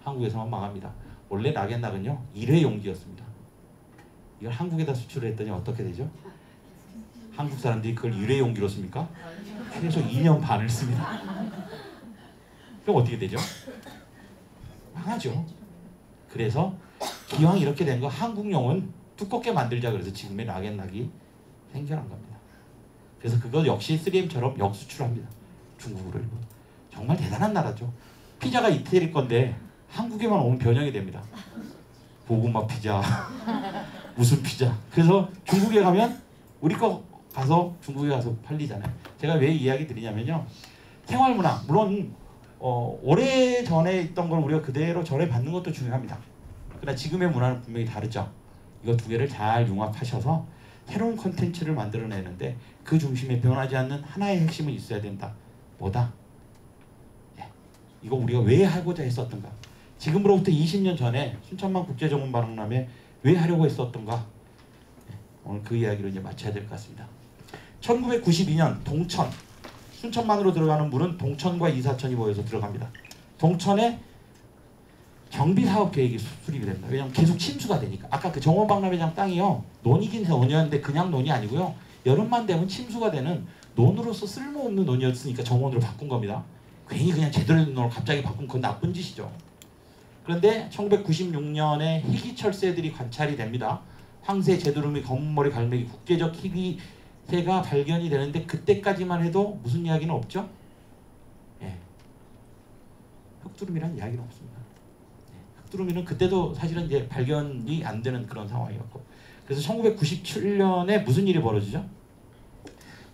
한국에서만 망합니다. 원래 락앤락은요 일회용기였습니다. 이걸 한국에다 수출을 했더니 어떻게 되죠? 한국 사람들이 그걸 일회용기로 씁니까? 최소 2년 반을 씁니다. 그럼 어떻게 되죠? 망하죠. 그래서 기왕 이렇게 된 거 한국용은 두껍게 만들자 그래서 지금의 락앤락이 생겨난 겁니다. 그래서 그거 역시 3M처럼 역수출합니다. 중국으로 일본. 정말 대단한 나라죠. 피자가 이태리 건데 한국에만 오면 변형이 됩니다. 고구마 피자, 무슨 피자. 그래서 중국에 가면 우리 거 가서 중국에 가서 팔리잖아요. 제가 왜 이야기 드리냐면요. 생활문화, 물론 오래전에 있던 걸 우리가 그대로 전해받는 것도 중요합니다. 그러나 지금의 문화는 분명히 다르죠. 이거 두 개를 잘 융합하셔서 새로운 콘텐츠를 만들어내는데 그 중심에 변하지 않는 하나의 핵심은 있어야 된다. 뭐다? 이거 우리가 왜 하고자 했었던가? 지금으로부터 20년 전에 순천만 국제정원박람회 왜 하려고 했었던가? 오늘 그 이야기로 이제 마쳐야 될 것 같습니다. 1992년 동천, 순천만으로 들어가는 물은 동천과 이사천이 모여서 들어갑니다. 동천에 정비사업 계획이 수립이 됩니다. 왜냐하면 계속 침수가 되니까. 아까 그 정원박람회장 땅이요. 논이긴 논이었는데 그냥 논이 아니고요. 여름만 되면 침수가 되는 논으로서 쓸모없는 논이었으니까 정원으로 바꾼 겁니다. 괜히 그냥 제대로 된 논을 갑자기 바꾼 건 나쁜 짓이죠. 그런데 1996년에 희귀철새들이 관찰이 됩니다. 황새, 제두루미, 검은머리 갈매기, 국제적 희귀새가 발견이 되는데 그때까지만 해도 무슨 이야기는 없죠? 예. 흑두루미란 이야기는 없습니다. 흑두루미는 그때도 사실은 이제 발견이 안 되는 그런 상황이었고, 그래서 1997년에 무슨 일이 벌어지죠?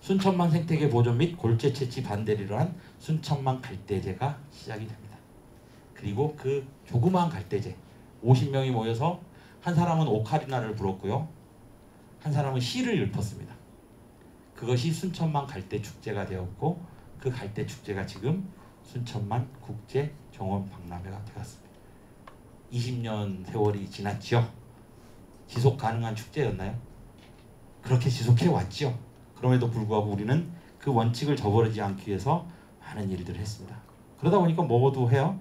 순천만 생태계 보존 및 골재 채취 반대를 한 순천만 갈대제가 시작이 됩니다. 그리고 그 조그마한 갈대제 50명이 모여서 한 사람은 오카리나를 불었고요. 한 사람은 시를 읊었습니다. 그것이 순천만 갈대 축제가 되었고 그 갈대 축제가 지금 순천만 국제 정원 박람회가 되었습니다. 20년 세월이 지났죠. 지속 가능한 축제였나요? 그렇게 지속해 왔죠. 그럼에도 불구하고 우리는 그 원칙을 저버리지 않기 위해서 많은 일들을 했습니다. 그러다 보니까 뭐도 해요.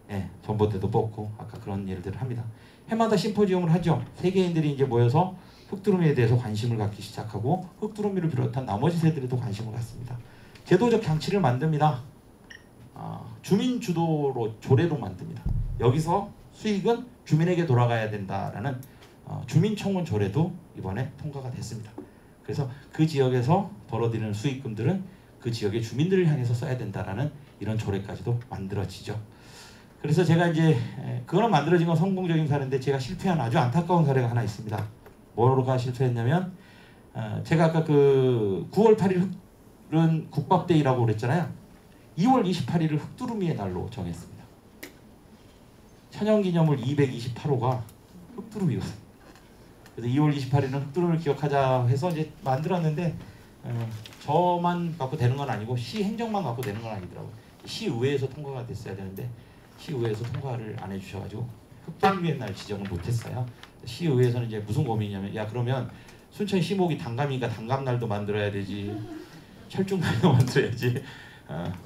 예, 전봇대도 뽑고 아까 그런 일들을 합니다. 해마다 심포지움을 하죠. 세계인들이 이제 모여서 흑두루미에 대해서 관심을 갖기 시작하고 흑두루미를 비롯한 나머지 새들에도 관심을 갖습니다. 제도적 장치를 만듭니다. 주민 주도로 조례로 만듭니다. 여기서 수익은 주민에게 돌아가야 된다라는 주민청원 조례도 이번에 통과가 됐습니다. 그래서 그 지역에서 벌어들이는 수익금들은 그 지역의 주민들을 향해서 써야 된다라는 이런 조례까지도 만들어지죠. 그래서 제가 이제 그거는 만들어진 건 성공적인 사례인데 제가 실패한 아주 안타까운 사례가 하나 있습니다. 뭐로가 실패했냐면 제가 아까 그 9월 8일은 국밥데이라고 그랬잖아요. 2월 28일을 흑두루미의 날로 정했습니다. 천연기념물 228호가 흑두루미거든요. 그래서 2월 28일은 흑두루미를 기억하자 해서 이제 만들었는데 저만 갖고 되는 건 아니고 시 행정만 갖고 되는 건 아니더라고요. 시의회에서 통과가 됐어야 되는데 시의회에서 통과를 안 해주셔가지고 흑두루미의 날 지정을 못했어요. 시의회에서는 이제 무슨 고민이냐면 야 그러면 순천 시목이 단감이니까 단감날도 만들어야 되지 철쭉날도 만들어야지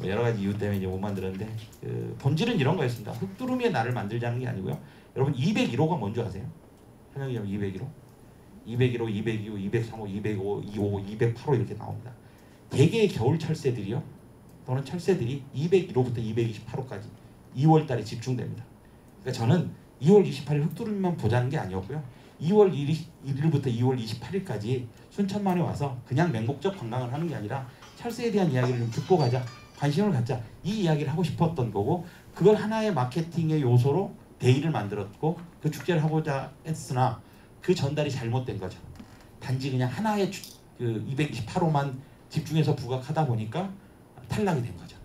여러 가지 이유 때문에 이제 못 만들었는데 그 본질은 이런 거였습니다. 흑두루미의 날을 만들자는 게 아니고요. 여러분 201호가 뭔지 아세요? 현역이면 201호, 201호, 202호, 203호, 205, 205, 208호 이렇게 나옵니다. 대개의 겨울 철새들이요 또는 철새들이 201호부터 228호까지 2월달에 집중됩니다. 그러니까 저는 2월 28일 흑두루미만 보자는 게 아니었고요. 2월 1일부터 2월 28일까지 순천만에 와서 그냥 맹목적 관광을 하는 게 아니라 철새에 대한 이야기를 좀 듣고 가자, 관심을 갖자 이 이야기를 하고 싶었던 거고 그걸 하나의 마케팅의 요소로 데이를 만들었고 그 축제를 하고자 했으나 그 전달이 잘못된 거죠. 단지 그냥 하나의 그 228호만 집중해서 부각하다 보니까 탈락이 된 거죠.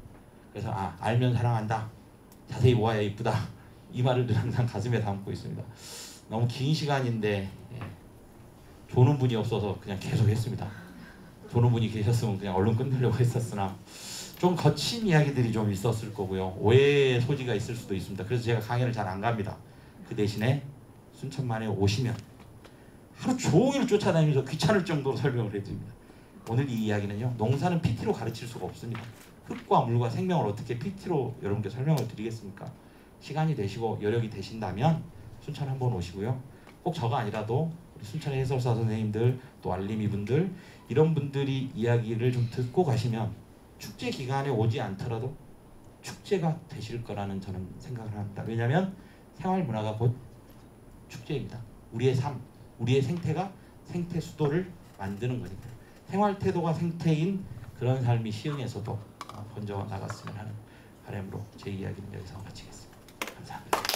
그래서 알면 사랑한다, 자세히 보아야 이쁘다 이 말을 늘 항상 가슴에 담고 있습니다. 너무 긴 시간인데 조는 분이 없어서 그냥 계속 했습니다. 조는 분이 계셨으면 그냥 얼른 끝내려고 했었으나 좀 거친 이야기들이 좀 있었을 거고요. 오해의 소지가 있을 수도 있습니다. 그래서 제가 강연을 잘 안 갑니다. 그 대신에 순천만에 오시면 하루 종일 쫓아다니면서 귀찮을 정도로 설명을 해드립니다. 오늘 이 이야기는요. 농사는 PT로 가르칠 수가 없습니다. 흙과 물과 생명을 어떻게 PT로 여러분께 설명을 드리겠습니까? 시간이 되시고 여력이 되신다면 순천 한번 오시고요. 꼭 저가 아니라도 우리 순천의 해설사 선생님들 또 알림이분들 이런 분들이 이야기를 좀 듣고 가시면 축제 기간에 오지 않더라도 축제가 되실 거라는 저는 생각을 합니다. 왜냐하면 생활 문화가 곧 축제입니다. 우리의 삶, 우리의 생태가 생태 수도를 만드는 거니까 생활 태도가 생태인 그런 삶이 시흥에서도 번져 나갔으면 하는 바람으로 제 이야기는 여기서 마치겠습니다. 감사합니다.